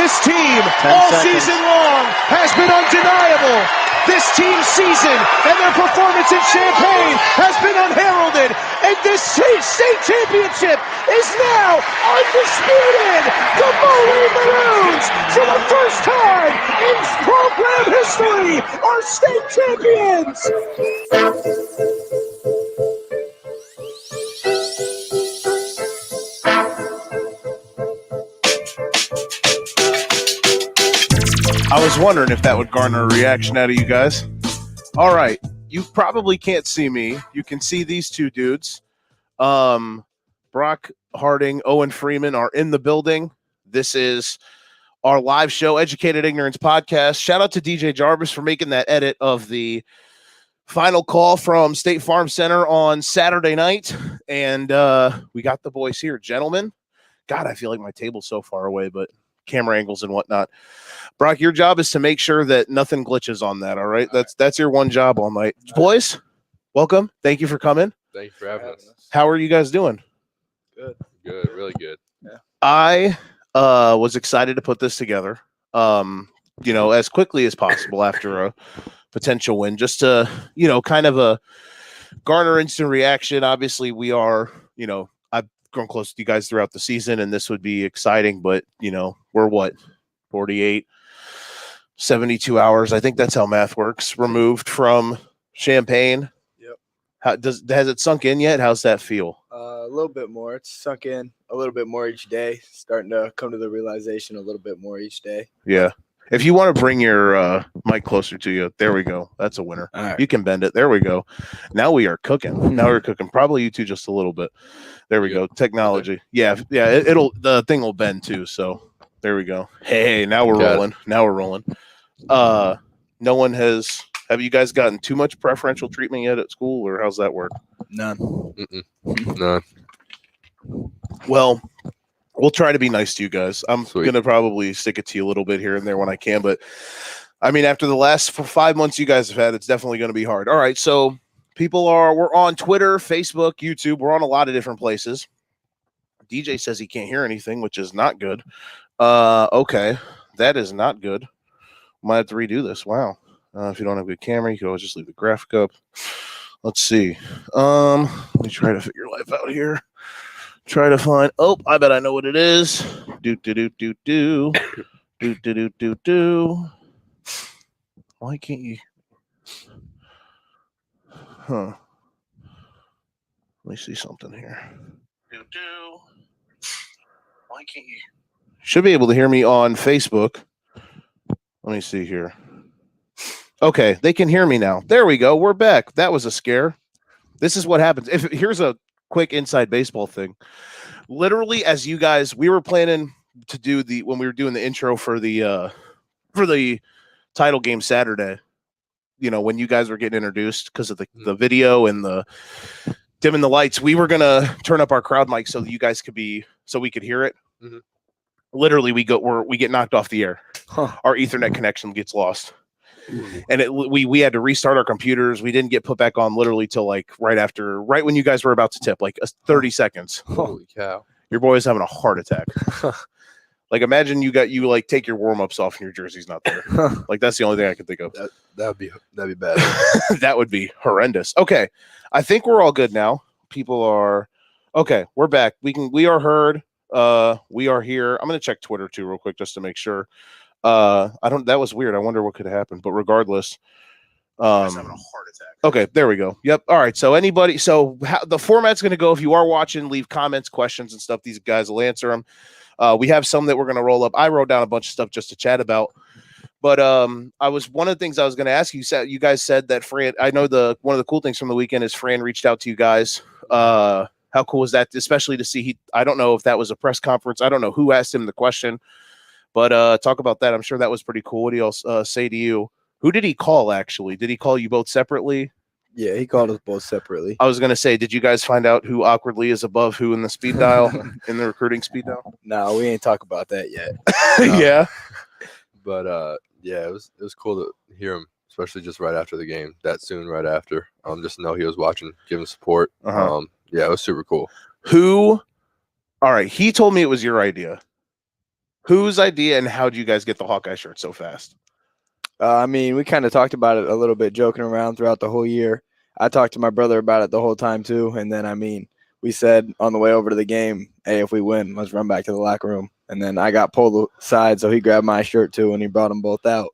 This team, all season long, has been undeniable. This team's season and their performance in Champaign has been unheralded. And this state championship is now undisputed. The Bowling Maroons, for the first time in program history, are state champions. I was wondering if that would garner a reaction out of you guys. All right. You probably can't see me. You can see these two dudes. Brock Harding, Owen Freeman are in the building. This is our live show, Educated Ignorance Podcast. Shout out to DJ Jarvis for making that edit of the final call from State Farm Center on Saturday night. And we got the boys here. Gentlemen, God, I feel like my table's so far away, but camera angles and whatnot. Brock, your job is to make sure that nothing glitches on that, all right? That's your one job all night. Boys, welcome. Thank you for coming. Thank you for having us. How are you guys doing? Good. Good, really good. Yeah. I was excited to put this together, as quickly as possible after a potential win, just to, kind of garner instant reaction. Obviously, we are, I've grown close to you guys throughout the season, and this would be exciting, but, we're what, 48, 72 hours. I think that's how math works. Removed from Champaign. Yep. Has it sunk in yet? How's that feel? A little bit more. It's sunk in a little bit more each day. Starting to come to the realization a little bit more each day. Yeah. If you want to bring your mic closer to you, there we go. That's a winner. All right. You can bend it. There we go. Now we are cooking. Probably you two just a little bit. There we go. Technology. Okay. Yeah. The thing will bend too. So there we go. Hey, now we're rolling. Now we're rolling. No one has. Have you guys gotten too much preferential treatment yet at school, or how's that work? None. None. Well, we'll try to be nice to you guys. I'm going to probably stick it to you a little bit here and there when I can. But, I mean, after the last 5 months you guys have had, it's definitely going to be hard. All right, so we're on Twitter, Facebook, YouTube. We're on a lot of different places. DJ says he can't hear anything, which is not good. Okay, that is not good. Might have to redo this. Wow. If you don't have a good camera, you can always just leave the graphic up. Let's see. Let me try to figure life out here. Try to find. Oh, I bet I know what it is. Do. Why can't you? Huh. Let me see something here. Why can't you? Should be able to hear me on Facebook. Let me see here. Okay, they can hear me now. There we go. We're back. That was a scare. This is what happens. Here's a quick inside baseball thing. Literally, as you guys, we were planning to do when we were doing the intro for the title game Saturday. When you guys were getting introduced because of the video and the dimming the lights, we were gonna turn up our crowd mic so that you guys so we could hear it. Mm-hmm. Literally, we get knocked off the air. Huh. Our Ethernet connection gets lost. And we had to restart our computers. We didn't get put back on literally till right when you guys were about to tip, 30 seconds. Holy cow. Your boy's having a heart attack. Imagine you take your warm-ups off and your jersey's not there. That's the only thing I can think of. That'd be bad. That would be horrendous. Okay. I think we're all good now. People are okay. We're back. We are heard. We are here. I'm going to check Twitter too real quick just to make sure. That was weird. I wonder what could have happened, but regardless, having a heart attack. Okay, there we go. Yep. All right. So the format's going to go, if you are watching, leave comments, questions and stuff. These guys will answer them. We have some that we're going to roll up. I wrote down a bunch of stuff just to chat about, but, one of the things I was going to ask you, you guys said that Fran, I know one of the cool things from the weekend is Fran reached out to you guys. How cool was that? Especially to see, I don't know if that was a press conference. I don't know who asked him the question. But talk about that. I'm sure that was pretty cool. What did he else say to you? Who did he call, actually? Did he call you both separately? Yeah, he called us both separately. I was going to say, did you guys find out who awkwardly is above who in the speed dial, in the recruiting speed dial? No, we ain't talk about that yet. Yeah. But, it was cool to hear him, especially just right after the game, that soon right after. Just know he was watching, giving support. Uh-huh. It was super cool. All right, he told me it was your idea. Whose idea and how do you guys get the Hawkeye shirt so fast? I mean, we kind of talked about it a little bit, joking around throughout the whole year. I talked to my brother about it the whole time too, and then we said on the way over to the game, "Hey, if we win, let's run back to the locker room." And then I got pulled aside, so he grabbed my shirt too, and he brought them both out,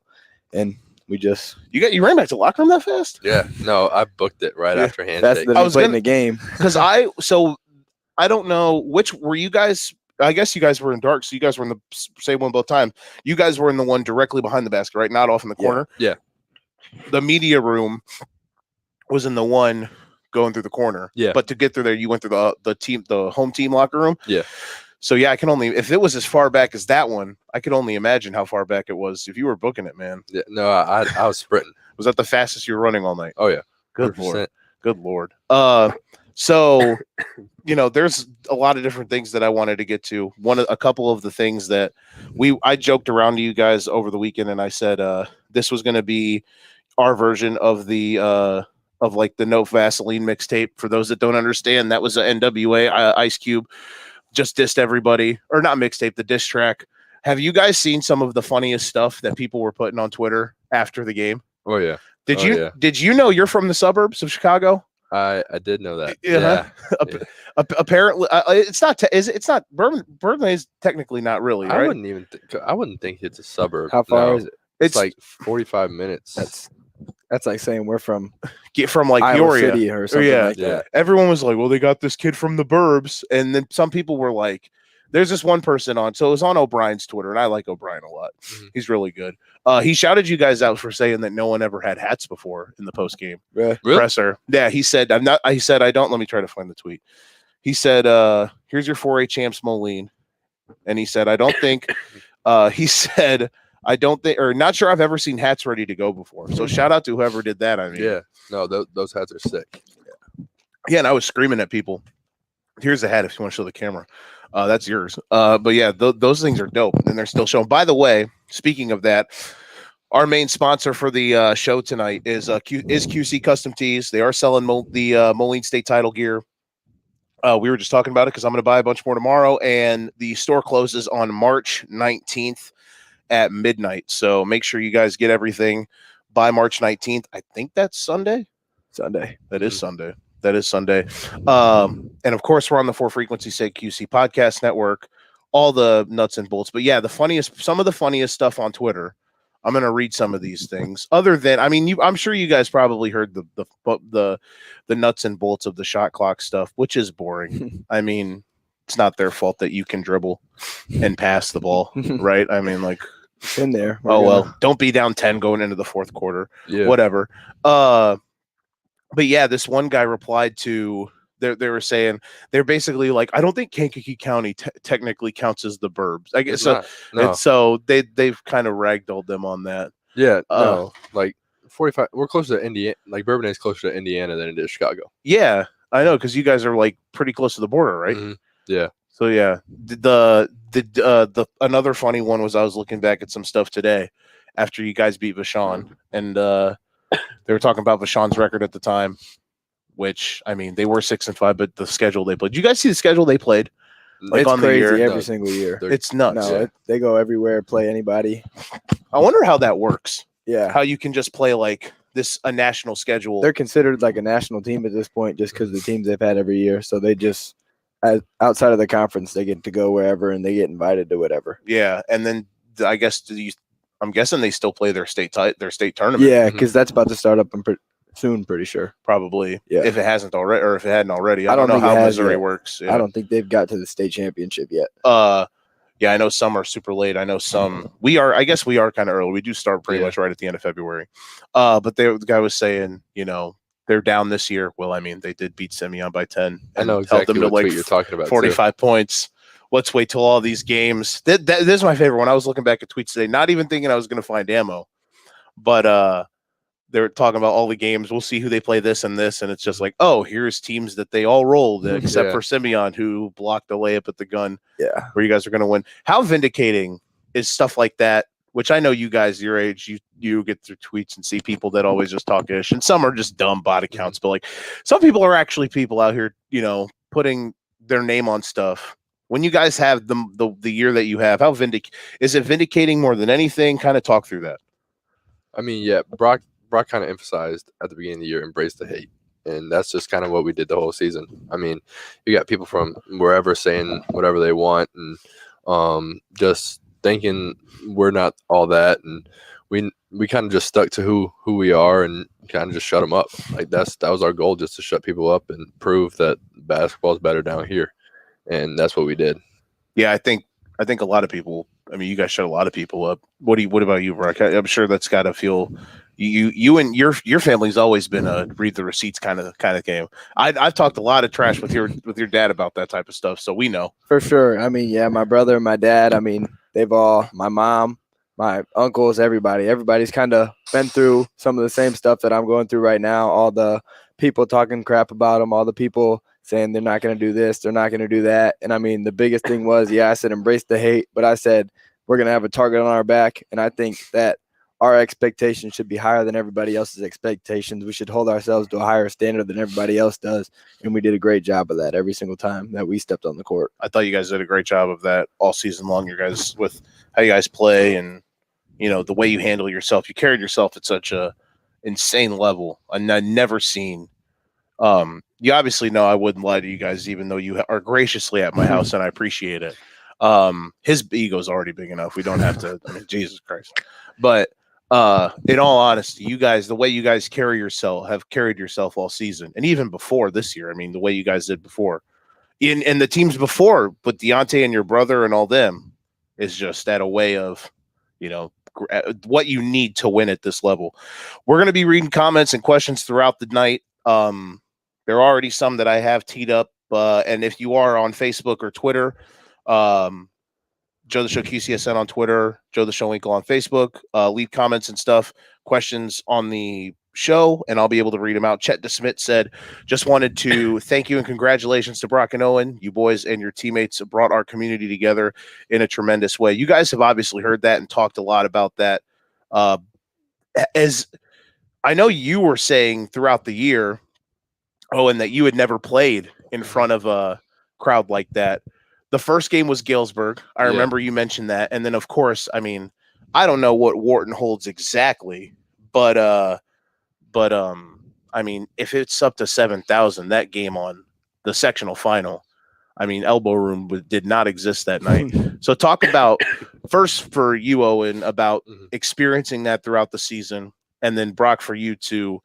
and we just You ran back to the locker room that fast? Yeah, no, I booked it right after that's handshake. the we played in the game. Because I don't know which were you guys. I guess you guys were in dark, so you guys were in the same one both times. You guys were in the one directly behind the basket, right? Not off in the corner. Yeah. The media room was in the one going through the corner. Yeah. But to get through there, you went through the home team locker room. Yeah. So yeah, I can only if it was as far back as that one, I could only imagine how far back it was if you were booking it, man. Yeah, no, I was sprinting. Was that the fastest you were running all night? Oh yeah. Good 100%. Lord. Good Lord. So, there's a lot of different things that I wanted to get to. A couple of the things that I joked around to you guys over the weekend, and I said this was going to be our version of the of like the No Vaseline mixtape. For those that don't understand, that was an NWA Ice Cube just dissed everybody, or not mixtape, the diss track. Have you guys seen some of the funniest stuff that people were putting on Twitter after the game? Oh yeah. Did you know you're from the suburbs of Chicago? I did know that. Yeah. Apparently, it's not. It's not. Bourbon is technically not really. Right? I wouldn't think it's a suburb. How far is it? It's like 45 minutes. That's like saying we're from like Iowa Peoria City or something like that. Everyone was like, "Well, they got this kid from the burbs," and then some people were like, "There's this one person on." So it was on O'Brien's Twitter, and I like O'Brien a lot. Mm-hmm. He's really good. He shouted you guys out for saying that no one ever had hats before in the post game presser. Yeah, he said, "I'm not." He said, "I don't." Let me try to find the tweet. He said, "Here's your 4A champs, Moline," and he said, "I don't think." He said, "I don't think, or not sure I've ever seen hats ready to go before." So shout out to whoever did that. I mean, yeah, no, those hats are sick. Yeah, and I was screaming at people. Here's the hat if you want to show the camera. That's yours. But yeah, those things are dope, and they're still showing. By the way, speaking of that, our main sponsor for the show tonight is QC Custom Tees. They are selling the Moline State title gear. We were just talking about it because I'm going to buy a bunch more tomorrow, and the store closes on March 19th at midnight. So make sure you guys get everything by March 19th. I think that's Sunday. That is Sunday. That is Sunday. And of course, we're on the For Frequency Sake QC Podcast Network, all the nuts and bolts. But yeah, some of the funniest stuff on Twitter. I'm going to read some of these things. Other than, I mean, I'm sure you guys probably heard the nuts and bolts of the shot clock stuff, which is boring. I mean, it's not their fault that you can dribble and pass the ball, right? I mean, like, in there. Well, don't be down 10 going into the fourth quarter. Yeah. Whatever. But yeah, this one guy replied to they were saying they're basically like, I don't think Kankakee County technically counts as the burbs. I guess so. No. And so they've kind of ragdolled them on that. Yeah, no, like 45. We're closer to Indiana. Like Bourbonnais is closer to Indiana than it is Chicago. Yeah, I know, because you guys are like pretty close to the border, right? Mm-hmm. Yeah. So yeah, the another funny one was I was looking back at some stuff today after you guys beat Vashon, and they were talking about Vashon's record at the time, which, I mean, they were 6-5, but the schedule they played. Did you guys see the schedule they played? Like it's on crazy the year? Every single year. It's nuts. No, they go everywhere, play anybody. I wonder how that works. Yeah. How you can just play like a national schedule. They're considered like a national team at this point just because of the teams they've had every year. So they just, outside of the conference, they get to go wherever and they get invited to whatever. Yeah. And then I guess I'm guessing they still play their state tournament. Yeah, because that's about to start up soon, pretty sure. Probably. Yeah. If it hasn't already, or if it hadn't already. I don't know how Missouri works. Yeah. I don't think they've got to the state championship yet. Yeah, I know some are super late. I know some I guess we are kind of early. We do start pretty much right at the end of February. But the guy was saying, they're down this year. Well, I mean, they did beat Simeon by 10. I know exactly them to what you're talking about. 45 points. Let's wait till all these games. This is my favorite one. I was looking back at tweets today, not even thinking I was going to find ammo, but they're talking about all the games. We'll see who they play this and this, and it's just like, oh, here's teams that they all rolled except for Simeon, who blocked a layup at the gun. Yeah, where you guys are going to win. How vindicating is stuff like that? Which I know you guys, your age, you get through tweets and see people that always just talk ish, and some are just dumb bot accounts. But like, some people are actually people out here, putting their name on stuff when you guys have the year that you have, is it vindicating more than anything? Kind of talk through that. I mean, yeah, Brock kind of emphasized at the beginning of the year, embrace the hate. And that's just kind of what we did the whole season. I mean, you got people from wherever saying whatever they want and just thinking we're not all that. And we kind of just stuck to who we are and kind of just shut them up. Like that was our goal, just to shut people up and prove that basketball is better down here. And that's what we did. Yeah, I think a lot of people. I mean, you guys shut a lot of people up. What about you, Brock? I'm sure that's got to feel. You and your family's always been a read the receipts kind of game. I've talked a lot of trash with your dad about that type of stuff, so we know for sure. I mean, yeah, my brother and my dad. I mean, my mom, my uncles, everybody's kind of been through some of the same stuff that I'm going through right now. All the people talking crap about them, all the people saying they're not going to do this, they're not going to do that. And I mean, the biggest thing was, I said embrace the hate, but I said we're going to have a target on our back, and I think that our expectations should be higher than everybody else's expectations. We should hold ourselves to a higher standard than everybody else does, and we did a great job of that every single time that we stepped on the court. I thought you guys did a great job of that all season long. You guys, with how you guys play and the way you handle yourself, you carried yourself at such a insane level. And I've never seen. You obviously know I wouldn't lie to you guys, even though you are graciously at my house, and I appreciate it. His ego's already big enough. We don't have to. I mean, Jesus Christ. But in all honesty, you guys, the way you guys have carried yourself all season, and even before this year. I mean, the way you guys did before, in the teams before, with Deontay and your brother and all them, is just at a way of, what you need to win at this level. We're going to be reading comments and questions throughout the night. There are already some that I have teed up, and if you are on Facebook or Twitter, Joe the Show QCSN on Twitter, Joe the Show Winkle on Facebook. Leave comments and stuff, questions on the show, and I'll be able to read them out. Chet DeSmit said, just wanted to thank you and congratulations to Brock and Owen. You boys and your teammates brought our community together in a tremendous way. You guys have obviously heard that and talked a lot about that. As I know you were saying throughout the year, Owen, that you had never played in front of a crowd like that. The first game was Galesburg. I remember you mentioned that. And then, of course, I mean, I don't know what Wharton holds exactly, but I mean, if it's up to 7,000, that game on the sectional final, I mean, elbow room did not exist that night. So talk about, first for you, Owen, about experiencing that throughout the season, and then Brock, for you to,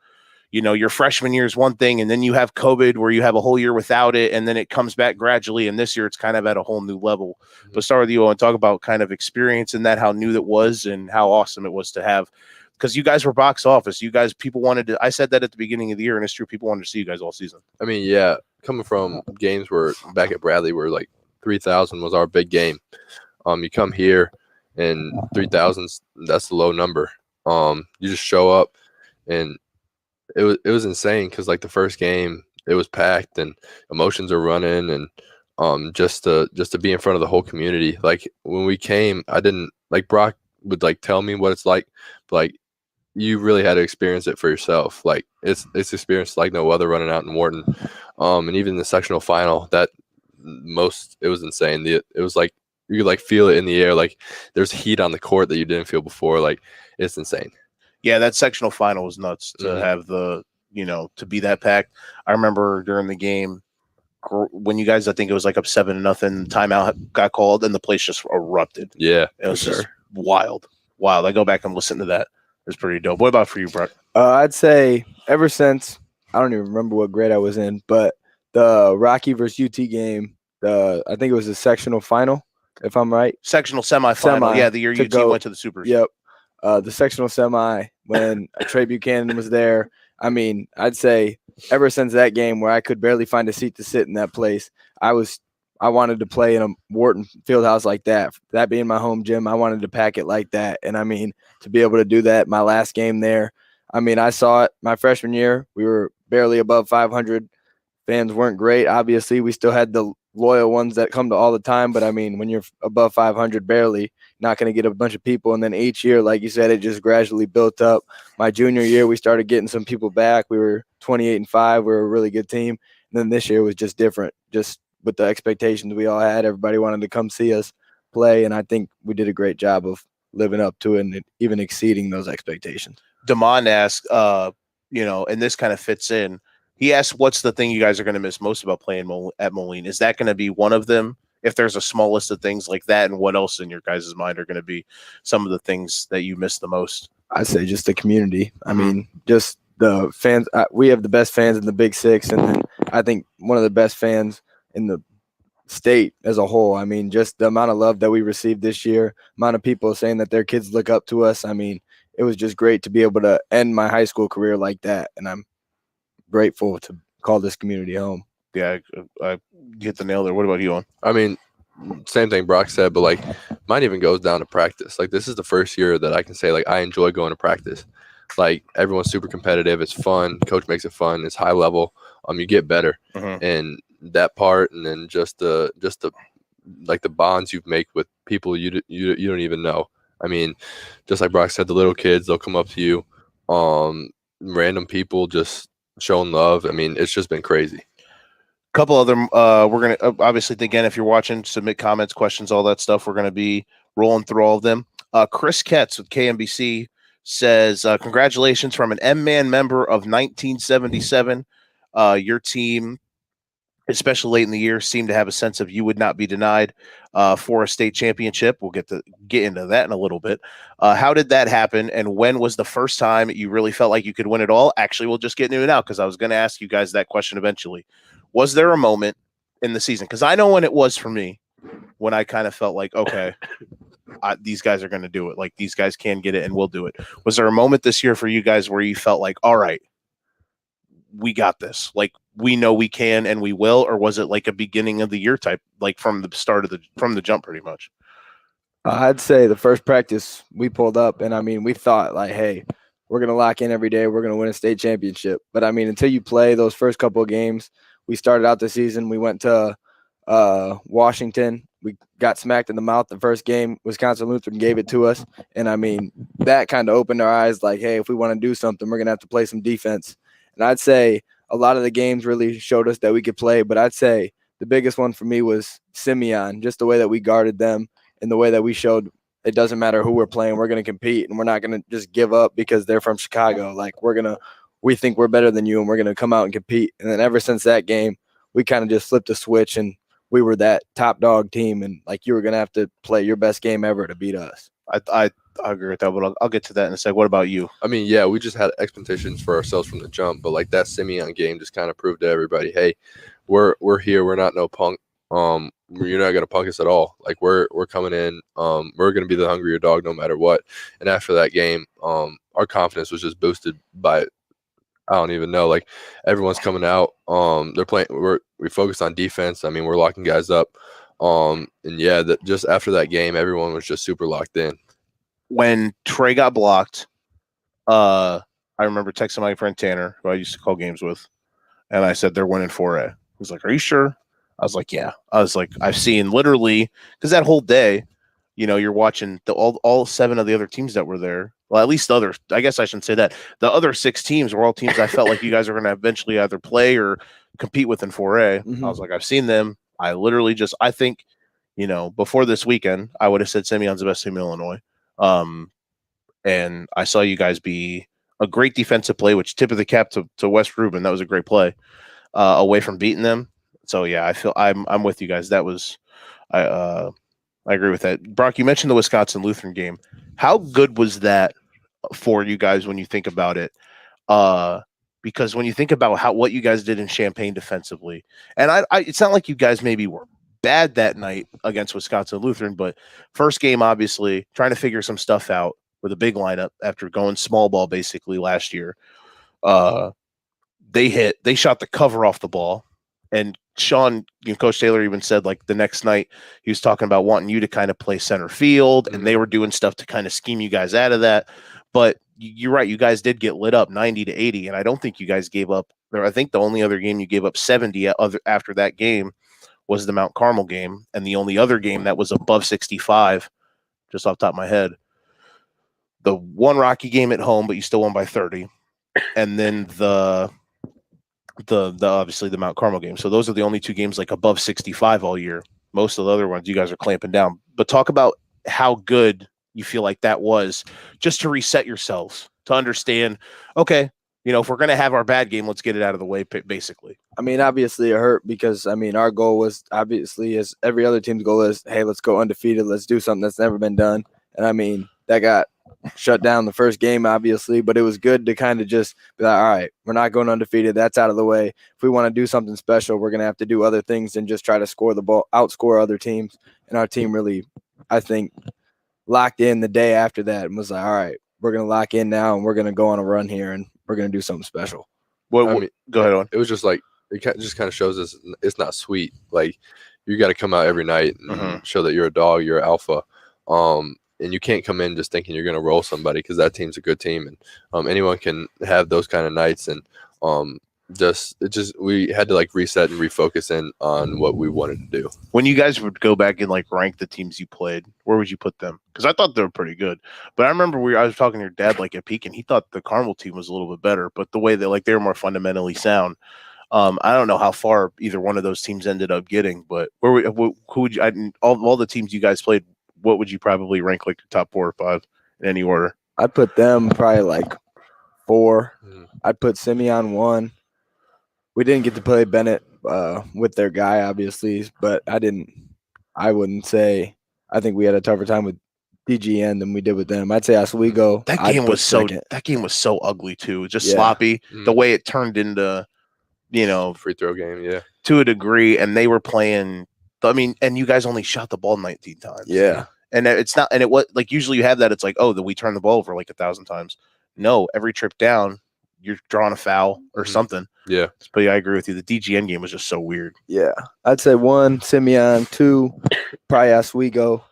your freshman year is one thing, and then you have COVID where you have a whole year without it, and then it comes back gradually, and this year it's kind of at a whole new level. But start with you, Owen, talk about kind of experience in that, how new that was, and how awesome it was to have, because you guys were box office. You guys, people wanted to, I said that at the beginning of the year, and it's true, people wanted to see you guys all season. I mean, yeah, coming from games where back at Bradley where like 3,000 was our big game. You come here and 3,000, that's the low number. You just show up, and it was insane because like the first game it was packed and emotions are running, and just to be in front of the whole community. Like when we came, I didn't like Brock would like tell me what it's like, but like you really had to experience it for yourself. Like it's experience like no other running out in Wharton. And even the sectional final, it was insane. It was like you could like feel it in the air. Like there's heat on the court that you didn't feel before. Like it's insane. Yeah, that sectional final was nuts to have to be that packed. I remember during the game when you guys, I think it was like up 7-0, timeout got called, and the place just erupted. Yeah, it was just wild. I go back and listen to that. It's pretty dope. What about for you, Brock? I'd say ever since, I don't even remember what grade I was in, but the Rocky versus UT game, I think it was the sectional final, if I'm right. Sectional semifinal. Yeah, the year UT went to the Supers. Yep. The sectional semi when Trey Buchanan was there. I mean, I'd say ever since that game where I could barely find a seat to sit in that place, I wanted to play in a Wharton Fieldhouse like that. That being my home gym, I wanted to pack it like that. And I mean, to be able to do that, my last game there, I mean, I saw it my freshman year. We were barely above 500. Fans weren't great. Obviously, we still had the loyal ones that come to all the time. But I mean, when you're above 500, barely, not going to get a bunch of people. And then each year, like you said, it just gradually built up. My junior year, we started getting some people back. We were 28-5. We were a really good team. And then this year was just different. Just with the expectations we all had. Everybody wanted to come see us play, and I think we did a great job of living up to it and even exceeding those expectations. Damon asked, and this kind of fits in. He asked, what's the thing you guys are going to miss most about playing at Moline? Is that going to be one of them? If there's a small list of things like that, and what else in your guys' mind are going to be some of the things that you miss the most? I'd say just the community. I mean, just the fans. We have the best fans in the Big Six, and then I think one of the best fans in the state as a whole. I mean, just the amount of love that we received this year, amount of people saying that their kids look up to us. I mean, it was just great to be able to end my high school career like that, and I'm grateful to call this community home. Yeah, I hit the nail there. What about you, Owen? I mean, same thing Brock said, but like mine even goes down to practice. Like this is the first year that I can say like I enjoy going to practice. Like everyone's super competitive. It's fun. Coach makes it fun. It's high level. You get better, and that part, and then just the like the bonds you make with people you don't even know. I mean, just like Brock said, the little kids, they'll come up to you, random people just showing love. I mean, it's just been crazy. Couple other we're going to obviously, again, if you're watching, submit comments, questions, all that stuff. We're going to be rolling through all of them. Chris Ketz with KMBC says, congratulations from an M-Man member of 1977. Your team, especially late in the year, seemed to have a sense of you would not be denied for a state championship. We'll get into that in a little bit. How did that happen, and when was the first time you really felt like you could win it all? Actually, we'll just get into it now because I was going to ask you guys that question eventually. Was there a moment in the season? Because I know when it was for me, when I kind of felt like, okay, these guys are going to do it. Like, these guys can get it and we'll do it. Was there a moment this year for you guys where you felt like, all right, we got this? Like, we know we can and we will? Or was it like a beginning of the year type, like from the start of from the jump pretty much? I'd say the first practice we pulled up, and I mean, we thought like, hey, we're going to lock in every day. We're going to win a state championship. But I mean, until you play those first couple of games, we started out the season. We went to Washington. We got smacked in the mouth the first game. Wisconsin Lutheran gave it to us. And I mean, that kind of opened our eyes like, hey, if we want to do something, we're going to have to play some defense. And I'd say a lot of the games really showed us that we could play. But I'd say the biggest one for me was Simeon, just the way that we guarded them and the way that we showed it doesn't matter who we're playing. We're going to compete, and we're not going to just give up because they're from Chicago. Like, we think we're better than you, and we're going to come out and compete. And then ever since that game, we kind of just flipped a switch, and we were that top dog team. And like, you were going to have to play your best game ever to beat us. I agree with that, but I'll get to that in a sec. What about you? I mean, yeah, we just had expectations for ourselves from the jump, but like that Simeon game just kind of proved to everybody, hey, we're here. We're not no punk. You're not gonna punk us at all. Like we're coming in. We're gonna be the hungrier dog no matter what. And after that game, our confidence was just boosted by, I don't even know. Like everyone's coming out. They're playing. We focused on defense. I mean, we're locking guys up. And yeah, just after that game, everyone was just super locked in. When Trey got blocked, I remember texting my friend Tanner, who I used to call games with, and I said they're winning 4A. He was like, "Are you sure?" I was like, "Yeah." I was like, "I've seen literally," because that whole day, you're watching all 7 of the other teams that were there. Well, at least I guess I shouldn't say that. The other 6 teams were all teams I felt like you guys are going to eventually either play or compete with in 4A. I was like, I've seen them. I literally I think, before this weekend, I would have said Simeon's the best team in Illinois. And I saw you guys be a great defensive play, which tip of the cap to West Rubin. That was a great play away from beating them. So yeah, I feel I'm with you guys. That was I agree with that. Brock, you mentioned the Wisconsin Lutheran game. How good was that for you guys when you think about it? Because when you think about what you guys did in Champaign defensively, and it's not like you guys maybe were bad that night against Wisconsin Lutheran, but first game, obviously, trying to figure some stuff out with a big lineup after going small ball basically last year. They shot the cover off the ball. And Sean, Coach Taylor even said like the next night he was talking about wanting you to kind of play center field, and they were doing stuff to kind of scheme you guys out of that. But you're right, you guys did get lit up 90-80, and I don't think you guys gave up. I think the only other game you gave up 70 after that game was the Mount Carmel game, and the only other game that was above 65, just off the top of my head, the one Rocky game at home, but you still won by 30, and then the the obviously the Mount Carmel game. So those are the only two games like above 65 all year. Most of the other ones you guys are clamping down. But talk about how good you feel like that was just to reset yourselves, to understand, okay, if we're going to have our bad game, let's get it out of the way, basically. I mean, obviously it hurt because, I mean, our goal was obviously, as every other team's goal is, hey, let's go undefeated. Let's do something that's never been done. And, I mean, that got shut down the first game, obviously, but it was good to kind of just be like, all right, we're not going undefeated. That's out of the way. If we want to do something special, we're going to have to do other things than just try to score the ball, outscore other teams. And our team really, I think, locked in the day after that and was like, all right, we're going to lock in now and we're going to go on a run here and we're going to do something special. Go ahead on. It was just like, it just kind of shows us it's not sweet. Like, you got to come out every night and show that you're a dog, you're alpha. And you can't come in just thinking you're going to roll somebody because that team's a good team. And anyone can have those kind of nights. And we had to like reset and refocus in on what we wanted to do. When you guys would go back and like rank the teams you played, where would you put them? Because I thought they were pretty good. But I remember I was talking to your dad like at peak, and he thought the Carmel team was a little bit better. But the way that like they were more fundamentally sound. I don't know how far either one of those teams ended up getting, but who would you? All the teams you guys played, what would you probably rank like your top 4 or 5 in any order? I'd put them probably like 4. I'd put Simeon 1. We didn't get to play Bennett with their guy, obviously, but I wouldn't say. I think we had a tougher time with DGN than we did with them. I'd say Oswego. That game was so ugly too. Just sloppy. The way it turned into, free throw game, yeah, to a degree, and they were playing. I mean, and you guys only shot the ball 19 times. Yeah, and it's not. And it was like usually you have that. It's like, oh, that we turn the ball over like 1,000 times. No, every trip down, you're drawing a foul or something. Yeah, but yeah, I agree with you. The DGN game was just so weird. Yeah, I'd say 1 Simeon, 2 probably Oswego,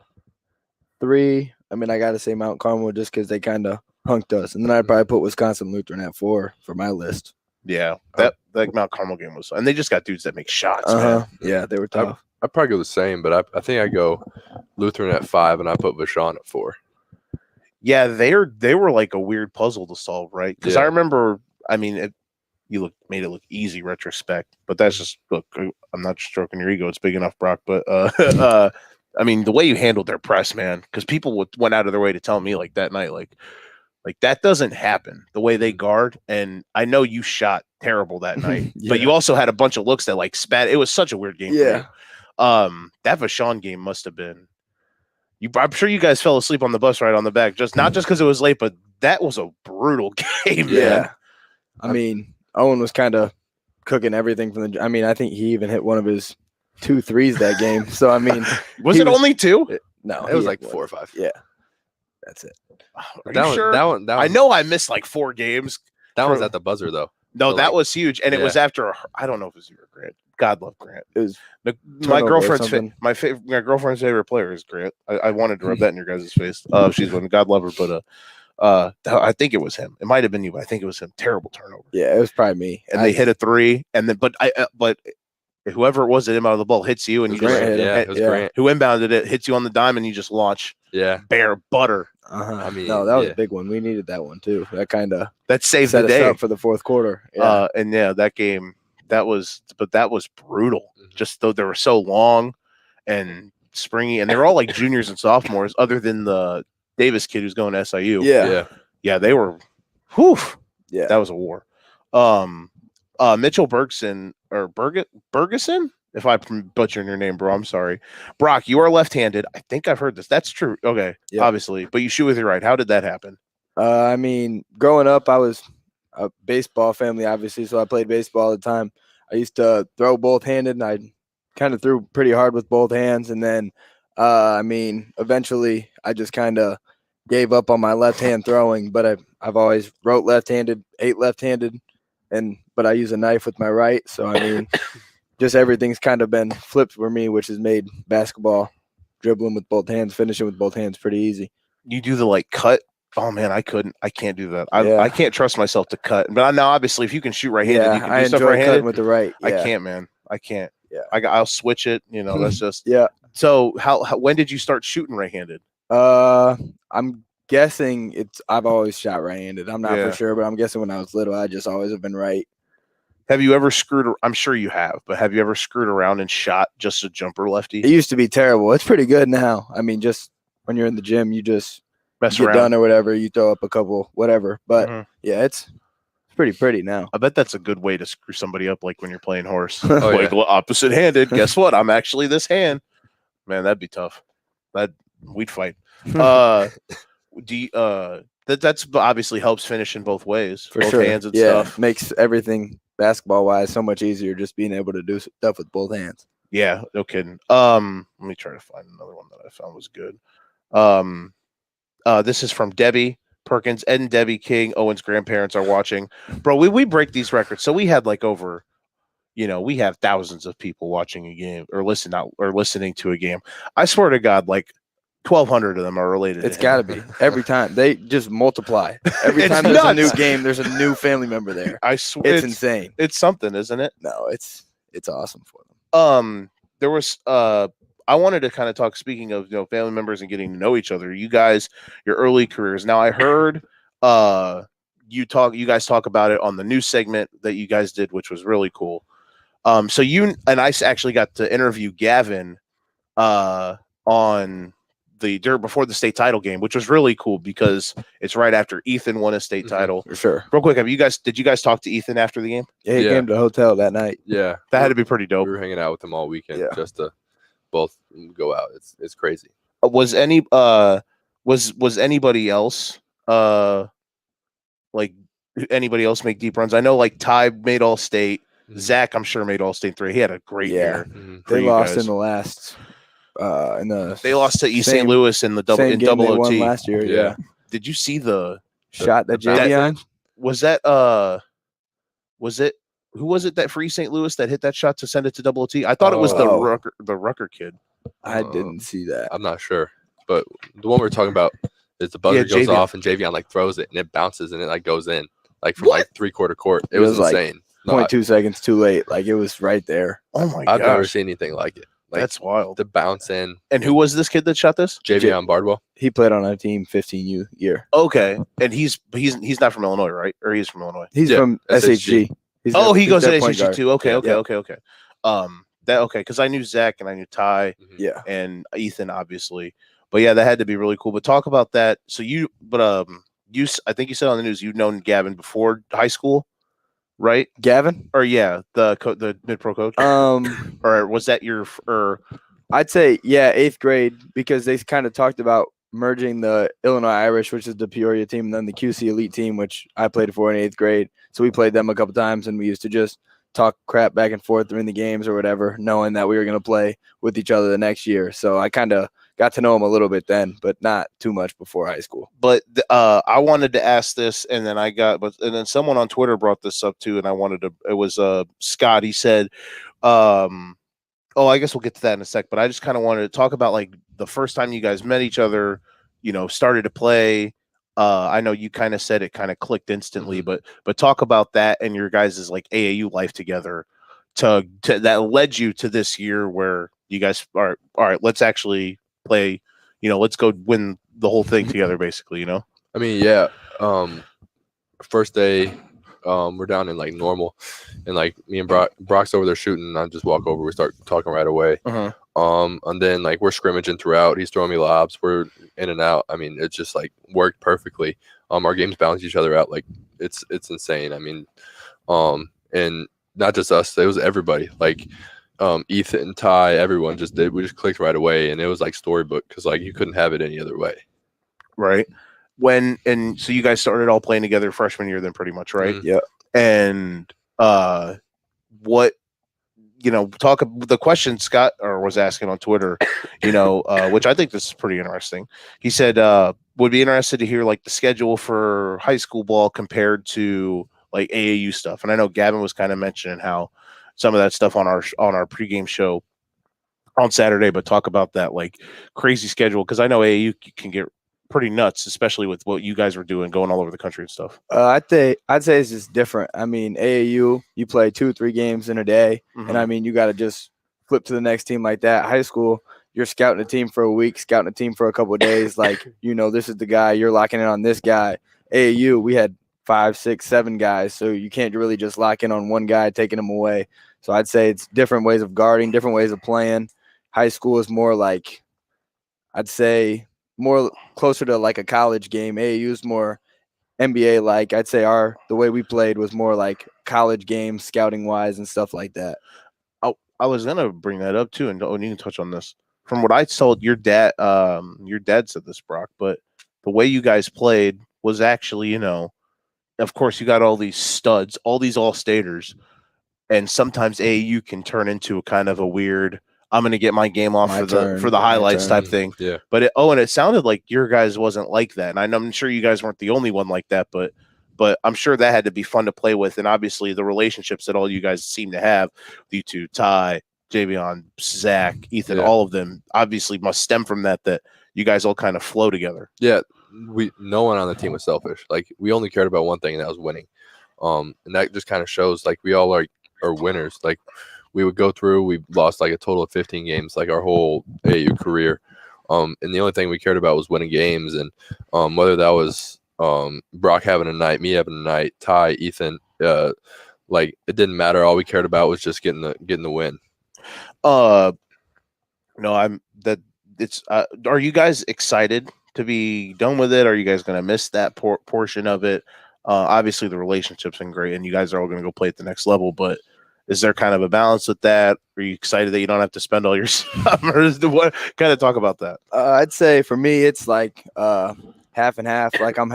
3. I mean, I got to say Mount Carmel just because they kind of hunked us, and then I'd probably put Wisconsin Lutheran at 4 for my list. Yeah, that Mount Carmel game was, and they just got dudes that make shots. Man. Yeah, they were tough. I'd probably go the same, but I think I go Lutheran at 5, and I put Vashon at 4. Yeah, they were like a weird puzzle to solve, right? Because I remember, I mean, made it look easy retrospect, but that's just look. I'm not stroking your ego; it's big enough, Brock. But I mean, the way you handled their press, man, because people went out of their way to tell me like that night, like that doesn't happen. The way they guard, and I know you shot terrible that night, but you also had a bunch of looks that like spat. It was such a weird game. Yeah. That Vashon game must have been. I'm sure you guys fell asleep on the bus ride on the back, not just because it was late, but that was a brutal game. Yeah. Man. I mean, Owen was kind of cooking everything from the. I mean, I think he even hit one of his 2 threes that game. So I mean, was it only 2? No, it was like 4 or 5. Yeah, that's it. Are you sure? That one. I know I missed like 4 games. That was at the buzzer though. No, so that was huge, and it was after. I don't know if it was you or Grant. God love Grant. It was my girlfriend's my girlfriend's favorite player is Grant. I wanted to rub that in your guys' face. She's one. God love her, but I think it was him. It might have been you, but I think it was him. Terrible turnover. Yeah, it was probably me. And they hit a 3, and then but whoever it was that inbounded the ball hits you, and you just it was Grant who inbounded it, hits you on the dime, and you just launch. Yeah, bare butter. I mean, no, that was a big one. We needed that one too. That saved set the day us up for the fourth quarter. Yeah. And that game, that was brutal. Just though they were so long and springy, and they're all like juniors and sophomores, other than the Davis kid who's going to SIU. Yeah, they were. Whew. Yeah, that was a war. Mitchell Bergson or Bergeson. If I butchered your name, bro, I'm sorry. Brock, you are left-handed. I think I've heard this. That's true. Okay, obviously, but you shoot with your right. How did that happen? I mean, growing up, I was a baseball family, obviously, so I played baseball all the time. I used to throw both-handed, and I kind of threw pretty hard with both hands. And then, I mean, eventually, I just kind of gave up on my left hand throwing. But I've always wrote left-handed, ate left-handed, but I use a knife with my right. So I mean. Just everything's kind of been flipped for me, which has made basketball, dribbling with both hands, finishing with both hands pretty easy. You do the cut. Oh man, I can't do that. I can't trust myself to cut. But now, obviously, if you can shoot right-handed, you can do stuff right-handed. With the right. Yeah. I can't, man. I can't. Yeah. I'll switch it. That's just. Yeah. So when did you start shooting right-handed? I'm guessing I've always shot right-handed. I'm not for sure, but I'm guessing when I was little, I just always have been right. Have you ever screwed? I'm sure you have, but have you ever screwed around and shot just a jumper lefty? It used to be terrible. It's pretty good now. I mean, just when you're in the gym, you just Mess get around. done or whatever. You throw up a couple, whatever. But Mhm. yeah, it's pretty now. I bet that's a good way to screw somebody up, like when you're playing horse. Oh, like yeah. opposite-handed. Guess what? I'm actually this hand. Man, that'd be tough. We'd fight. That's obviously helps finish in both ways, For both sure. hands and yeah, stuff. makes everything basketball wise so much easier just being able to do stuff with both hands. Yeah, no kidding. Let me try to find another one that I found was good. This is from Debbie Perkins. Ed and Debbie King, Owen's grandparents are watching. Bro, we break these records. So we had like over, we have thousands of people watching a game or listening to a game. I swear to God, like 1,200 of them are related. It's to got to him. be every time they just multiply. Every It's time there's a new nuts. game, there's a new family member there. I swear, It's insane. It's something, isn't it? No, it's awesome for them. There was I wanted to kind of talk, speaking of family members and getting to know each other, you guys, your early careers. Now I heard you guys talk about it on the news segment that you guys did, which was really cool. So you and I actually got to interview Gavin on before the state title game, which was really cool because it's right after Ethan won a state title. For sure. Real quick, did you guys talk to Ethan after the game? Yeah, he came to the hotel that night. Yeah. That had to be pretty dope. We were hanging out with him all weekend Yeah. just to both go out. It's crazy. Was anybody else like anybody else make deep runs? I know like Ty made all state. Zach, I'm sure, made all state 3. He had a great year. for They you lost guys. in the last They lost to East St. same- Louis in the double same in game double they won OT. last year. Yeah. Yeah. Did you see the Shot that the Javion? was that was it who was it that for East St. Louis that hit that shot to send it to double OT? I thought it was Oh. the Rucker kid. I didn't see that. I'm not sure, but the one we're talking about is the buzzer goes Javion. off and Javion like throws it and it bounces and it like goes in like from What? like 3/4 court. It It was was, like, insane. No, 0.2 seconds too late. Like it was right there. Oh my I've never gosh. seen anything like it. Like That's wild. the bounce in. And who was this kid that shot this? Javion Bardwell. He played on a team 15U year. Okay. And he's not from Illinois, right? Or he's from Illinois. He's Yeah, from SHG. SHG. He's Oh, he he's goes their to point SHG guard. too. Okay, Yeah. okay. Because I knew Zach and I knew Ty Yeah. and Ethan, obviously. But yeah, that had to be really cool. But talk about that. So I think you said on the news you'd known Gavin before high school, right? Gavin? Or yeah, the mid pro coach. Or was that I'd say, yeah, 8th grade, because they kind of talked about merging the Illinois Irish, which is the Peoria team, and then the QC Elite team, which I played for in 8th grade. So we played them a couple times, and we used to just talk crap back and forth during the games or whatever, knowing that we were going to play with each other the next year. So I kind of got to know them a little bit then, but not too much before high school. But I wanted to ask this, and then and then someone on Twitter brought this up too, and it was Scott. He said, I guess we'll get to that in a sec, but I just kind of wanted to talk about like the first time you guys met each other, started to play. I know you kind of said it kind of clicked instantly, but talk about that and your guys' like AAU life together to that led you to this year where you guys are all right. Let's actually play. Let's go win the whole thing together, basically. I mean, yeah. First day, we're down in like normal, and like me and Brock's over there shooting, and I just walk over. We start talking right away. And then like we're scrimmaging throughout. He's throwing me lobs. We're in and out. I mean, it just like worked perfectly. Our games balance each other out. Like it's insane. I mean, and not just us. It was everybody. Like Ethan, Ty, everyone just did. We just clicked right away, and it was like storybook because like you couldn't have it any other way. Right. So you guys started all playing together freshman year, then pretty much, right? Mhm. Yeah. And what talk the question Scott was asking on Twitter, which I think this is pretty interesting. He said would be interested to hear like the schedule for high school ball compared to like AAU stuff. And I know Gavin was kind of mentioning how some of that stuff on our pregame show on Saturday, but talk about that like crazy schedule because I know AAU can get pretty nuts, especially with what you guys were doing, going all over the country and stuff. I'd say it's just different. I mean, AAU, you play 2-3 games in a day, and I mean, you got to just flip to the next team like that. High school, you're scouting a team for a week, scouting a team for a couple of days. Like, this is the guy, you're locking in on this guy. AAU, we had 5, 6, 7 guys. So you can't really just lock in on one guy taking them away. So I'd say it's different ways of guarding, different ways of playing. High school is more like, I'd say, more closer to like a college game. AAU is more NBA like. I'd say the way we played was more like college games, scouting wise and stuff like that. I was gonna bring that up too, and you can touch on this. From what I told your dad said this, Brock, but the way you guys played was actually, of course, you got all these studs, all these all-staters, and sometimes AAU can turn into a kind of a weird, I'm going to get my game off for the highlights type thing. Yeah. But it sounded like your guys wasn't like that. And I'm sure you guys weren't the only one like that, but I'm sure that had to be fun to play with. And obviously the relationships that all you guys seem to have, you two, Ty, Javion, Zach, Ethan, all of them obviously must stem from that you guys all kind of flow together. Yeah. No one on the team was selfish. Like, we only cared about one thing, and that was winning. And that just kind of shows, like, we all are winners. Like, we would go through, we lost like a total of 15 games, like our whole AAU career. And the only thing we cared about was winning games. And whether that was Brock having a night, me having a night, Ty, Ethan, like, it didn't matter. All we cared about was just getting the win. No, are you guys excited to be done with it? Are you guys going to miss that portion of it? Obviously the relationship's been great and you guys are all going to go play at the next level, but is there kind of a balance with that? Are you excited that you don't have to spend all your summers? What kind of talk about that? I'd say for me, it's like half and half. Like I'm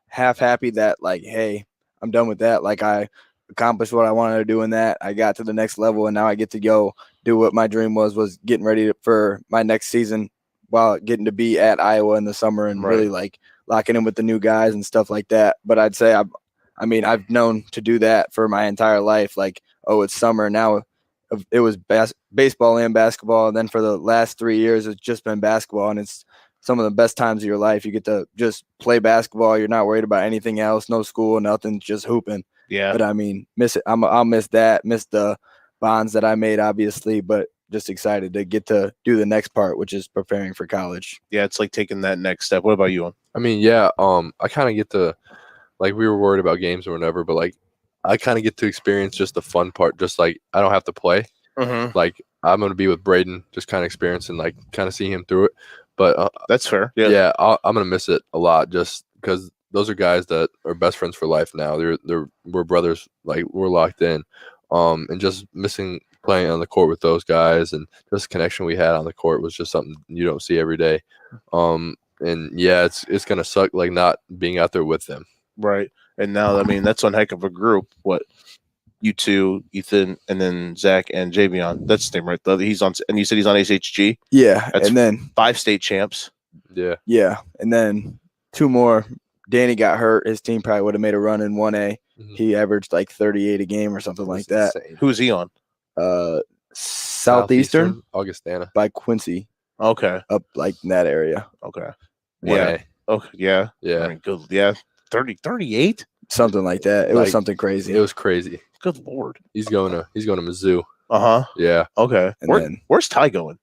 half happy that, like, hey, I'm done with that. Like, I accomplished what I wanted to do in that. I got to the next level, and now I get to go do what my dream was getting ready for my next season while getting to be at Iowa in the summer and really like locking in with the new guys and stuff like that. But I'd say I've known to do that for my entire life. Like, oh, it's summer now. It was baseball and basketball, and then for the last 3 years, it's just been basketball, and it's some of the best times of your life. You get to just play basketball. You're not worried about anything else. No school, nothing, just hooping. Yeah. But I mean, miss it. I'll miss that. Miss the bonds that I made, obviously, but just excited to get to do the next part, which is preparing for college. Yeah, it's like taking that next step. What about you, Owen? I mean, yeah, I kind of get to, like, we were worried about games or whatever, but like, I kind of get to experience just the fun part. Just like, I don't have to play. Mm-hmm. Like, I'm going to be with Braden, just kind of experiencing, like, kind of see him through it. But that's fair. Yeah, I'm going to miss it a lot just because those are guys that are best friends for life now. We're brothers. Like, we're locked in. And just missing playing on the court with those guys and just the connection we had on the court was just something you don't see every day. And yeah, it's going to suck, like, not being out there with them. Right. And now, I mean, that's one heck of a group. What, you two, Ethan, and then Zach and Javion. That's the name, right? He's on, and you said he's on SHG. Yeah, that's and then 5 state champs. Yeah, and then 2 more. Danny got hurt. His team probably would have made a run in 1A. Mm-hmm. He averaged like 38 a game or something like that. Insane. Who's he on? Southeastern Augustana by Quincy. Okay, up like in that area. Okay. 1A. Yeah. Okay. Yeah. Yeah. I mean, good. Yeah. 38. Something like that. It was something crazy. It was crazy. Good Lord. He's going to Mizzou. Uh-huh. Yeah. Okay. Where's Ty going?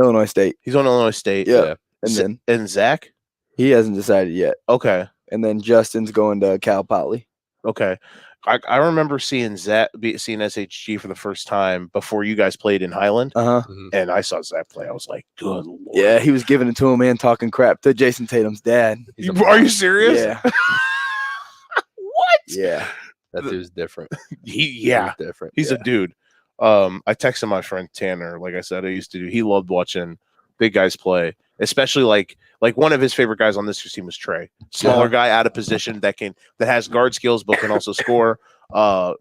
Illinois State. He's on Illinois State. Yeah. And Zach? He hasn't decided yet. Okay. And then Justin's going to Cal Poly. Okay. I remember seeing SHG for the first time before you guys played in Highland. And I saw Zach play. I was like, good Lord. Yeah, he was giving it to him and talking crap to Jason Tatum's dad. Are you serious? Yeah. What? Yeah. That dude's different. He's different. He's a dude. I texted my friend Tanner, like I said, I used to do. He loved watching big guys play, especially like one of his favorite guys on this year's team was Trey. Smaller guy out of position that has guard skills but can also score.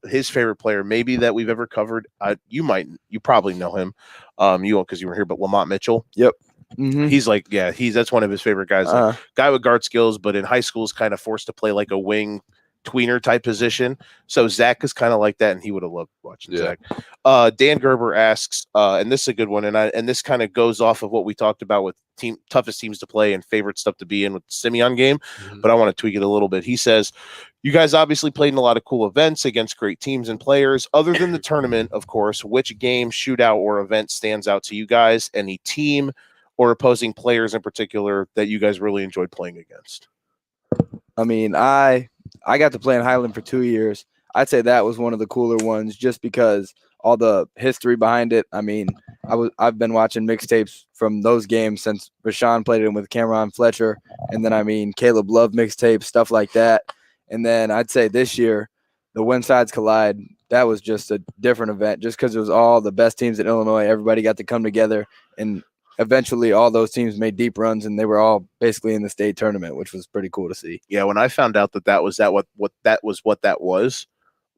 His favorite player maybe that we've ever covered. You probably know him. You won't because you were here, but Lamont Mitchell. Yep. Mm-hmm. He's like, that's one of his favorite guys. Like, guy with guard skills, but in high school is kind of forced to play like a wing tweener type position. So Zach is kind of like that, and he would have loved watching Zach. Dan Gerber asks, and this is a good one, and this kind of goes off of what we talked about with toughest teams to play and favorite stuff to be in with the Simeon game, but I want to tweak it a little bit. He says, you guys obviously played in a lot of cool events against great teams and players. Other than the tournament, of course, which game, shootout, or event stands out to you guys? Any team or opposing players in particular that you guys really enjoyed playing against? I mean, I I got to play in Highland for 2 years. I'd say that was one of the cooler ones just because all the history behind it. I mean, I've been watching mixtapes from those games since Rashawn played it with Cameron Fletcher, and then I mean Caleb Love mixtapes, stuff like that. And then I'd say this year, the When Sides Collide, that was just a different event just because it was all the best teams in Illinois. Everybody got to come together, and eventually all those teams made deep runs, and they were all basically in the state tournament, which was pretty cool to see. Yeah, when I found out what that was,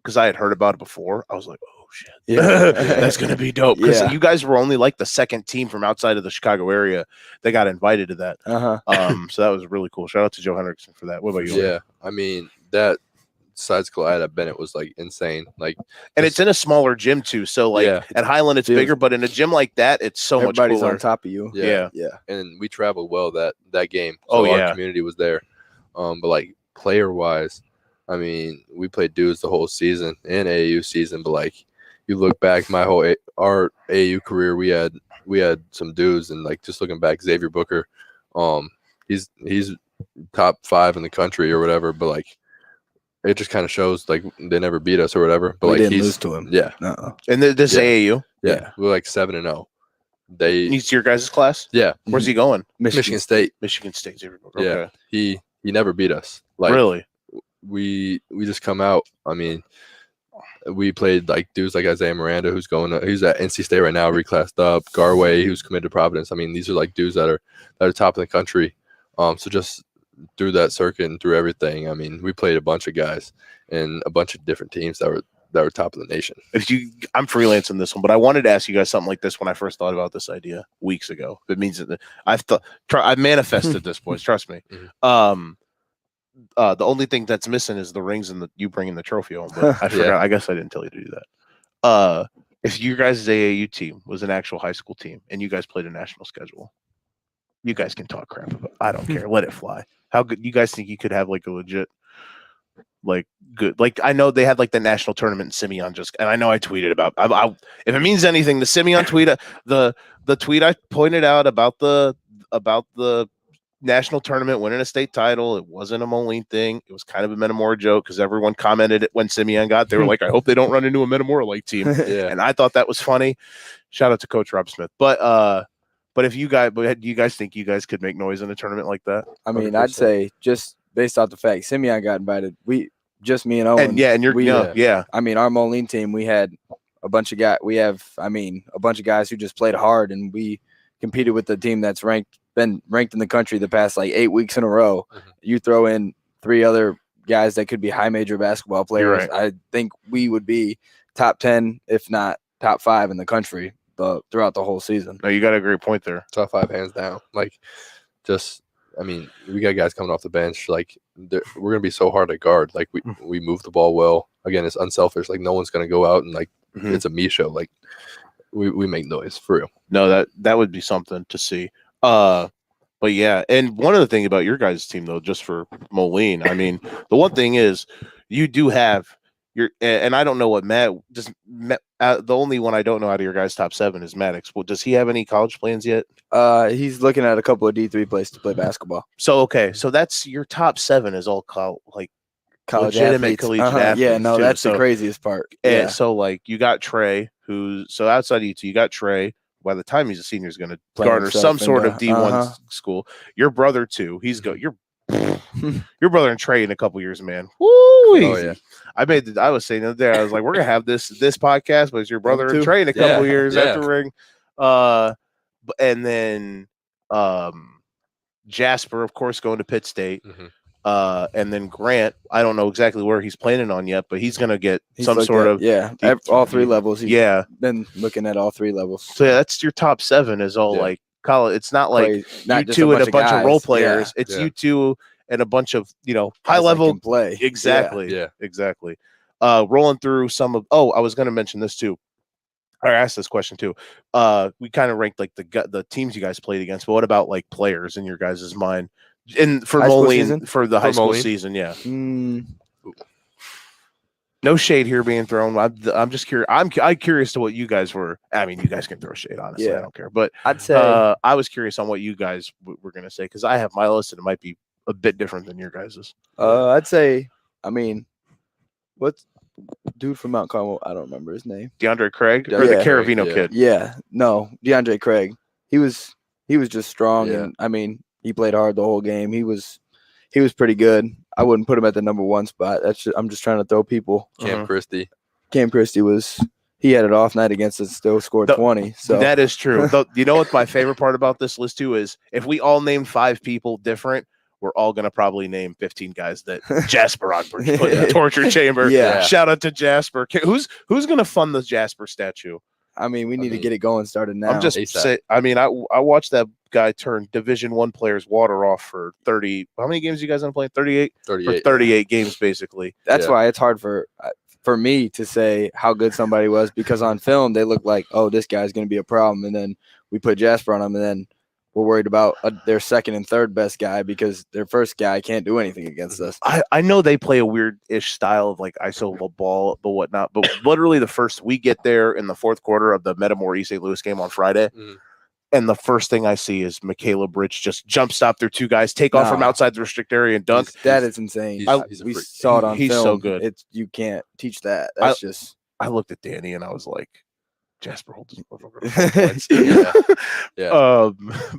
because I had heard about it before, I was like, oh shit, Yeah. that's gonna be dope. Because Yeah. you guys were only like the second team from outside of the Chicago area that got invited to that. So that was really cool. Shout out to Joe Hendrickson for that. What about you? Yeah, I mean that Sides Collide at Bennett was like insane. Like, And it's in a smaller gym too. So like Yeah. at Highland it's Dude. bigger, but in a gym like that, it's so Everybody's much cooler. on top of you. Yeah. and we traveled well that game. Oh, So yeah. our community was there. But like player wise, I mean, we played dudes the whole season and AAU season. But like you look back, our AAU career, we had some dudes, and like just looking back, Xavier Booker, he's top 5 in the country or whatever. But like it just kind of shows like they never beat us or whatever. But We like didn't he's lose to him. yeah, And this Yeah. AAU, yeah, we're like 7-0. They he's your guys' class. yeah, Where's he going? Michigan State. Michigan State. Okay. Yeah, he never beat us. Like Really? we just come out. I mean, we played like dudes like Isaiah Miranda, who's at NC State right now, reclassed up. Garway, who's committed to Providence. I mean, these are like dudes that are top of the country. So just through that circuit and through everything, I mean, we played a bunch of guys and a bunch of different teams that were top of the nation. I'm freelancing this one, but I wanted to ask you guys something like this when I first thought about this idea weeks ago. It means that I've manifested this, boys. Trust me. Mhm. The only thing that's missing is the rings and you bringing the trophy home. But I forgot. I guess I didn't tell you to do that. If you guys' AAU team was an actual high school team and you guys played a national schedule, you guys can talk crap about it. I don't care. Let it fly. How good you guys think you could have like a legit, like good, like I know they had like the national tournament in Simeon and I know I tweeted about. If it means anything, the Simeon tweet, the tweet I pointed out about the national tournament winning a state title, it wasn't a Moline thing. It was kind of a Metamora joke because everyone commented it when Simeon got. They were like, I hope they don't run into a Metamora like team. Yeah, And I thought that was funny. Shout out to Coach Rob Smith. But do you guys think you guys could make noise in a tournament like that? I mean, I'd 100%. say just based off the fact Simeon got invited, just me and Owen. And you're yeah. I mean, our Moline team, we had a bunch of guys. We have, I mean, a bunch of guys who just played hard, and we competed with the team that's been ranked in the country the past like 8 weeks in a row. Mhm. You throw in 3 other guys that could be high major basketball players. Right. I think we would be top 10, if not top 5 in the country throughout the whole season. No, you got a great point there. top 5 hands down. Like, just I mean, we got guys coming off the bench. Like, we're gonna be so hard to guard. Like, we move the ball well. Again, it's unselfish. Like, no one's gonna go out and like it's a me show. Like, we make noise for real. No, that would be something to see. But yeah, and one other thing about your guys' team though, just for Moline, I mean, the one thing is you do have and I don't know what the only one I don't know out of your guys' top 7 is Maddox. Well, does he have any college plans yet? He's looking at a couple of D3 places to play basketball. So okay, so that's your top 7 is all college legitimate athletes. collegiate Yeah, athletes, no, too. that's So- the craziest part. And Yeah, so like you got Trey, so outside of you got Trey. By the time he's a senior, is going to Playing garner himself some sort of into- D1 school. Your brother too. Your brother and Trey in a couple years, man. Woo! Oh yeah, I was saying the other day, I was like, we're gonna have this podcast, but it's your brother and too. Trey in a couple years Yeah. after ring. And then Jasper, of course, going to Pitt State. Mhm. And then Grant, I don't know exactly where he's planning on yet, but he's gonna get He's some looked sort at- of yeah, all 3 levels. He's yeah. been looking at all 3 levels. So yeah, that's your top 7 is all Yeah. like college. It's not like Play- not you just two and a bunch of guys. role players. Yeah. It's Yeah. you two and a bunch of high Guys that level can play. exactly. Yeah. Exactly. Rolling through some of I was going to mention this too. I asked this question too. We kind of ranked like the teams you guys played against, but what about like players in your guys' mind? And for High school Moline, season? for the high school Moline? season, yeah. Yeah. No shade here being thrown. I'm just curious. I'm curious to what you guys were. I mean, you guys can throw shade, honestly. I Yeah. don't care. But I'd say I was curious on what you guys were going to say because I have my list and it might be a bit different than your guys's. I'd say I mean, what's dude from Mount Carmel? I don't remember his name. DeAndre Craig or Yeah. the Caravino Yeah. kid? Yeah, no, DeAndre Craig. He was just strong, Yeah. and I mean, he played hard the whole game. He was pretty good. I wouldn't put him at the number 1 spot. I'm just trying to throw people. Cam Christie. Cam Christie he had an off night against us, still scored 20. So That is true. You know what my favorite part about this list too is if we all name 5 people different, we're all gonna probably name 15 guys that Jasper Oddbridge put in the torture chamber. Yeah. Shout out to Jasper. Who's gonna fund the Jasper statue? I mean, we need to get it going started now. I'm just saying. I mean, I watched that guy turn Division I players' water off for 30. How many games you guys end playing? 38. 38. For 38 games, basically. That's why it's hard for me to say how good somebody was, because on film they look like, oh, this guy's going to be a problem, and then we put Jasper on him, and then we're worried about their second and third best guy because their first guy can't do anything against us. I know they play a weird-ish style of like iso ball, but whatnot. But literally, we get there in the fourth quarter of the Metamore East St. Louis game on Friday. And the first thing I see is Michaela Bridge just jump stop their 2 guys, take off from outside the restrict area and dunk. That is insane. We saw it on He's film. so good. You can't teach that. That's just. I looked at Danny and I was like, Jasper holds his motherfucker.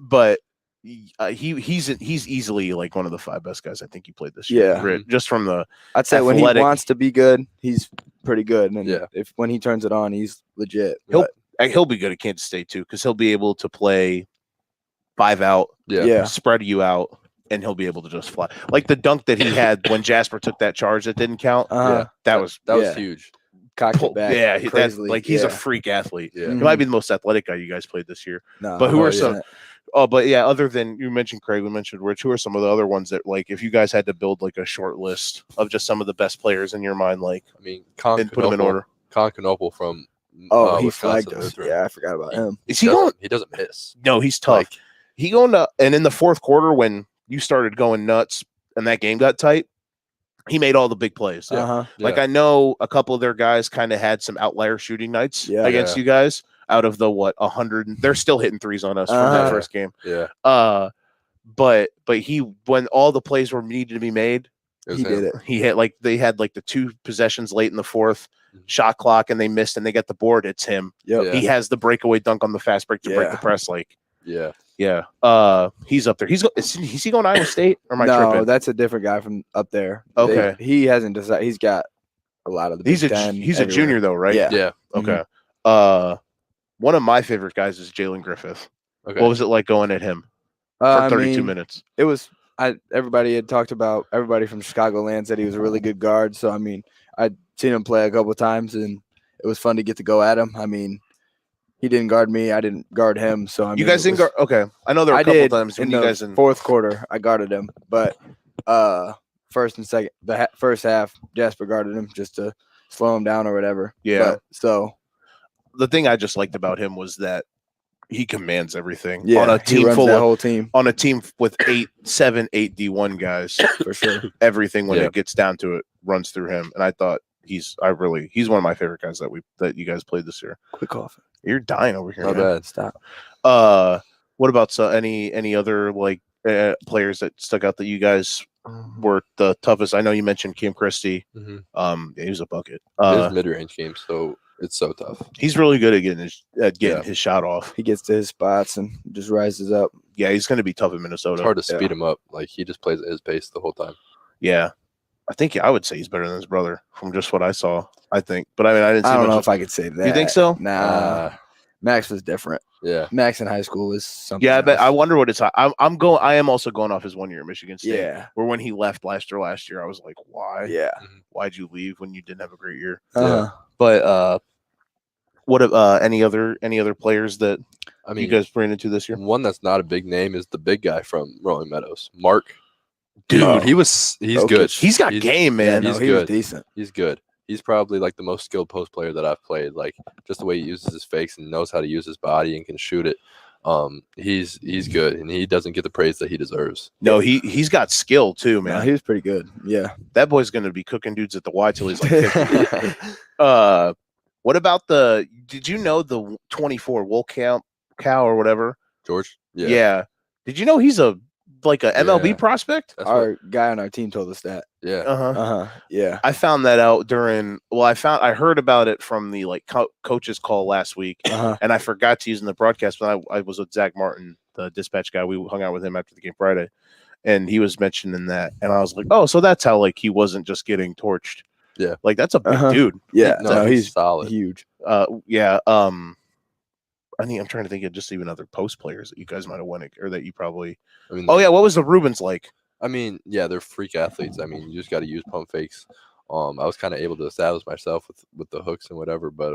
But he's easily like one of the 5 best guys I think he played this year. Yeah. Just from the I'd say when he wants to be good, he's pretty good. And when he turns it on, he's legit. He'll be good at Kansas State too, because he'll be able to play 5 out, spread you out, and he'll be able to just fly. Like the dunk that he had when Jasper took that charge that didn't count. That was huge. Cocked it back. Yeah, crazily. He's a freak athlete. Yeah. He might be the most athletic guy you guys played this year. No, but who are some? Oh, but yeah, other than you mentioned Craig, we mentioned Rich. Who are some of the other ones that, like, if you guys had to build like a short list of just some of the best players in your mind, like, I mean, and put them in order. Knoppel from. He flagged us. Yeah, I forgot about him. Is he going? He doesn't miss. No, he's tough. He going to, and in the fourth quarter when you started going nuts and that game got tight, he made all the big plays. Like I know a couple of their guys kind of had some outlier shooting nights against you guys. Out of the 100, they're still hitting threes on us from that first game. But he, when all the plays were needed to be made, he did it. He hit, like, they had like the 2 possessions late in the fourth shot clock and they missed and they get the board. It's him. He has the breakaway dunk on the fast break to break the press. Like, he's up there. Is he going to Iowa State or am I tripping? No, that's a different guy from up there. Okay. He hasn't decided. He's got a lot of the He's a junior though, right? Yeah. Okay. One of my favorite guys is Jalen Griffith. Okay. What was it like going at him for 32 minutes? It was. Everybody had talked about. Everybody from Chicagoland said he was a really good guard. So I mean, I'd seen him play a couple of times, and it was fun to get to go at him. I mean, he didn't guard me. I didn't guard him. So I mean, you guys didn't guard. Okay, I know there were a couple times when in you the guys in fourth quarter I guarded him, but first and second, first half Jasper guarded him just to slow him down or whatever. Yeah. But, so the thing I just liked about him was that he commands everything. Yeah, on a team full of whole team. On a team with 8 D1 guys, for sure. Everything when it gets down to it runs through him, and I thought he's one of my favorite guys that you guys played this year. Quick cough. You're dying over here. Not man. bad. Stop. What about any other like players that stuck out that you guys were the toughest? I know you mentioned Cam Christie. He was a bucket. His mid-range game, so it's so tough. He's really good at getting his shot off. He gets to his spots and just rises up. Yeah, he's going to be tough in Minnesota. It's hard to speed him up. Like, he just plays at his pace the whole time. Yeah. I would say he's better than his brother from just what I saw, I think. But I mean, I don't know if I could say that. You think so? Nah. Max was different. Yeah. Max in high school was something. Yeah, but else. I wonder what it's. I am also going off his 1 year at Michigan State. Yeah. Where when he left last year, I was like, why? Yeah. Why'd you leave when you didn't have a great year? But what any other players that you guys ran into this year? One that's not a big name is the big guy from Rolling Meadows, Mark. Dude, he's good. He's got game, man. He's he good. was decent. He's good. He's probably like the most skilled post player that I've played. Like, just the way he uses his fakes and knows how to use his body and can shoot it. He's good, and he doesn't get the praise that he deserves. No, he's got skill too, man. No, he was pretty good. Yeah, that boy's gonna be cooking dudes at the Y till he's like 50. What about did you know the 24 Wolf Cow or whatever? George? Yeah. Did you know he's a MLB prospect? Our guy on our team told us that. Yeah. Yeah. I found that out I heard about it from the coaches call last week, and I forgot to use in the broadcast. But I was with Zach Martin, the dispatch guy. We hung out with him after the game Friday, and he was mentioning that, and I was like, oh, so that's how he wasn't just getting torched. Yeah. That's a big dude. Yeah. No, he's solid. Huge. Yeah. I think I'm trying to think of just even other post players that you guys might have won or that you probably. I mean, what was the Rubens like? I mean, yeah, they're freak athletes. I mean, you just got to use pump fakes. I was kind of able to establish myself with the hooks and whatever, but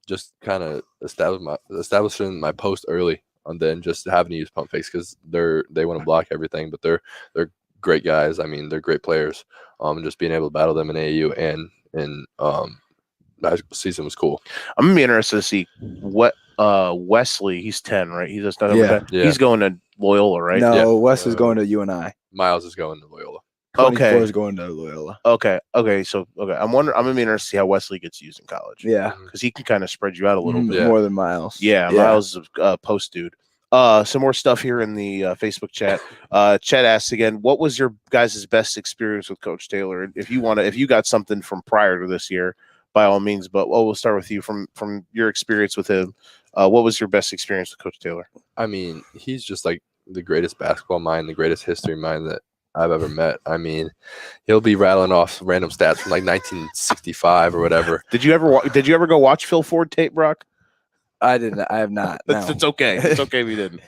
just kind of establishing my post early, and then just having to use pump fakes because they want to block everything, but they're great guys. I mean, they're great players. Just being able to battle them in AAU and that season was cool. I'm gonna be interested to see what Wesley. He's 10, right? He's just done. Yeah. He's going to Loyola, right? No, Yeah. Wes is going to UNI. Miles is going to Loyola. 24 is going to Loyola. Okay. So I'm gonna be interested to see how Wesley gets used in college. Yeah. Because he can kind of spread you out a little bit. Yeah. More than Miles. Yeah, Miles is a post dude. Some more stuff here in the Facebook chat. Chet asks again, what was your guys' best experience with Coach Taylor? If you got something from prior to this year, by all means, but we'll start with you from your experience with him. What was your best experience with Coach Taylor? I mean, he's just like the greatest basketball mind, the greatest history mind that I've ever met. I mean, he'll be rattling off random stats from like 1965 or whatever. Did you ever go watch Phil Ford tape, Brock? I didn't. I have not. No. It's okay. It's okay if you didn't.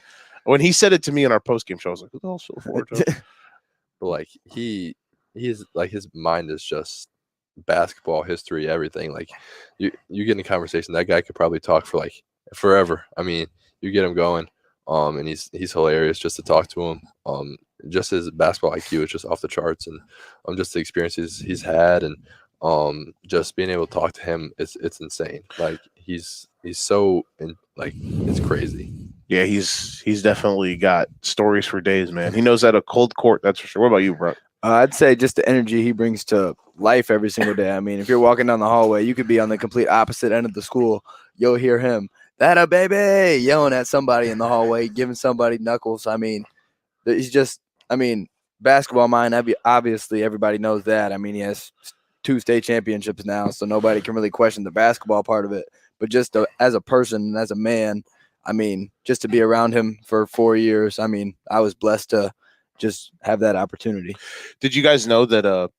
When he said it to me in our postgame show, I was like, "Who the hell's Phil Ford?" But like he's like his mind is just basketball history, everything. Like you get in a conversation, that guy could probably talk for like forever. I mean, you get him going, and he's hilarious just to talk to him. Just his basketball IQ is just off the charts, and just the experiences he's had, and just being able to talk to him, it's insane. Like he's so it's crazy. Yeah, he's definitely got stories for days, man. He knows how to cold court, that's for sure. What about you, bro? I'd say just the energy he brings to life every single day. I mean, if you're walking down the hallway, you could be on the complete opposite end of the school. You'll hear him, "That a baby," yelling at somebody in the hallway, giving somebody knuckles. I mean, he's just, basketball mind, obviously everybody knows that. I mean, he has 2 state championships now, so nobody can really question the basketball part of it. But just as a person and as a man, I mean, just to be around him for 4 years, I mean, I was blessed to just have that opportunity. Did you guys know that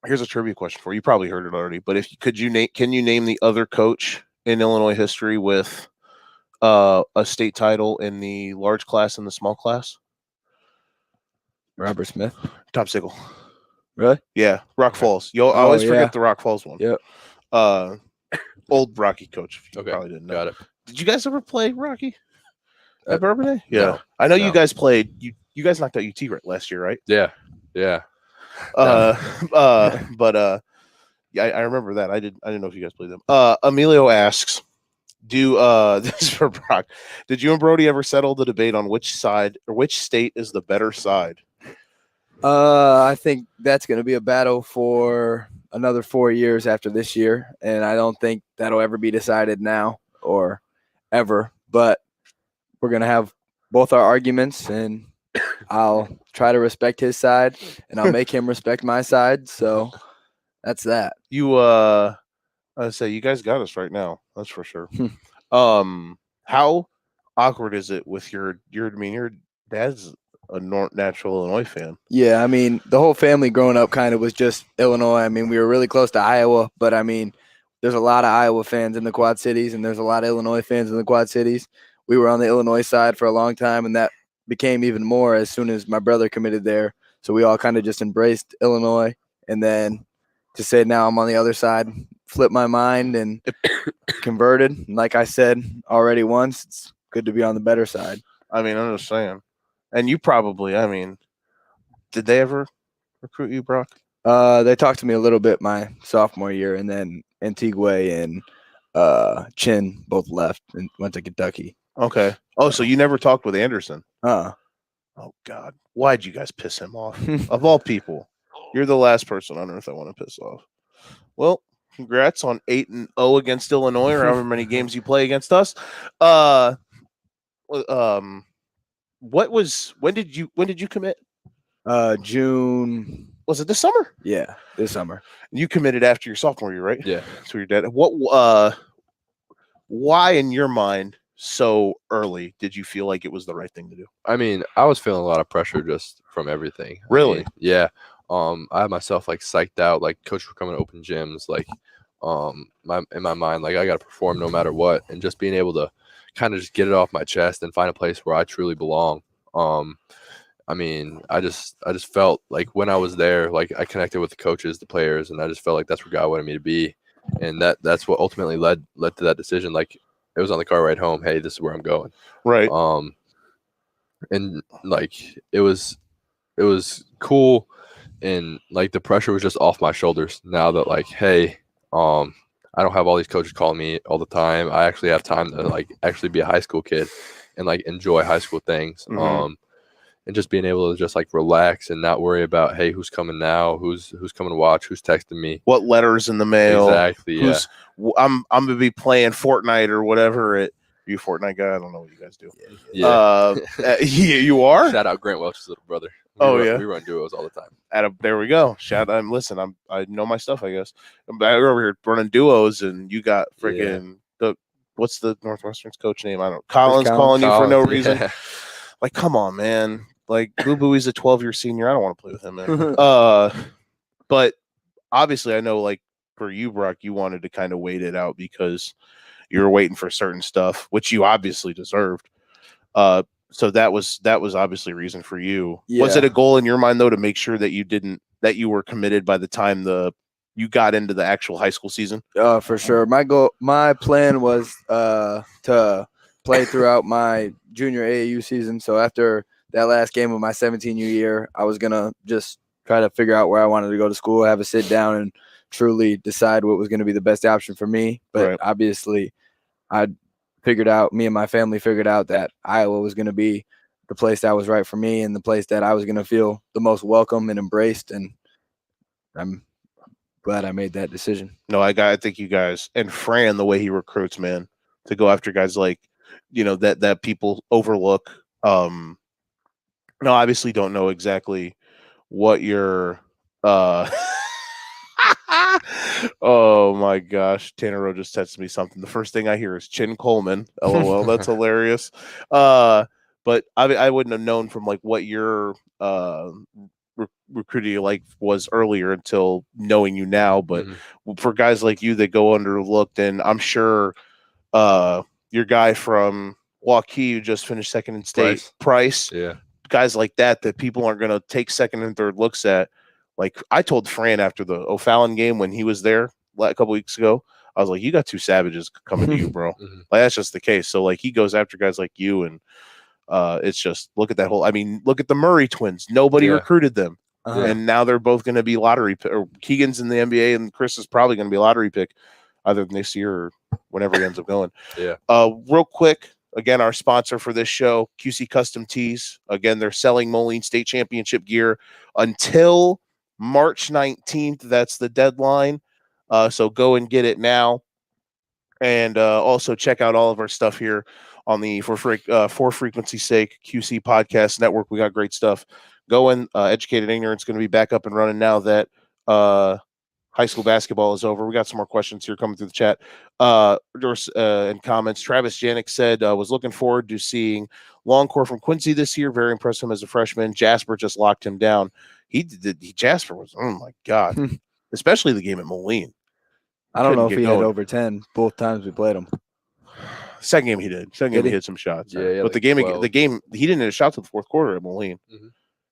here's a trivia question for you. You probably heard it already, but can you name the other coach in Illinois history with a state title in the large class and the small class? Robert Smith. Tom Sigel. Really? Yeah, Rock Falls. I always forget the Rock Falls one. Yep. Old Rocky coach. If you Okay, probably didn't know. got it. Did you guys ever play Rocky at Bourbon Day? Yeah, no, I know no. you guys played. You guys knocked out UT last year, right? Yeah. Yeah, I remember that. I didn't know if you guys played them. Emilio asks, this is for Brock. Did you and Brody ever settle the debate on which side or which state is the better side? I think that's going to be a battle for another 4 years after this year, and I don't think that'll ever be decided now or ever. But we're going to have both our arguments, and I'll try to respect his side, and I'll make him respect my side. So that's that. I say you guys got us right now. That's for sure. How awkward is it with your dad's a natural Illinois fan? Yeah, I mean, the whole family growing up kind of was just Illinois. I mean, we were really close to Iowa, but I mean, there's a lot of Iowa fans in the Quad Cities, and there's a lot of Illinois fans in the Quad Cities. We were on the Illinois side for a long time, and that became even more as soon as my brother committed there. So we all kind of just embraced Illinois, and then to say now I'm on the other side, flipped my mind and converted. And like I said already once, it's good to be on the better side. I mean, I'm just saying. And you probably, I mean, did they ever recruit you, Brock? They talked to me a little bit my sophomore year, and then Antigua and Chin both left and went to Kentucky. Okay. Oh, so you never talked with Anderson? Oh, God. Why'd you guys piss him off? Of all people, you're the last person on earth I want to piss off. Well, congrats on 8-0 against Illinois, or however many games you play against us. June was it this summer? Yeah, this summer. You committed after your sophomore year, right? Yeah. So your dad. Why in your mind so early did you feel like it was the right thing to do? I mean, I was feeling a lot of pressure just from everything. Really? Yeah. I had myself like psyched out, like coach were coming to open gyms, like in my mind, like I gotta perform no matter what, and just being able to kind of just get it off my chest and find a place where I truly belong. I mean, I just felt like when I was there, like I connected with the coaches, the players, and I just felt like that's where God wanted me to be. And that's what ultimately led to that decision. Like it was on the car ride home, hey, this is where I'm going. Right. And like it was cool, and like the pressure was just off my shoulders now that like, hey, I don't have all these coaches calling me all the time. I actually have time to like actually be a high school kid and like enjoy high school things. Mhm. And just being able to just like relax and not worry about, hey, who's coming now, who's coming to watch, who's texting me, What letters in the mail? exactly. Yeah. I'm gonna be playing Fortnite or whatever. Are you a Fortnite guy? I don't know what you guys do. Yeah. Yeah, you are. Shout out Grant Welch's little brother. Yeah. We run duos all the time. There we go. Listen, I know my stuff, I guess. I'm over here running duos, and you got freaking what's the Northwestern's coach name? I don't know. Collins calling you for no reason. Yeah. Like, come on, man. Like, Boo Booey's a 12-year senior. I don't want to play with him, man. But obviously, I know, like, for you, Brock, you wanted to kind of wait it out because you were waiting for certain stuff, which you obviously deserved. So that was obviously a reason for you. Yeah. Was it a goal in your mind though to make sure that you were committed by the time you got into the actual high school season? For sure. My plan was to play throughout my junior AAU season. So after that last game of my 17U year, I was gonna just try to figure out where I wanted to go to school, have a sit down, and truly decide what was going to be the best option for me. But obviously, me and my family figured out that Iowa was going to be the place that was right for me and the place that I was going to feel the most welcome and embraced. And I'm glad I made that decision. No, I think you guys and Fran, the way he recruits, man, to go after guys like, that people overlook. No, obviously don't know exactly what your oh my gosh, Tanner Rowe just texted me something. The first thing I hear is Chin Coleman. LOL, that's hilarious. But I wouldn't have known from like what your recruiting like was earlier until knowing you now. But for guys like you that go underlooked, and I'm sure your guy from Waukee who just finished second in state, Price, yeah, guys like that people aren't going to take second and third looks at. Like I told Fran after the O'Fallon game when he was there a couple weeks ago, I was like, you got two savages coming to you, bro. Like that's just the case. So like he goes after guys like you, and it's just look at the Murray twins. Nobody recruited them. And now they're both going to be lottery pick. Or Keegan's in the NBA, and Chris is probably going to be a lottery pick either this year or whenever he ends up going. Yeah. Real quick, again, our sponsor for this show, QC Custom Tees. Again, they're selling Moline State Championship gear until March 19th. That's the deadline. So go and get it now. And also check out all of our stuff here on the For Frequency's Sake QC Podcast Network. We got great stuff going. Educated Ignorance going to be back up and running now that high school basketball is over. We got some more questions here coming through the chat and comments. Travis Janik said, was looking forward to seeing Longcore from Quincy this year. Very impressed him as a freshman. Jasper just locked him down. Jasper was, oh my God, especially the game at Moline. I don't know if he had over 10 both times we played him. Second game he did. Second game he hit some shots. Yeah, but like the game he didn't hit a shot to the fourth quarter at Moline.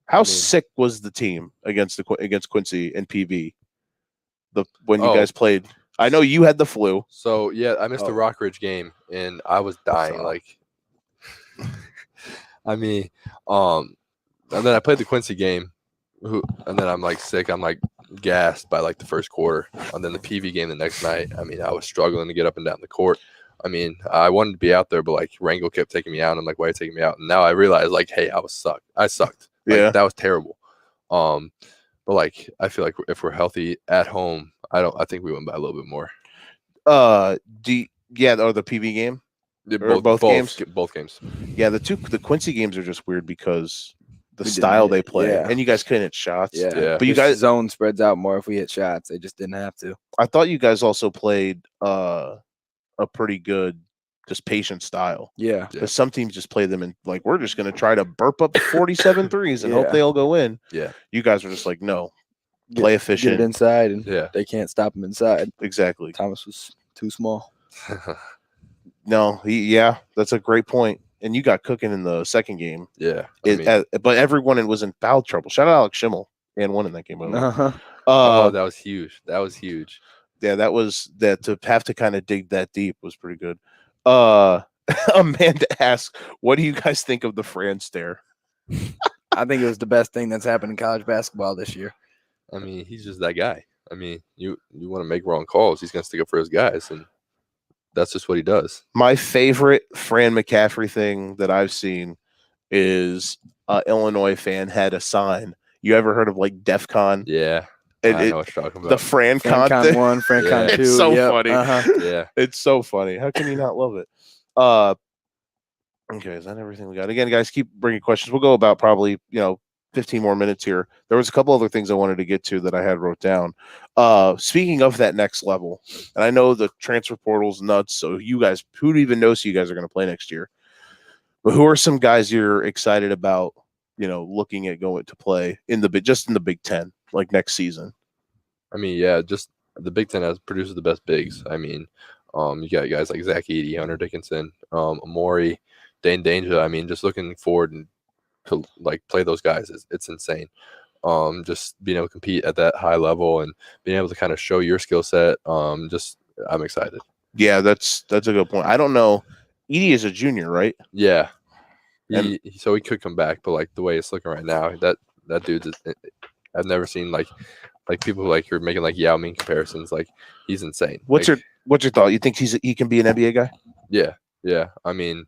How sick was the team against Quincy and PV? When you guys played, I know you had the flu. So yeah, I missed the Rockridge game and I was dying. Like, I mean, and then I played the Quincy game, and then I'm like sick. I'm like gassed by like the first quarter, and then the PV game the next night. I mean, I was struggling to get up and down the court. I mean, I wanted to be out there, but like Rango kept taking me out. And I'm like, why are you taking me out? And now I realize, like, hey, I sucked. Like, that was terrible. But like, I feel like if we're healthy at home, I think we win by a little bit more. Or the PV game? Both games. Both games. Yeah, the Quincy games are just weird because the We didn't style hit, they play, yeah. and you guys couldn't hit shots. Yeah. But you This guys, zone spreads out more if we hit shots. They just didn't have to. I thought you guys also played a pretty good, just patient style. Yeah. Yeah. Because some teams just play them and like we're just going to try to burp up 47 threes and hope Yeah. they all go in. Yeah. You guys were just like, no, play efficient. Get it inside, and Yeah. they can't stop him inside. Exactly. Thomas was too small. No, yeah, that's a great point. And you got cooking in the second game. Yeah. But everyone was in foul trouble. Shout out Alex Schimmel and won in that game. By the way. Uh-huh. That was huge. That was huge. Yeah, that to have to kind of dig that deep was pretty good. Amanda asks, what do you guys think of the Fran stare? I think it was the best thing that's happened in college basketball this year. I mean, he's just that guy. I mean, you want to make wrong calls, he's gonna stick up for his guys, and that's just what he does. My favorite Fran McCaffrey thing that I've seen is Illinois fan had a sign. You ever heard of like DEF CON? Yeah. I know what you're talking the about. Fran Fran Con thing. 1, Fran Con Yeah. 2. It's so yep, funny. Uh-huh. Yeah. It's so funny. How can you not love it? Okay, is that everything we got? Again, guys, keep bringing questions. We'll go about probably 15 more minutes here. There was a couple other things I wanted to get to that I had wrote down. Speaking of that next level, and I know the transfer portal's nuts. So you guys, who even knows who you guys are going to play next year? But who are some guys you're excited about? Looking at going to play in the Big Ten like next season. I mean, yeah, just the Big Ten produces the best bigs. I mean, you got guys like Zach Edey, Hunter Dickinson, Amori, Dane Danger. I mean, just looking forward to like play those guys. It's insane. Just being able to compete at that high level and being able to kind of show your skill set. I'm excited. Yeah, that's a good point. I don't know. Edey is a junior, right? Yeah. So he could come back, but like the way it's looking right now, that dude's I've never seen like people like you're making like Yao Ming comparisons. Like he's insane. What's your thought? You think he can be an NBA guy? Yeah. I mean,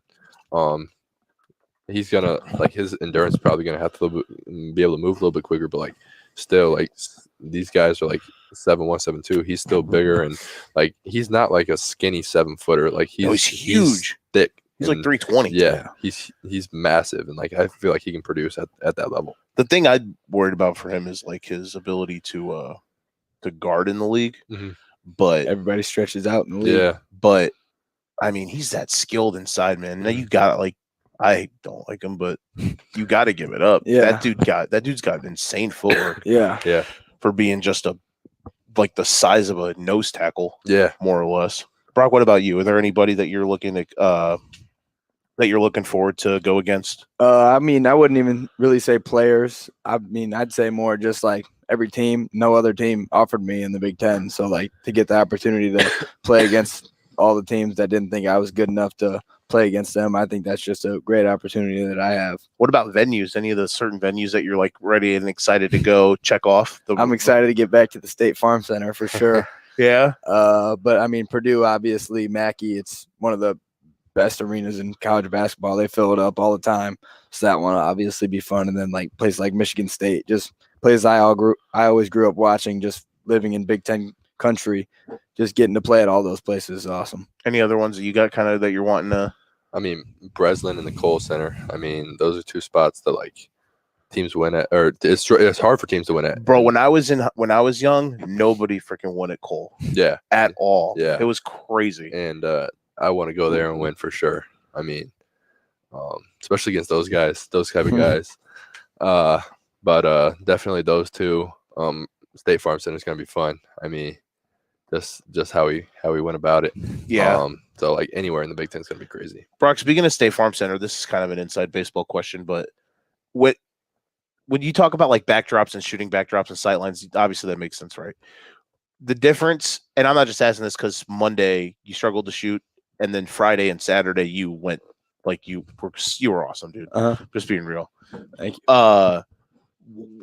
he's gonna like his endurance is probably gonna have to be able to move a little bit quicker, but like still like these guys are like 7'1", 7'2". He's still bigger and like he's not like a skinny 7-footer. Like he's huge, he's thick. He's like 320. Yeah, he's massive, and like I feel like he can produce at that level. The thing I'm worried about for him is like his ability to guard in the league. Mm-hmm. But everybody stretches out in the league. Yeah, but I mean he's that skilled inside, man. Now you got like I don't like him, but you got to give it up. Yeah, that dude's got insane footwork. yeah, for being just like the size of a nose tackle. Yeah, more or less. Brock, what about you? Are there anybody that you're looking at? That you're looking forward to go against? I mean, I wouldn't even really say players. I mean, I'd say more just like every team. No other team offered me in the Big Ten, so like to get the opportunity to play against all the teams that didn't think I was good enough to play against them, I think that's just a great opportunity that I have. What about venues? Any of the certain venues that you're like ready and excited to go check off? I'm excited to get back to the State Farm Center for sure. Yeah. But I mean, Purdue, obviously, Mackey, it's one of the best arenas in college basketball. They fill it up all the time. So that one will obviously be fun. And then like places like Michigan State, just places I always grew up watching, just living in Big Ten country, just getting to play at all those places is awesome. Any other ones that you got kind of that you're wanting to? I mean, Breslin and the Kohl Center. I mean, those are two spots that like teams win at, or it's hard for teams to win at. Bro, when I was young, nobody freaking won at Kohl. Yeah. At all. Yeah. It was crazy. And I want to go there and win for sure. I mean, especially against those guys, those type of guys. But definitely those two. State Farm Center is gonna be fun. I mean, just how we went about it. Yeah. So like anywhere in the Big Ten is gonna be crazy. Brock, speaking of State Farm Center, this is kind of an inside baseball question, but when you talk about like backdrops and shooting backdrops and sightlines, obviously that makes sense, right? The difference, and I'm not just asking this because Monday you struggled to shoot, and then Friday and Saturday you went like you were awesome, dude. Just being real. Thank you.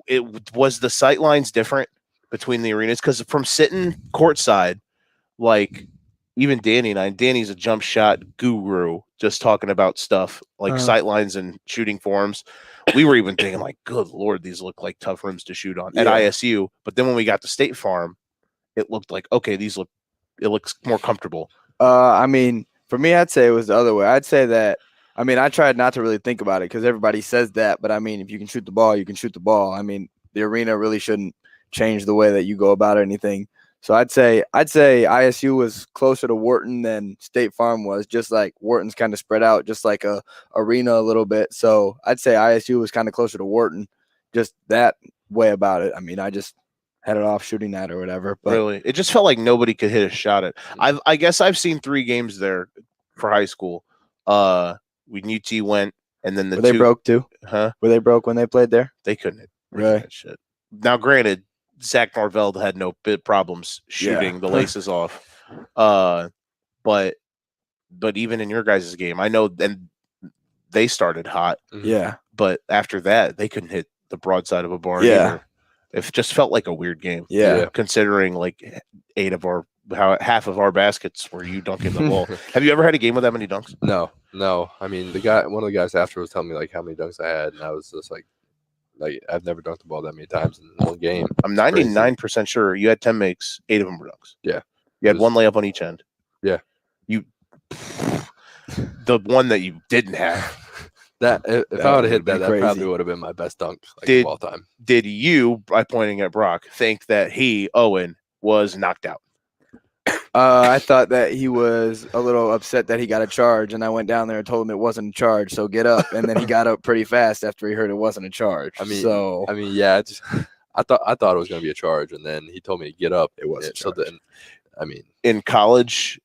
It was the sightlines different between the arenas because from sitting courtside, like even Danny's a jump shot guru, just talking about stuff like sightlines and shooting forms. We were even thinking like, good Lord, these look like tough rims to shoot on at ISU. But then when we got to State Farm, it looked like, okay, it looks more comfortable. I mean, for me, I'd say it was the other way. I'd say that I mean, I tried not to really think about it because everybody says that. But I mean, if you can shoot the ball, you can shoot the ball. I mean, the arena really shouldn't change the way that you go about it or anything. So I'd say ISU was closer to Wharton than State Farm was, just like Wharton's kind of spread out, just like a arena a little bit. So I'd say ISU was kind of closer to Wharton, just that way about it. I mean, I just had it off shooting that or whatever. But Really, it just felt like nobody could hit a shot at. I guess I've seen 3 games there for high school. When UT went, and then were they broke too? Huh? Were they broke when they played there? They couldn't hit. Really? Shit. Now, granted, Zach Norvell had no bit problems shooting the laces off. But even in your guys' game, I know, and they started hot. Yeah. But after that, they couldn't hit the broadside of a barn. Yeah. Either. It just felt like a weird game. Yeah. Considering like half of our baskets were you dunking the ball. Have you ever had a game with that many dunks? No. I mean, one of the guys after was telling me like how many dunks I had, and I was just like I've never dunked the ball that many times in one game. I'm 99% sure you had 10 makes, 8 of them were dunks. Yeah. You had one layup on each end. Yeah. The one that you didn't have. That if I would have hit that, crazy. that probably would have been my best dunk of all time. Did you, by pointing at Brock, think that Owen, was knocked out? I thought that he was a little upset that he got a charge, and I went down there and told him it wasn't a charge, so get up. And then he got up pretty fast after he heard it wasn't a charge. I mean, yeah. I thought it was going to be a charge, and then he told me to get up. It wasn't. So then, I mean, in college,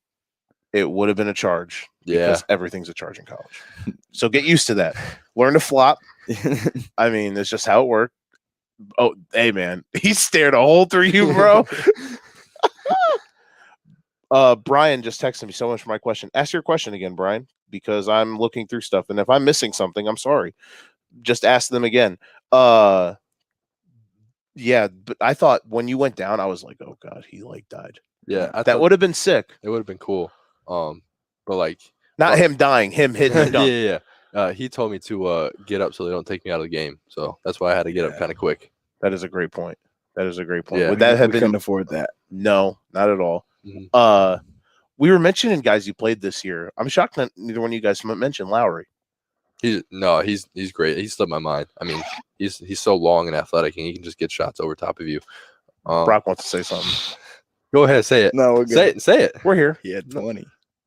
it would have been a charge. Yeah, because everything's a charge in college. So get used to that. Learn to flop. I mean, it's just how it worked. Oh, hey man, he stared a hole through you, bro. Brian just texted me so much for my question. Ask your question again, Brian, because I'm looking through stuff, and if I'm missing something, I'm sorry. Just ask them again. Yeah, but I thought when you went down, I was like, oh god, he like died. Yeah, that would have been sick. It would have been cool. But like not him dying, him hitting the dunk. Yeah. He told me to get up so they don't take me out of the game. So that's why I had to get up kind of quick. That is a great point. Yeah. Would that have been? Couldn't afford that. No, not at all. Mm-hmm. We were mentioning guys you played this year. I'm shocked that neither one of you guys mentioned Lowry. He's great. He slipped my mind. I mean, he's so long and athletic, and he can just get shots over top of you. Brock wants to say something. Go ahead, say it. No, we're good. Say it. We're here. He had 20.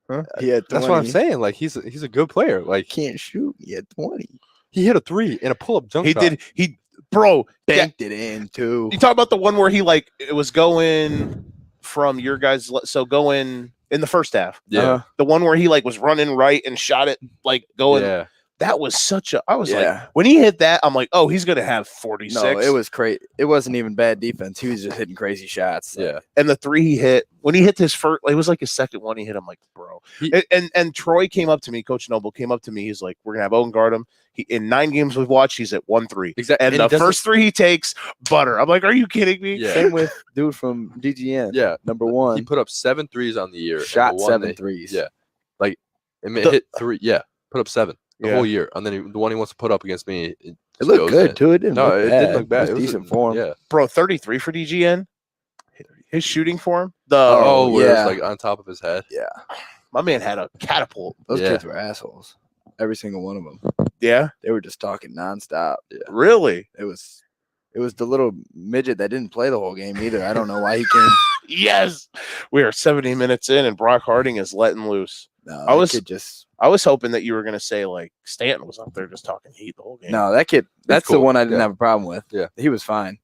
Huh? He had 20. That's what I'm saying. Like he's a good player. Like Can't shoot. He had 20. he hit a 3 in a pull-up jump He shot. did. Bro, Banked it in too. you talk about the one where it was going from your guys. So going in the first half. Yeah. The one where he was running right and shot it going. Yeah. That was I was Yeah. like, when he hit that, I'm like, oh, he's gonna have 46. No, it was crazy. It wasn't even bad defense. He was just hitting crazy shots. Yeah. And the 3 he hit, when he hit his first, it was like his second one he hit. I'm like, bro. And Troy came up to me, Coach Noble came up to me. He's like, we're gonna have Owen guard him. In 9 games we've watched, he's at 1-3. Exactly. And the first 3 he takes, butter. I'm like, are you kidding me? Yeah. Same with dude from DGN. Yeah. Number 1. He put up 7 threes on the year. Shot and the one 7 that- threes. Yeah. Hit 3. Yeah. Put up 7 the Yeah. whole year. And then the one he wants to put up against me. It looked goes good in. too. It didn't No, look it bad. didn't look bad. It was decent form. Yeah. Bro, 33 for DGN. His shooting form. Where yeah. it's on top of his head. My man had a catapult. Those Yeah. kids were assholes. Every single one of them. Yeah, They were just talking nonstop. really. It was the little midget that didn't play the whole game either. I don't know why he came. Yes, we are 70 minutes in, and Brock Harding is letting loose. No, I was- kid just I was hoping that you were gonna say Stanton was up there just talking heat the whole game. no. That kid. That's the cool. one I didn't Yeah. have a problem with. Yeah. He was fine.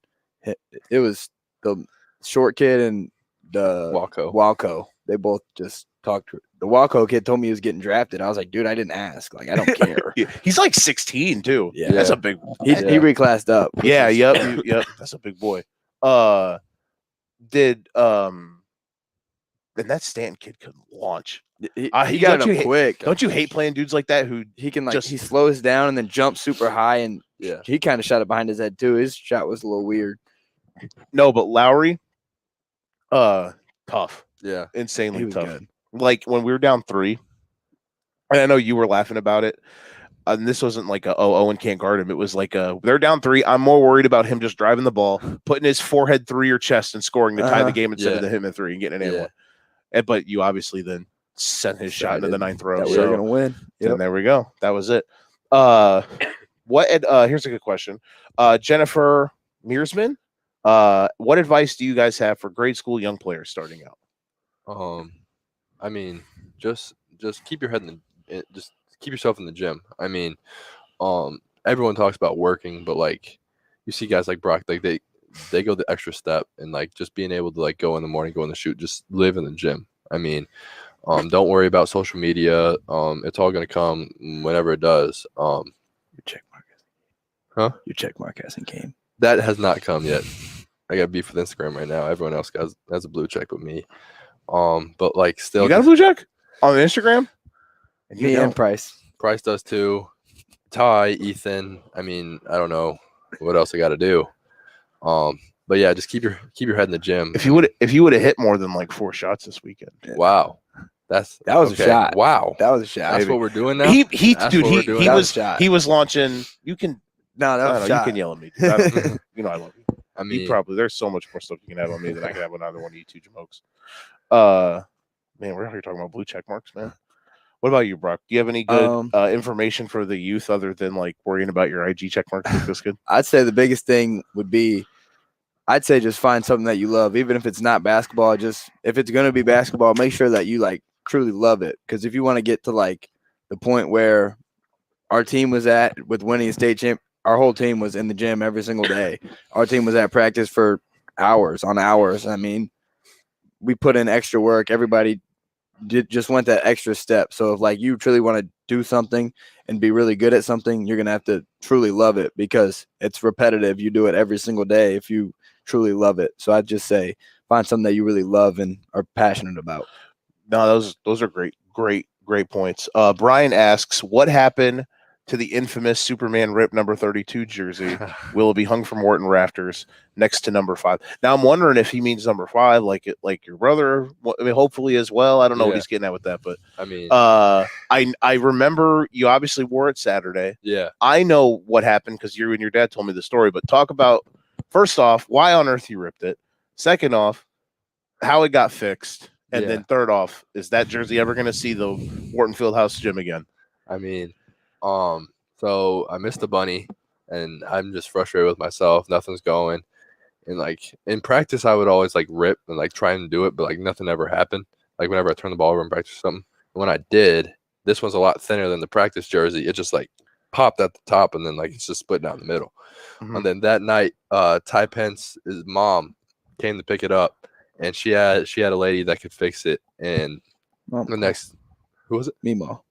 It was the short kid and the Walco. They both just talked. The Walco kid told me he was getting drafted. I was like, dude, I didn't ask. I don't care. Yeah, he's 16 too. Yeah. That's a big. He reclassed up. which Yeah, is- yep. That's a big boy. Then that Stanton kid couldn't launch. He Don't got it you up hate- quick. Don't you hate playing dudes like that who? He can just- he slows down and then jumps super high, and Yeah. he kind of shot it behind his head too. His shot was a little weird. No, but Lowry, tough, Yeah. insanely He was tough. good. Like when we were down 3, and I know you were laughing about it. And this wasn't Owen can't guard him. It was they're down 3. I'm more worried about him just driving the ball, putting his forehead 3 or chest and scoring to tie the game instead of Yeah. him at 3 and getting an and Yeah. one. But you obviously then sent his shot into the ninth row. That we were gonna win. And there we go. That was it. Here's a good question. Jennifer Mearsman, what advice do you guys have for grade school young players starting out? I mean, just keep your head just keep yourself in the gym. I mean, everyone talks about working, but like you see guys like Brock, like they go the extra step, and like just being able to like go in the morning, go in the shoot, just live in the gym. I mean, don't worry about social media. It's all gonna come whenever it does. Your check mark. Huh? Your check mark hasn't came. That has not come yet. I got beef with Instagram right now. Everyone else has a blue check but me. But like still, you got a blue check on Instagram? And me and Price. Price does too. Ty, Ethan. I mean, I don't know what else I got to do. But yeah, just keep your head in the gym. If you would have hit more than like 4 shots this weekend. Wow. That was a shot. Wow. That was a shot. That's what we're doing now. He was launching. You can. No, that was a shot. You can yell at me. I love you. I mean, there's so much more stuff you can have on me than I can have on either one of you two jamokes. Man, we're out here talking about blue check marks, man. What about you, Brock? Do you have any good information for the youth other than like worrying about your IG check marks? This good? I'd say the biggest thing would be, just find something that you love, even if it's not basketball. Just if it's gonna be basketball, make sure that you like truly love it. Because if you want to get to like the point where our team was at with winning a state champ, our whole team was in the gym every single day. Our team was at practice for hours on hours. I mean, we put in extra work. Everybody just went that extra step. So if like you truly want to do something and be really good at something, you're going to have to truly love it because it's repetitive. You do it every single day if you truly love it. So I'd just say find something that you really love and are passionate about. No, those are great points. Brian asks, what happened to the infamous Superman Rip number 32 jersey? Will it be hung from Morton rafters next to number 5? Now I'm wondering if he means number 5, like your brother. I mean, hopefully as well. I don't know what he's getting at with that, but I mean, I remember you obviously wore it Saturday. Yeah, I know what happened because you and your dad told me the story. But talk about, first off, why on earth you ripped it. Second off, how it got fixed, and then third off, is that jersey ever going to see the Wharton Fieldhouse gym again? I mean. So I missed the bunny and I'm just frustrated with myself. Nothing's going. And like in practice, I would always like rip and like try and do it, but like nothing ever happened. Like whenever I turned the ball over in practice or something. And when I did, this one's a lot thinner than the practice jersey. It just like popped at the top and then like it's just split down the middle. Mm-hmm. And then that night, Ty Pence's mom came to pick it up and she had a lady that could fix it. And the next, who was it? Mimo.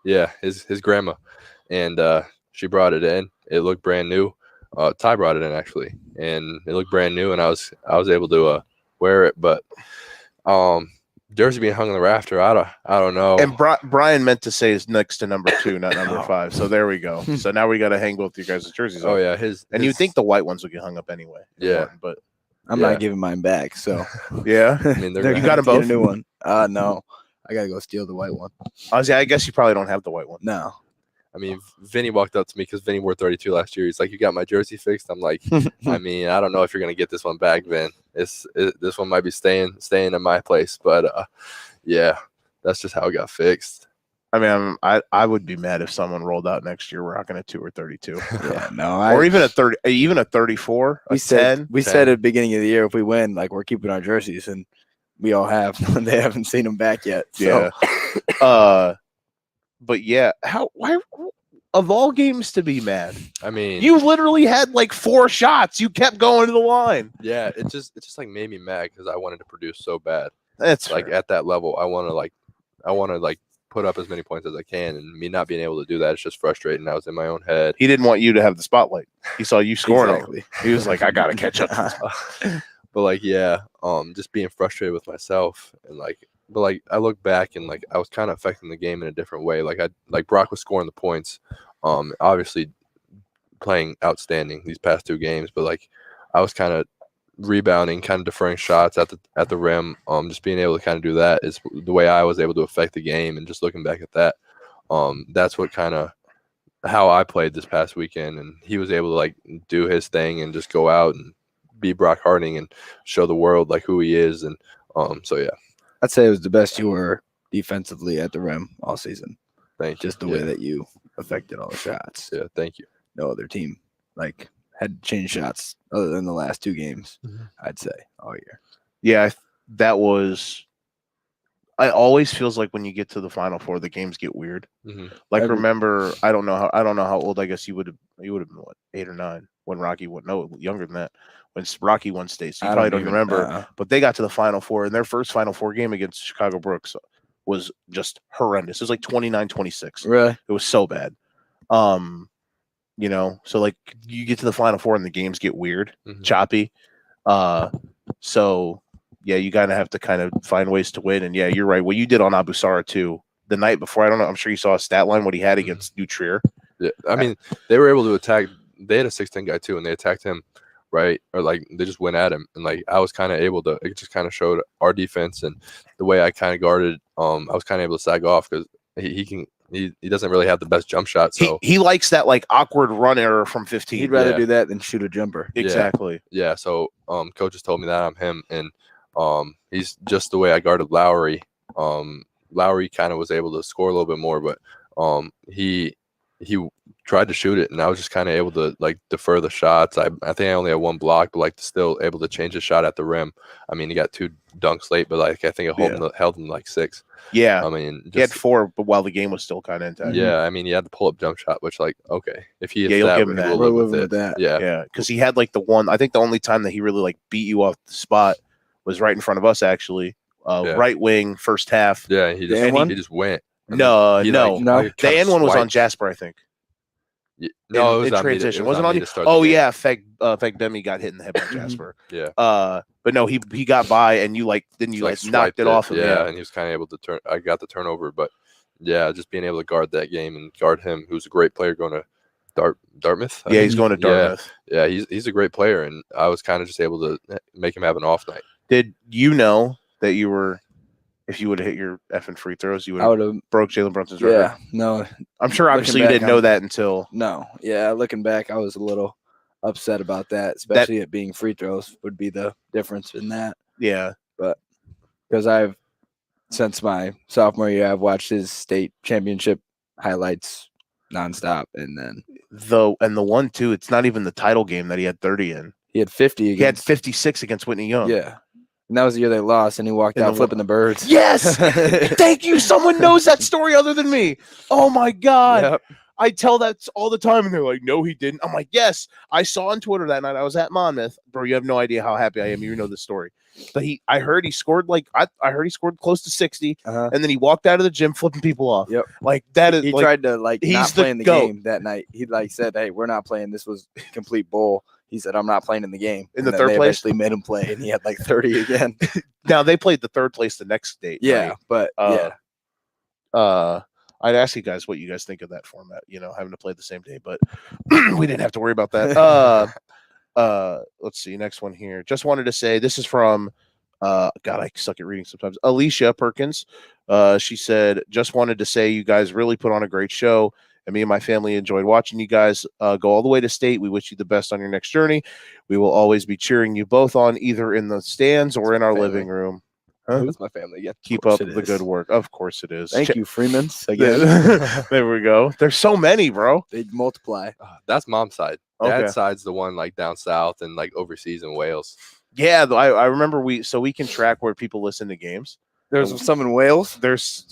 Yeah, his grandma, and she brought it in. It looked brand new. Ty brought it in actually, and it looked brand new. And I was able to wear it, but jersey being hung on the rafter, I don't know. And Brian meant to say is next to number 2, not number 5. So there we go. So now we got to hang both you guys' jerseys. Oh yeah, you think the white ones would get hung up anyway? Yeah, but I'm not giving mine back. So yeah, I mean, you got them both. A new one. No. I gotta go steal the white one. I guess you probably don't have the white one. No. I mean, Vinny walked up to me because Vinny wore 32 last year. He's like, "You got my jersey fixed?" I'm like, "I mean, I don't know if you're gonna get this one back, Vin. This one might be staying in my place, but yeah, that's just how it got fixed." I mean, I would be mad if someone rolled out next year rocking a 2 or 32. Yeah, no, or even a 30, even a 34. We said at the beginning of the year, if we win, like we're keeping our jerseys, and we all have. They haven't seen them back yet. So. Yeah. But yeah, why of all games to be mad? I mean, you literally had like 4 shots. You kept going to the line. Yeah, it just like made me mad because I wanted to produce so bad. That's like fair. At that level, I want to put up as many points as I can, and me not being able to do that, it's just frustrating. I was in my own head. He didn't want you to have the spotlight. He saw you scoring. Exactly. He was like, I gotta catch up. But like, yeah, just being frustrated with myself and I look back and like I was kind of affecting the game in a different way. Like Brock was scoring the points, obviously playing outstanding these past 2 games, but like I was kind of rebounding, kind of deferring shots at the rim. Just being able to kind of do that is the way I was able to affect the game. And just looking back at that, that's what kind of how I played this past weekend. And he was able to like do his thing and just go out and be Brock Harding and show the world like who he is. And so yeah, I'd say it was the best you were defensively at the rim all season. Thank you. Just the way that you affected all the shots. Yeah, thank you. No other team had changed shots other than the last 2 games. Mhm. I'd say all year. Yeah, that was. It always feels like when you get to the Final Four, the games get weird. Mhm. Like remember, I don't know how old. I guess you would have been what, 8 or 9 when Rocky won. No, younger than that. When Rocky won state, so you probably don't remember. But they got to the Final Four, and their first Final Four game against Chicago Brooks was just horrendous. It was like 29-26. Really? It was so bad. So like you get to the Final Four and the games get weird, choppy. So yeah, you gotta have to kind of find ways to win. And yeah, you're right. What you did on Abusara too the night before, I don't know. I'm sure you saw a stat line what he had against New Trier. Yeah, I mean, they were able to attack. They had a 6'10" guy too, and they attacked him, right? Or like they just went at him, and like I was kind of able to. It just kind of showed our defense and the way I kind of guarded. I was kind of able to sag off because he doesn't really have the best jump shot. So he likes that like awkward run error from 15. He'd rather do that than shoot a jumper. Exactly. Yeah. So coaches told me that I'm him, and he's just the way I guarded Lowry. Lowry kind of was able to score a little bit more, but he tried to shoot it, and I was just kind of able to like defer the shots. I think I only had 1 block, but like still able to change his shot at the rim. I mean, he got 2 dunks late, but like I think it held him like 6. Yeah, I mean, he had 4, but while the game was still kind of intact. Yeah, I mean, he had the pull-up jump shot, which like okay, if he hits you'll that, give him that. we'll live with it. Yeah, because he had like the one. I think the only time that he really like beat you off the spot was right in front of us actually. Right wing, first half. Yeah, he just went. No. Like, the end one was on Jasper, I think. No, it was in on transition. Me to, wasn't on you. Oh yeah, Feg Demi got hit in the head by Jasper. Yeah. But no, he got by, and you knocked it off him. Yeah, and he was kind of able to turn. I got the turnover, but yeah, just being able to guard that game and guard him, who's a great player, going to Dartmouth. Yeah, he's going to Dartmouth. Yeah, he's a great player, and I was kind of just able to make him have an off night. Did you know that you were? If you would have hit your effing free throws, you would have broke Jalen Brunson's record. Yeah, no. I'm sure obviously you didn't know that until. No, yeah, looking back, I was a little upset about that, especially it being free throws would be the difference in that. Yeah. But because since my sophomore year, I've watched his state championship highlights nonstop. And then the one, too, it's not even the title game that he had 30 in. He had 50 against. He had 56 against Whitney Young. Yeah. And that was the year they lost, and he walked out flipping the birds. Yes! Thank you. Someone knows that story other than me. Oh, my God. Yep. I tell that all the time, and they're like, no, he didn't. I'm like, yes. I saw on Twitter that night. I was at Monmouth. Bro, you have no idea how happy I am. You know the story. But I heard he scored I heard he scored close to 60, and then he walked out of the gym flipping people off. Yep. Like, that is. He tried to, not playing the game that night. He, said, hey, we're not playing. This was complete bull. He said, I'm not playing in the game. In the third place? They eventually made him play, and he had 30 again. Now, they played the third place the next date. Yeah, right? but, I'd ask you guys what you guys think of that format, having to play the same day, but we didn't have to worry about that. Let's see. Next one here. Just wanted to say, this is from, God, I suck at reading sometimes. Alicia Perkins. She said, just wanted to say you guys really put on a great show. And me and my family enjoyed watching you guys go all the way to state. We wish you the best on your next journey. We will always be cheering you both on, either in the stands or in our living room. Huh? That's my family again. Keep up the good work. Of course it is. Thank you, Freemans. Again. There we go. There's so many, bro. They multiply. That's mom's side. Dad's side's the one down south and overseas in Wales. Yeah, I remember we can track where people listen to games. There's some in Wales. There's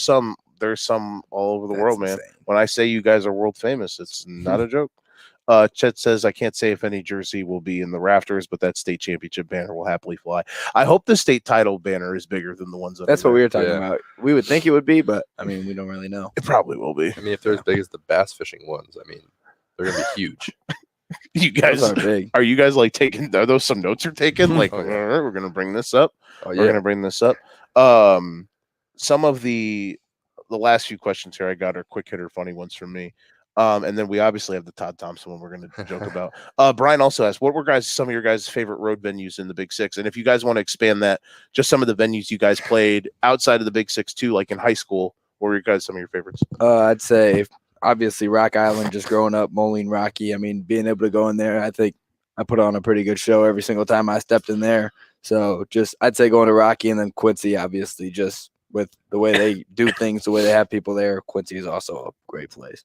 some all over the world, man. Insane. When I say you guys are world famous, it's not a joke. Chet says, I can't say if any jersey will be in the rafters, but that state championship banner will happily fly. I hope the state title banner is bigger than the ones that That's what we were talking about. We would think it would be, but I mean, we don't really know. It probably will be. I mean, if they're as big as the bass fishing ones, I mean, they're gonna be huge. You guys are big. Are you guys taking? Are those some notes are taken? All right, we're gonna bring this up. We're gonna bring this up. Some of the last few questions here I got are quick hitter, funny ones from me. And then we obviously have the Todd Thompson one we're going to joke about. Brian also asked, what were some of your guys' favorite road venues in the Big Six? And if you guys want to expand that, just some of the venues you guys played outside of the Big Six too, like in high school, what were some of your favorites? I'd say obviously Rock Island, just growing up, Moline, Rocky. I mean, being able to go in there, I think I put on a pretty good show every single time I stepped in there. So I'd say going to Rocky, and then Quincy, obviously, just with the way they do things, the way they have people there, Quincy is also a great place.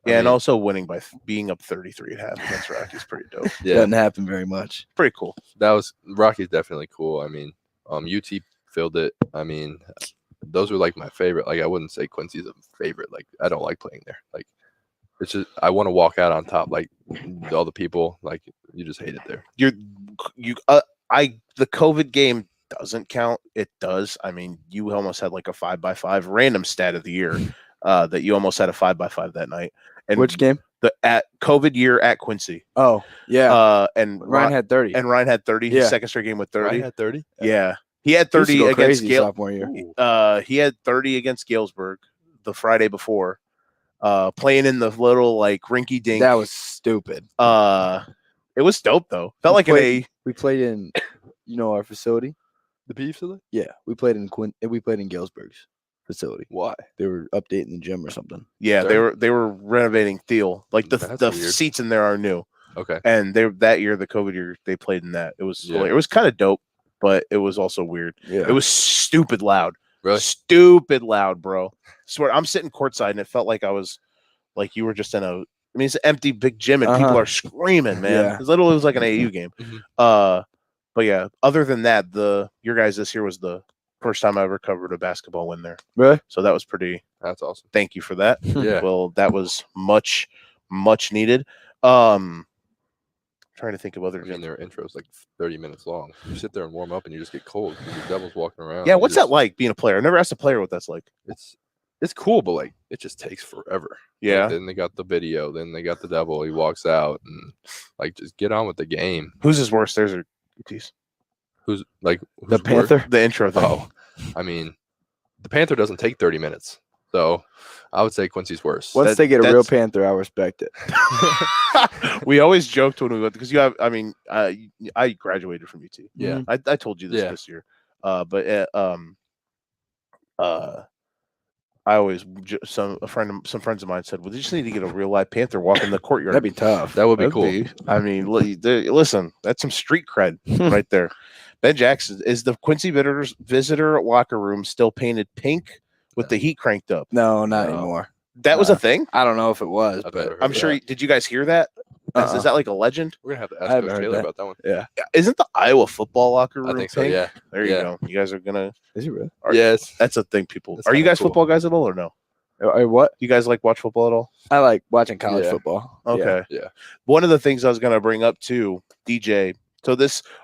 Yeah, and also winning by being up 33 at half against Rockies pretty dope. Yeah, Doesn't happen very much. Pretty cool. that was Rocky's definitely cool. I mean, UT filled it. I mean, those were like my favorite. Like I wouldn't say Quincy's a favorite. Like I don't like playing there. Like it's just I want to walk out on top. Like all the people. Like you just hate it there. The COVID game doesn't count. It does. I mean, you almost had like a 5x5 random stat of the year that you almost had a 5x5 that night. And Which game? The at COVID year at Quincy. Oh, yeah. And Ryan had 30. And Ryan had 30. Yeah. His second straight game with 30. Ryan had 30. Yeah. He had He used to 30 go against crazy Gale. sophomore year. He had 30 against Galesburg the Friday before. Playing in the little like rinky dink. That was stupid. It was dope though. Felt like We played in, our facility. The PE facility? Yeah, we played in Galesburg's facility. Why? They were updating the gym or something. Yeah, Sorry? they were renovating Thiel. Like the That's weird. seats in there are new. Okay. And that year, the COVID year, they played in that. It was Yeah. it was kind of dope, but it was also weird. Yeah, It was stupid loud. Really? Stupid loud, bro. Swear, I'm sitting courtside and it felt like I was like you were just in a. I mean, it's an empty big gym and people are screaming, man. Yeah. It literally was like an AAU game. Mhm. But yeah, other than that, your guys this year was the first time I ever covered a basketball win there. really. So that was pretty. That's awesome. Thank you for that. Yeah. Well, that was much needed. Trying to think of other. I mean, their intro's like 30 minutes long. You sit there and warm up, and you just get cold. Your devil's walking around. Yeah, what's that like being a player? I've never asked a player what that's like. It's cool, but like it just takes forever. Yeah. Like, then they got the video. Then they got the devil. He walks out and like just get on with the game. Who's his worst? There's a UT's. Who's like The who's worse? Panther. The intro thing. Oh, I mean, the Panther doesn't take 30 minutes, so I would say Quincy's worse. Once they get a real that's- Panther, I respect it. We always joked when we went because you have. I mean, I graduated from UT. Yeah. I told you this year. But I always some friends of mine said, "Well, they just need to get a real live panther walk in the courtyard." That'd be tough. That would be That'd cool. I mean, listen, that's some street cred right there. Ben Jackson, is the Quincy visitor locker room still painted pink with the heat cranked up? No, not No. anymore. That was a thing. I don't know if it was, I've but never heard I'm of sure. that. Did you guys hear that? Is that like a legend? We're gonna have to I ask haven't Coach heard Taylor that. about that one. yeah. Isn't the Iowa football locker room I think so. pink? Yeah. There you Yeah. go. You guys are gonna. Is it really? Yes. That's a thing. People That's are you kinda guys cool. football guys at all or no? What? You guys like watch football at all? I like watching college Yeah. football. Okay. Yeah. One of the things I was going to bring up too, DJ. So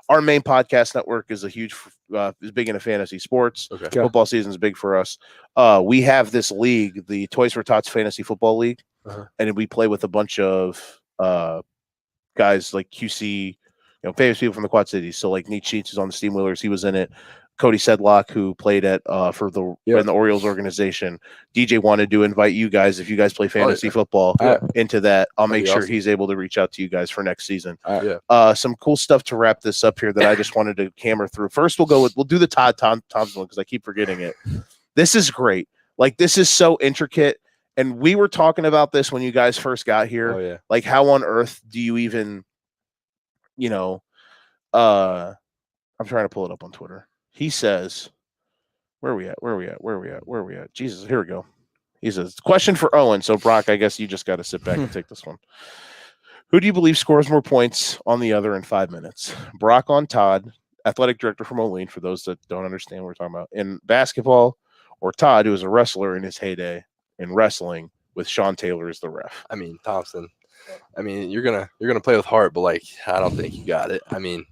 our main podcast network is is big into fantasy sports. Okay. Okay. Football season is big for us. We have this league, the Toys for Tots Fantasy Football League, Uh-huh. and we play with a bunch of guys like QC, famous people from the Quad Cities. So like Nate Sheets is on the Steamwheelers. He was in it. Cody Sedlock, who played in the Orioles organization. DJ wanted to invite you guys, if you guys play fantasy football, into that. I'll That'd make be sure awesome. he's able to reach out to you guys for next season. Yeah. Some cool stuff to wrap this up here that I just wanted to hammer through. First, we'll do the Todd Thompson one because I keep forgetting it. This is great. Like, this is so intricate. And we were talking about this when you guys first got here. Oh yeah. Like, how on earth do you even, I'm trying to pull it up on Twitter. He says, where are we at? Jesus, here we go. He says, question for Owen. So, Brock, I guess you just got to sit back and take this one. Who do you believe scores more points on the other in 5 minutes? Brock on Todd, athletic director from Moline, for those that don't understand what we're talking about, in basketball, or Todd, who was a wrestler in his heyday in wrestling, with Sean Taylor as the ref? I mean, Thompson. I mean, you're gonna play with heart, but like, I don't think you got it. I mean,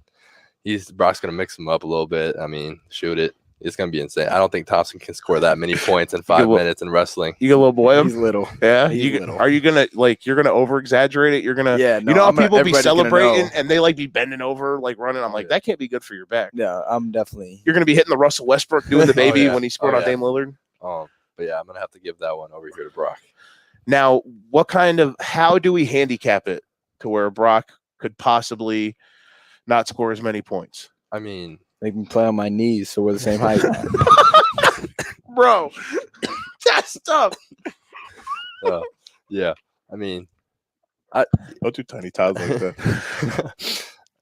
Brock's gonna mix him up a little bit. I mean, shoot it. It's gonna be insane. I don't think Thompson can score that many points in 5 minutes in wrestling. You gonna little boy him? He's little. Yeah. He's little. Are you gonna you're gonna over exaggerate it? You're gonna No, how people be everybody's gonna celebrating know. and they like be bending over, like running. I'm like, that can't be good for your back. Yeah, I'm definitely. You're gonna be hitting the Russell Westbrook doing the baby yeah. when he scored Oh, on yeah. Dame Lillard. But yeah, I'm gonna have to give that one over here to Brock. Now, how do we handicap it to where Brock could possibly not score as many points? I mean, Make me play on my knees so we're the same height. Bro, that's tough. yeah. I mean, Don't do tiny Todd like that.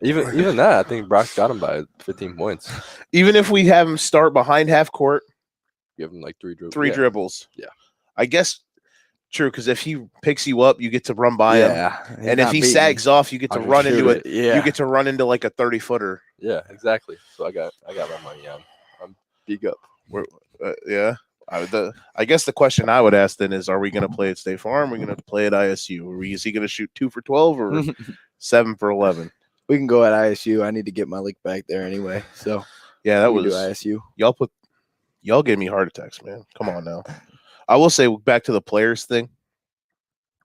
even that, I think Brock's got him by 15 points. Even if we have him start behind half court give him like 3 dribbles. 3 dribbles. Yeah. I guess true, because if he picks you up, you get to run by him. he's And if not he beating sags off, you get to I can run shoot into it. it. Yeah. You get to run into like a 30-footer. Yeah, exactly. So I got my money on. I'm big up. Yeah. I guess the question I would ask then is, are we going to play at State Farm? Are we going to play at ISU? Is he going to shoot 2 for 12 or 7 for 11? We can go at ISU. I need to get my leak back there anyway. So Yeah, that we was can do ISU. y'all gave me heart attacks, man. Come on now. I will say, back to the players thing.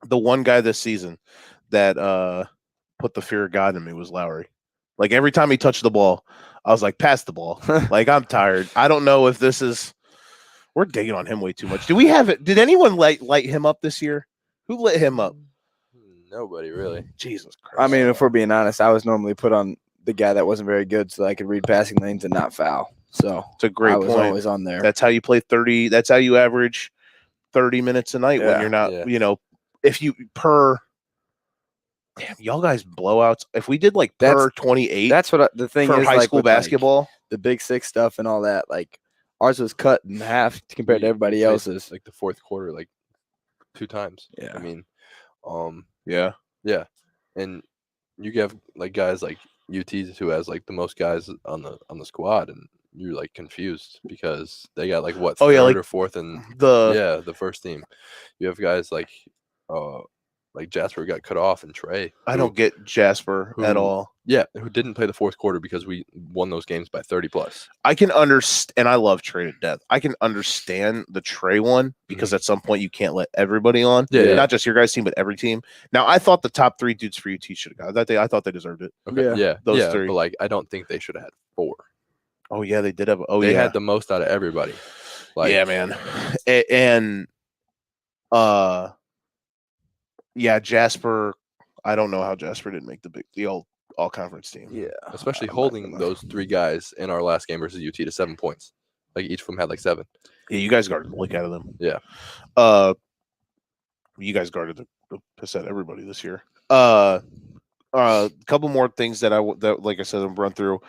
The one guy this season that put the fear of God in me was Lowry. Like, every time he touched the ball, I was like, pass the ball. Like, I'm tired. I don't know if this is. We're digging on him way too much. Do we have it? Did anyone light him up this year? Who lit him up? Nobody really. Jesus Christ. I mean, if we're being honest, I was normally put on the guy that wasn't very good so I could read passing lanes and not foul. So it's a great I was point. always on there. That's how you play 30. That's how you average 30 minutes a night when Yeah. you're not, if you per. Damn, y'all guys blowouts. If we did like per 28 That's what the thing for is. high like, school with, like, basketball. the Big Six stuff and all that, like ours was cut in half compared to everybody We played, else's. like the fourth quarter, like 2 times. Yeah. I mean, Yeah. and you have like guys like UT who has like the most guys on the squad, and you're like confused because they got like what third or fourth and the first team. You have guys like Jasper got cut off and Trey. I don't get Jasper at all. Yeah, who didn't play the fourth quarter because we won those games by 30 plus. I can understand, and I love Trey to death. I can understand the Trey one because at some point you can't let everybody on. Yeah. Not just your guys' team, but every team. Now, I thought the top 3 dudes for UT should have got that. I thought they deserved it. Okay. Yeah. Those 3. But like I don't think they should have had 4. Oh yeah, they did have. They had the most out of everybody. Like, yeah, man, and yeah, Jasper. I don't know how Jasper didn't make the all conference team. Yeah, especially holding those 3 guys in our last game versus UT to 7 points. Like each of them had like 7. Yeah, you guys guarded the lick out of them. Yeah. You guys guarded the piss out of everybody this year. A couple more things that like I said, I'll run through.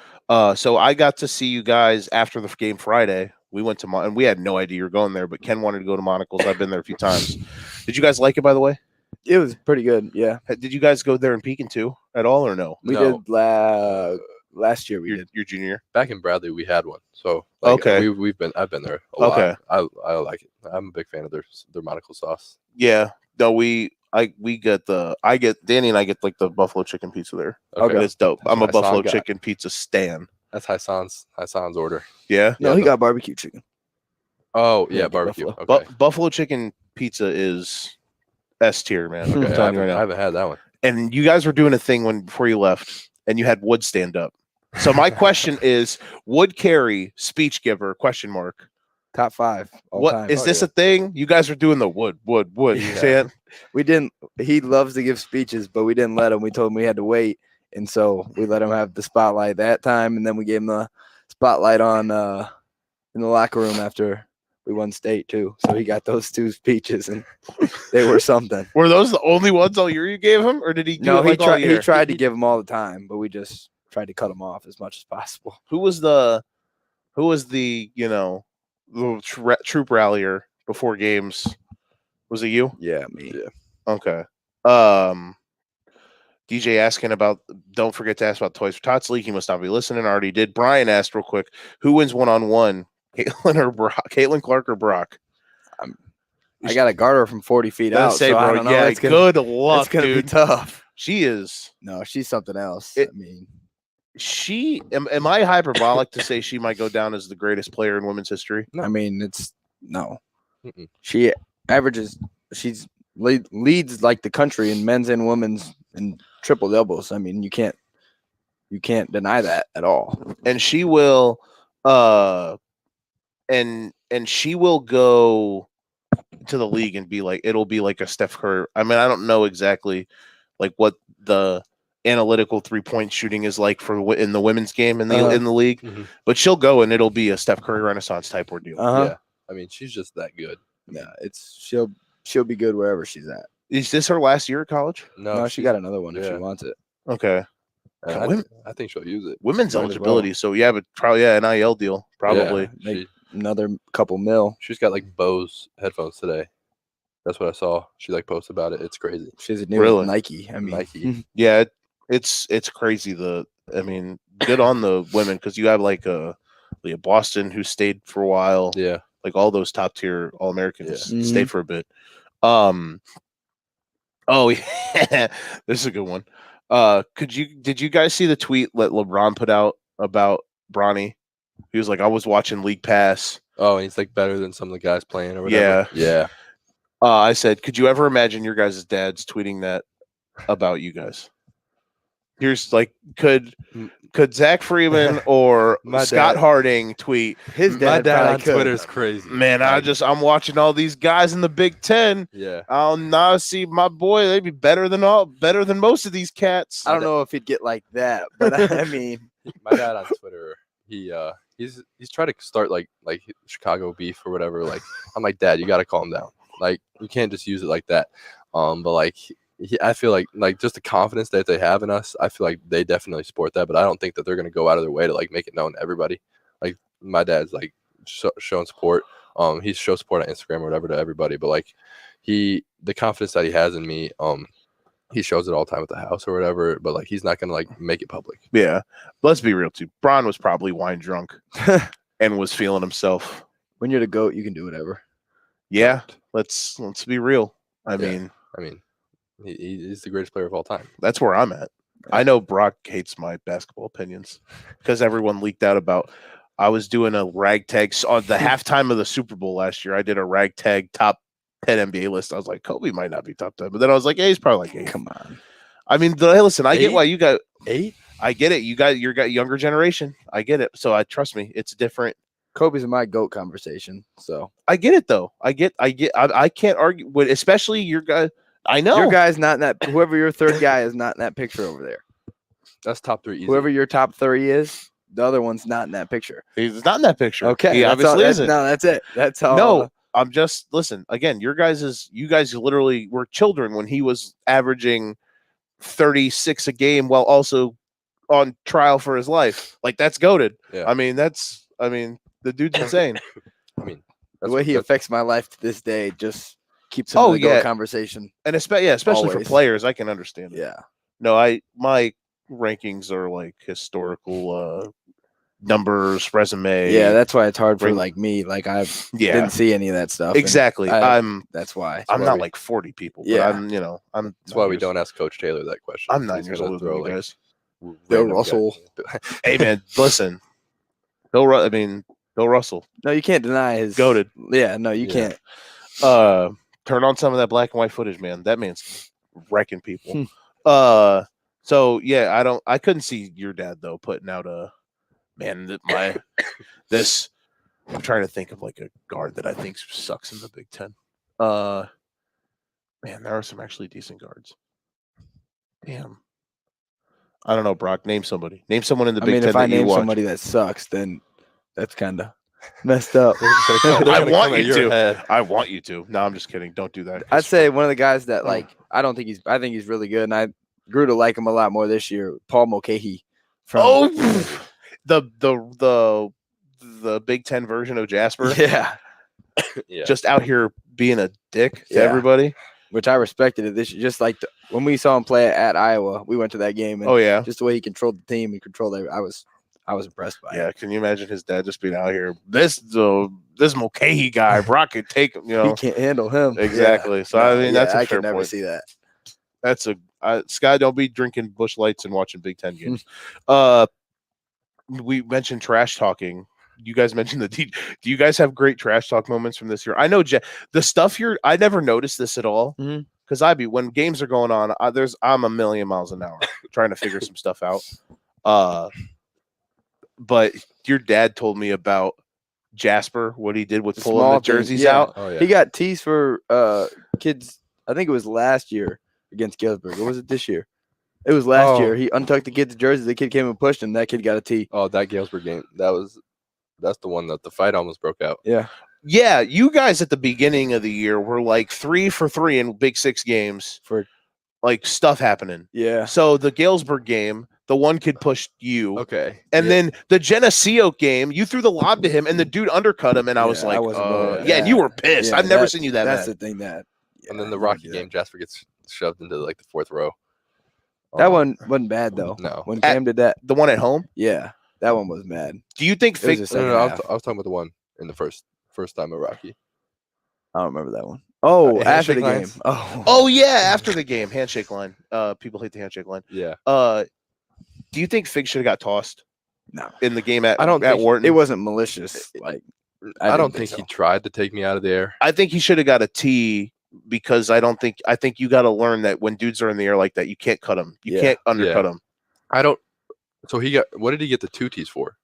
So I got to see you guys after the game Friday. We went to and we had no idea you were going there, but Ken wanted to go to Monocle's. I've been there a few times. Did you guys like it, by the way? it was pretty good. Yeah, Did you guys go there in Pekin too at all, or no? we No. did last year. We did. Your junior year? Back in Bradley, we had one. So like, Okay. I've been there a lot. Okay. I like it. I'm a big fan of their monocle sauce. Yeah. No, Danny and I get like the buffalo chicken pizza there. Okay. It's dope. I'm a Hassan buffalo got. chicken pizza stan. That's Hassan's order. Yeah. No, Yeah, he the- got barbecue chicken. Oh Yeah, yeah, the barbecue. buffalo. Okay. Buffalo chicken pizza is S tier, man. I'm Okay, I telling you right haven't, now. I haven't had that one. And you guys were doing a thing before you left, and you had Wood stand up. So my question is, Wood Carey, speech giver? ? Top 5 all What time. is this a thing? You guys are doing the wood. Yeah. See it? We didn't. He loves to give speeches, but we didn't let him. We told him we had to wait, and so we let him have the spotlight that time, and then we gave him the spotlight on in the locker room after we won state too. So he got those 2 speeches, and they were something. Were those the only ones all year you gave him, or did he do No, it like all year? he tried to give them all the time, but we just tried to cut them off as much as possible. Who was the the troop rallier before games? Was it you? Yeah, me. Yeah. Okay. DJ asking about. Don't forget to ask about Toys for Tots League. He must not be listening. Already did. Brian asked real quick. Who wins 1-on-1? Caitlin Clark or Brock? I got a garter from 40 feet Let's out. say, so I bro. don't know. Yeah, It's good luck, It's gonna be dude. tough. She is. No, she's something else. It- I mean, Am I hyperbolic to say she might go down as the greatest player in women's history? No. I mean, it's no. Mm-mm. She averages. She's leads like the country in men's and women's in triple doubles. I mean, you can't deny that at all. And she will and she will go to the league and be like, it'll be like a Steph Curry. I mean, I don't know exactly like what the analytical 3-point shooting is like for in the women's game in the league, Mhm. but she'll go and it'll be a Steph Curry Renaissance type ordeal. Yeah. I mean, she's just that good. Yeah, it's she'll be good wherever she's at. Is this her last year at college? No, she got another one if she yeah. wants it. Okay. And Women- I think she'll use it. Women's Might as eligibility. So yeah, but probably NIL deal probably. Yeah, another couple mil. She's got like Bose headphones today. That's what I saw. She like posted about it. It's crazy. She has a new Really? with Nike. I mean, Nike. Yeah, it's crazy. Good on the women because you have like Leah Boston who stayed for a while. Yeah. Like all those top tier All Americans Yeah. stayed for a bit. Oh yeah, this is a good one. Did you guys see the tweet that LeBron put out about Bronny? He was like, I was watching League Pass. Oh, and he's like better than some of the guys playing or whatever. Yeah. I said, could you ever imagine your guys' dads tweeting that about you guys? Here's like, could Zach Freeman or Scott Harding tweet his My dad dad on probably could. Twitter is crazy. Man, Like, I'm watching all these guys in the Big Ten. Yeah. I'll now see my boy. They'd be better than most of these cats. I don't know if he'd get like that, but I mean, My dad on Twitter, he's trying to start like Chicago beef or whatever. Like, I'm like, Dad, you got to calm down. Like, you can't just use it like that. But like, I feel like just the confidence that they have in us, I feel like they definitely support that. But I don't think that they're gonna go out of their way to like make it known to everybody. Like, my dad's like showing support. He shows support on Instagram or whatever to everybody. But like, the confidence that he has in me, he shows it all the time at the house or whatever. But like, he's not gonna like make it public. Yeah, let's be real too. Bron was probably wine drunk and was feeling himself. when you're the GOAT, you can do whatever. Yeah, let's be real. I Yeah. mean, He's the greatest player of all time. that's where I'm at. I know Brock hates my basketball opinions because everyone leaked out about. I was doing a ragtag on the halftime of the Super Bowl last year. I did a ragtag top 10 NBA list. I was like, Kobe might not be top 10, but then I was like, hey, he's probably like 8. Come on. I mean, listen, I get 8? why you got 8. I get it. You got younger generation. I get it. So trust me, it's different. Kobe's in my GOAT conversation. So I get it though. I can't argue with, especially your guy. I know your guy's not in that. Whoever your third guy is not in that picture over there. That's top 3 easy. Whoever your top 3 is, the other one's not in that picture. he's not in that picture. Okay, he that's obviously all, isn't. No, that's it. That's all. No, I'm just listen again. You guys literally were children when he was averaging 36 a game while also on trial for his life. Like that's goated. Yeah. I mean, the dude's insane. I mean, the way he that's- affects my life to this day just keeps him Oh, in the GOAT yeah. conversation. And especially for Always. players, I can understand it. Yeah. No, my rankings are like historical numbers, resume. Yeah, that's why it's hard for Ring- like me. Like I Yeah. didn't see any of that stuff. and Exactly. That's why. I'm why not we- like 40 people, Yeah. but I'm That's why we don't ask Coach Taylor that question. I'm 9 He's years gonna older than you guys. Bill random Russell. guys. Hey man, listen. Bill Russell, No, you can't deny his goated. Yeah, no, you Yeah. can't. Turn on some of that black and white footage, man. That man's wrecking people. Hmm. So yeah, I couldn't see your dad though putting out this. I'm trying to think of like a guard that I think sucks in the Big Ten. Man, there are some actually decent guards. Damn. I don't know, Brock. Name somebody. Name someone in the I Big mean, Ten if I that you name watch. somebody that sucks, then that's kind of messed up. I want Come at you your to. head. I want you to. No, I'm just kidding. Don't do that. I'd say one of the guys that like I think he's really good, and I grew to like him a lot more this year. Paul Mulcahy. Oh, the Big Ten version of Jasper. yeah, Yeah. Just out here being a dick to Yeah. everybody. which I respected it this year. Just like when we saw him play at Iowa, we went to that game, and Oh yeah. just the way he controlled the team, he controlled it. I was impressed by Yeah, it. can you imagine his dad just being out here? This Mulcahy guy, Brock could take him. You know He can't handle him. exactly. Yeah. So I mean, that's a I fair could never point. see that. That's Sky. Don't be drinking Busch Lights and watching Big Ten games. We mentioned trash talking. You guys mentioned do you guys have great trash talk moments from this year? I know the stuff I never noticed this at all Mhm. because when games are going on, I'm a million miles an hour trying to figure some stuff out. But your dad told me about Jasper, what he did with The pulling small the things, jerseys yeah. out. Oh yeah. He got teased for kids. I think it was last year against Galesburg. Or was it this year? It was last Oh. year. He untucked the kid's jersey. The kid came and pushed him. That kid got a tee. Oh, that Galesburg game. That's the one that the fight almost broke out. Yeah. Yeah, you guys at the beginning of the year were like 3 for 3 in Big Six games For like stuff happening. yeah. So the Galesburg game, The one kid pushed you. Okay. And then the Geneseo game, you threw the lob to him, and the dude undercut him, and I was Yeah, like, I wasn't rolling with and you that. were pissed. Yeah, I've never seen you that That's mad. the thing that. And then the you Rocky can't do game, Jasper gets shoved into like the 4th row. That one wasn't bad though. No. When Cam did that, The one at home? yeah, that one was bad. Do you think It was Fig? just- No, second I half. was talking about the one in the first time of Rocky. I don't remember that one. Oh, after handshake the game. lines? Oh yeah, after the game, handshake line. People hate the handshake line. Yeah. Do you think Fig should have got tossed? No. In the game at I don't at think Wharton? It wasn't malicious. Like I don't think so. he tried to take me out of the air. I think he should have got a T because I think you got to learn that when dudes are in the air like that, you can't cut them. You can't undercut them. I don't. So what did he get the 2 Ts for?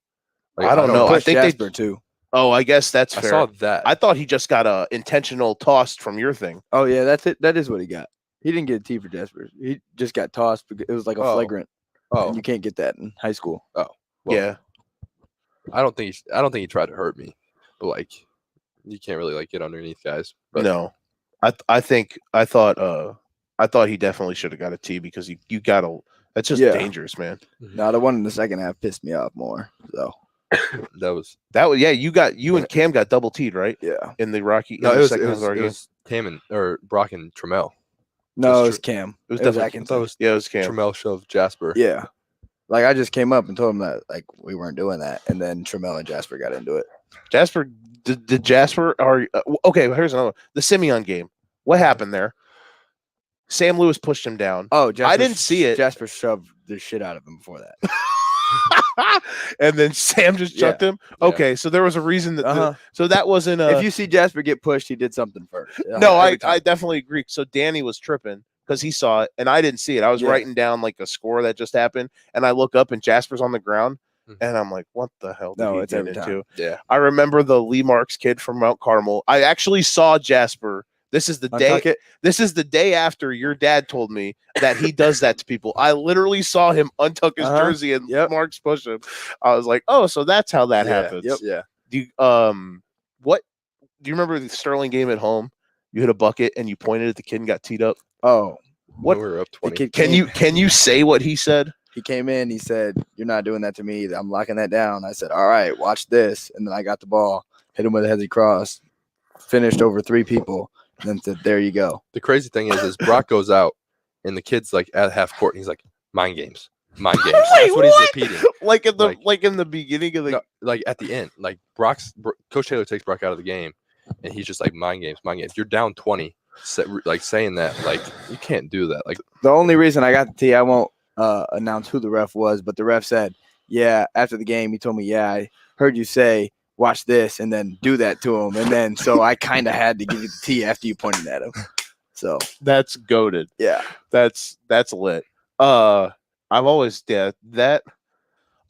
Like, I don't know. I Push think Jasper too. Oh, I guess that's I fair. saw that. I thought he just got a intentional tossed from your thing. Oh yeah, that's it. That is what he got. He didn't get a T for Jasper. He just got tossed because it was like a flagrant. And you can't get that in high school. Well, yeah. I don't think he tried to hurt me, but like you can't really like get underneath guys. But No. I thought he definitely should have got a T because you got to. That's just dangerous, man. No, the one in the second half pissed me off more. So that was you and Cam got double T'd, right? yeah. In the Rocky. no, in it the was second half of our game? Cam or Brock and Trammell. No, it was Cam. It was I definitely. thought it was Yeah, it was Cam. Trammell shoved Jasper. Yeah. Like I just came up and told him that like we weren't doing that, and then Trammell and Jasper got into it. Jasper did Jasper okay? Here's another one. The Simeon game. What happened there? Sam Lewis pushed him down. Oh, Jasper, I didn't see it. Jasper shoved the shit out of him before that. And then Sam just chucked him. Yeah. Okay, so there was a reason that. So that wasn't. If you see Jasper get pushed, he did something first. No, Every I time. definitely agree. So Danny was tripping because he saw it and I didn't see it. I was writing down like a score that just happened, and I look up and Jasper's on the ground, and I'm like, "What the hell?" Did he it's get every into? time. Yeah. I remember the Lee Marks kid from Mount Carmel. I actually saw Jasper. This is the Untuck day. it. This is the day after your dad told me that he does that to people. I literally saw him untuck his jersey and Marks push him. I was like, "Oh, so that's how that happens." Yep. Yeah. Do you, what do you remember the Sterling game at home? You hit a bucket and you pointed at the kid and got teed up. Oh, What? We were up 20. the kid Can you say what he said? He came in. He said, "You're not doing that to me. I'm locking that down." I said, "All right, watch this." And then I got the ball, hit him with a heavy cross, finished over 3 people, and then said, "There you go." The crazy thing is Brock goes out and the kid's like at half court and he's like, mind games. That's what he's repeating. Like in the beginning of the No, like at the end, like Coach Taylor takes Brock out of the game and he's just like mind games. You're down 20, like saying that, like you can't do that. Like The only reason I got the T, I won't announce who the ref was, but the ref said, "Yeah." After the game, he told me, "Yeah, I heard you say, watch this," and then do that to him, and then so I kind of had to give you the T after you pointed at him. So that's goated. yeah, That's lit. I've always that.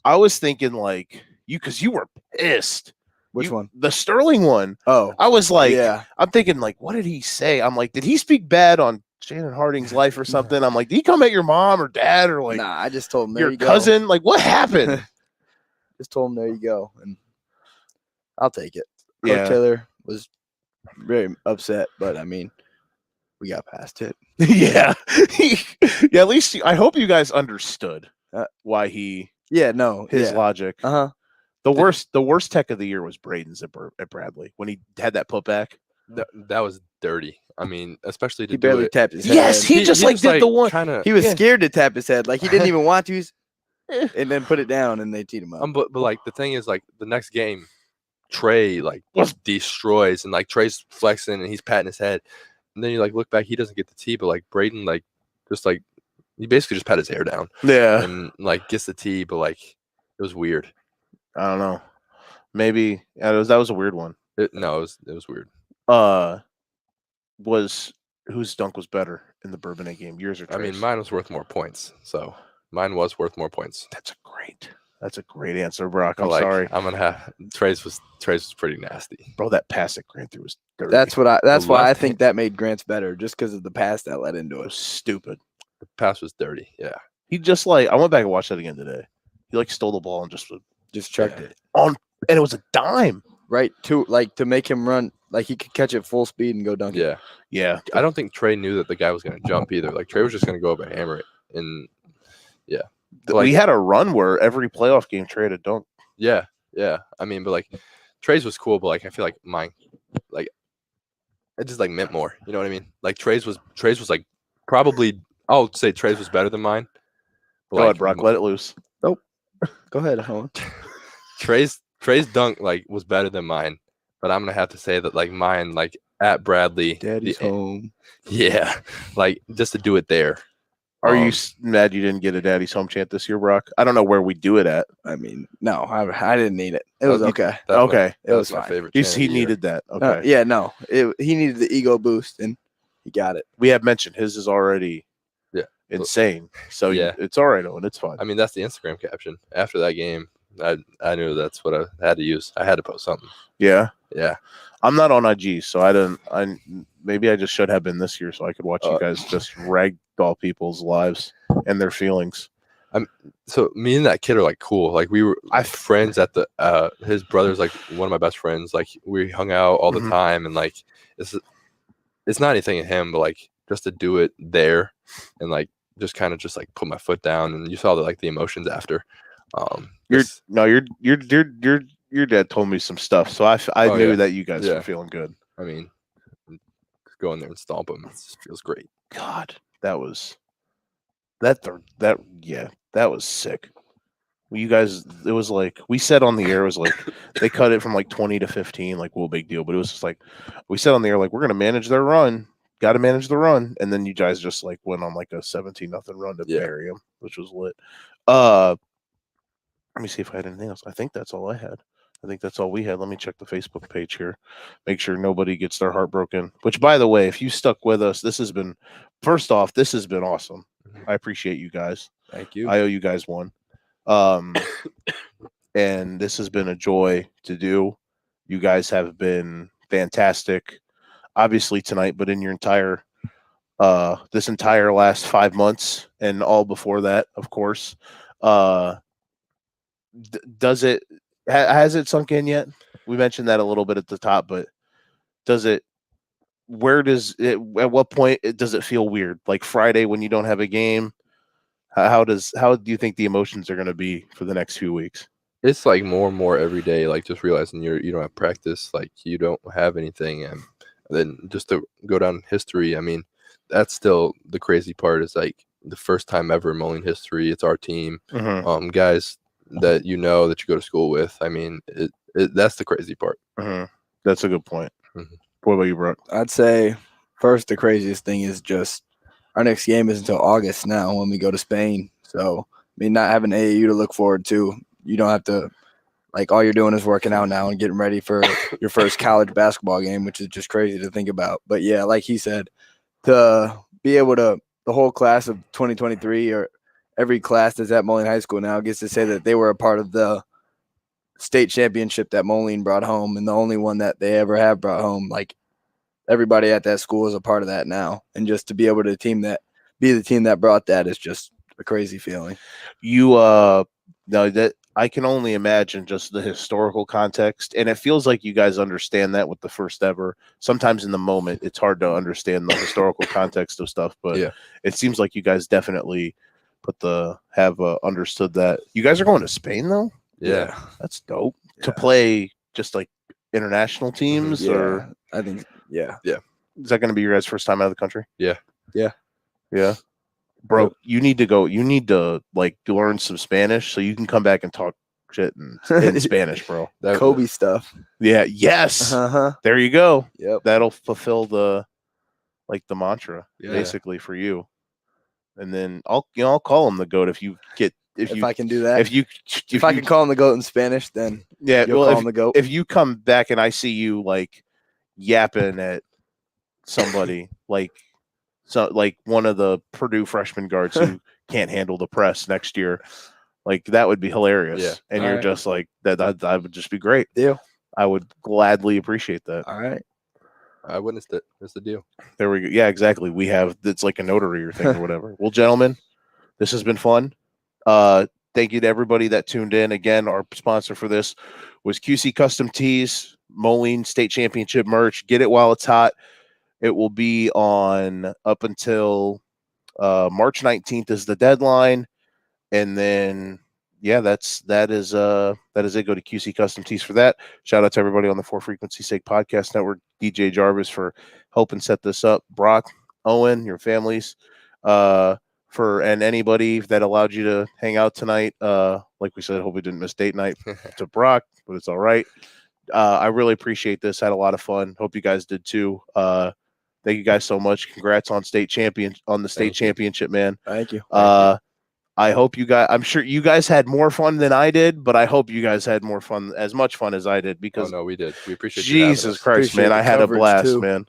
I was thinking like because you were pissed. which one? The Sterling one. Oh, I was like, yeah. I'm thinking like, what did he say? I'm like, did he speak bad on Shannon Harding's life or something? I'm like, did he come at your mom or dad or like Nah, I just told him there your you go. cousin? Like, what happened? Just told him there you go, and I'll take it. Coach Yeah. Taylor was very upset, but I mean, we got past it. Yeah. Yeah. At least I hope you guys understood why his logic. The worst tech of the year was Braden's at Bradley when he had that putback. that was dirty. I mean, especially to He do barely it. tapped his head. Yes, he just did the one. Kinda, He was scared to tap his head, like he didn't even want to, and then put it down, and they teed him up. but like the thing is, like the next game, Trey like Was- destroys and like Trey's flexing and he's patting his head, and then you like look back, he doesn't get the tee, but like Braden like just like he basically just pat his hair down Yeah. and like gets the tee, but like it was weird. I don't know. Maybe that was a weird one. It was weird. Was whose dunk was better in the Bourbonnais game? Yours or Trey's? I mean, mine was worth more points, so mine was worth more points. That's a great answer, Brock. I'm Like, sorry, I'm gonna have Trey's was pretty nasty. bro. That pass that Grant threw was dirty. That's why I left think that made Grant's better, just because of the pass that led into It was it. stupid. The pass was dirty. Yeah. He just like I went back and watched that again today. He like stole the ball and Just chucked it and it was a dime. right to make him run, like he could catch it full speed and go dunk it. Yeah. Yeah, I don't think Trey knew that the guy was gonna jump either. Like Trey was just gonna go up and hammer it. And we had a run where every playoff game Trey had a dunk. Yeah. I mean, but like Trey's was cool, but like I feel like mine, like it just like meant more. You know what I mean? Like Trey's was like probably I'll say Trey's was better than mine. But Go like, ahead, Brock. Let it loose. Go ahead, Owen. Trey's dunk like was better than mine, but I'm gonna have to say that like mine like at Bradley, Daddy's home. Yeah, like just to do it there. Are you mad you didn't get a Daddy's Home chant this year, Brock? I don't know where we do it at. I mean, no, I didn't need it. It was okay. Okay. It was my fine. favorite. He chant of the year. needed that. Okay. Yeah, no. He needed the ego boost, and he got it. We have mentioned his is already insane. So Yeah. it's all right, Owen. It's fine. I mean, that's the Instagram caption after that game. I knew that's what I had to use. I had to post something. Yeah. Yeah. I'm not on IG, so maybe I just should have been this year so I could watch you guys just ragdoll people's lives and their feelings. So me and that kid are like cool. Like we were friends at the his brother's like one of my best friends. Like we hung out all the time, and like it's not anything in him, but like just to do it there and like just kind of just like put my foot down, and you saw the emotions after. Your dad told me some stuff, so I knew that you guys were feeling good. I mean, just go in there and stomp him. It just feels great. God, that was sick. You guys, it was like we said on the air, it was like they cut it from like 20 to 15, like well, big deal. But it was just like we said on the air, like we're gonna manage their run, got to manage the run, and then you guys just like went on like a 17-0 run to bury them, which was lit. Let me see if I had anything else. I think that's all I had. I think that's all we had. Let me check the Facebook page here. Make sure nobody gets their heart broken. Which, by the way, if you stuck with us, this has been awesome. I appreciate you guys. Thank you. I owe you guys one. And this has been a joy to do. You guys have been fantastic. Obviously tonight, but in your entire this entire last 5 months and all before that, of course. Has it sunk in yet? We mentioned that a little bit at the top, but at what point does it feel weird? Like Friday when you don't have a game, how do you think the emotions are going to be for the next few weeks? It's like more and more every day, like just realizing you don't have practice, like you don't have anything, and then just to go down in history, I mean, that's still the crazy part is like the first time ever in Moline history, it's our team, guys that that you go to school with. I mean, that's the crazy part. That's a good point. What about you, Brock? I'd say first the craziest thing is just our next game is until August now when we go to Spain. So I mean, not having AAU to look forward to, you don't have to like all you're doing is working out now and getting ready for your first college basketball game, which is just crazy to think about. But yeah, like he said, to be able to the whole class of 2023 or every class that's at Moline High School now gets to say that they were a part of the state championship that Moline brought home and the only one that they ever have brought home. Like everybody at that school is a part of that now. And just to be able to be the team that brought that is just a crazy feeling. That I can only imagine just the historical context. And it feels like you guys understand that with the first ever. Sometimes in the moment, it's hard to understand the historical context of stuff, but it seems like you guys definitely have understood that. You guys are going to Spain though? Yeah. That's dope. To play just like international teams or I think is that going to be your guys' first time out of the country? Yeah. Bro, you need to go. You need to like learn some Spanish so you can come back and talk shit in Spanish, bro. Kobe stuff. Yeah. Yes. There you go. Yep. That'll fulfill the mantra basically for you. And then I'll call him the GOAT if I can do that. If I can call him the GOAT in Spanish, then you'll call him the GOAT. If you come back and I see you like yapping at somebody like one of the Purdue freshman guards who can't handle the press next year, like that would be hilarious. Yeah. And you're just like that would just be great. Deal. I would gladly appreciate that. All right. I witnessed it. That's the deal. There we go. Yeah, exactly. It's like a notary or thing or whatever. Well, gentlemen, this has been fun. Thank you to everybody that tuned in. Again, our sponsor for this was QC Custom Tees, Moline State Championship merch. Get it while it's hot. It will be on up until March 19th is the deadline. And then that is it. Go to QC Custom Tees for that. Shout out to everybody on the For Frequency Sake Podcast Network, DJ Jarvis for helping set this up, Brock, Owen, your families, and anybody that allowed you to hang out tonight. Like we said, hope we didn't miss date night to Brock, but it's all right. I really appreciate this. Had a lot of fun. Hope you guys did too. Thank you guys so much. Congrats on the state championship, man. Thank you. I hope you guys. I'm sure you guys had more fun than I did, but I hope you guys had as much fun as I did. Because no, we did. We appreciate Jesus Christ, man! I had a blast, man.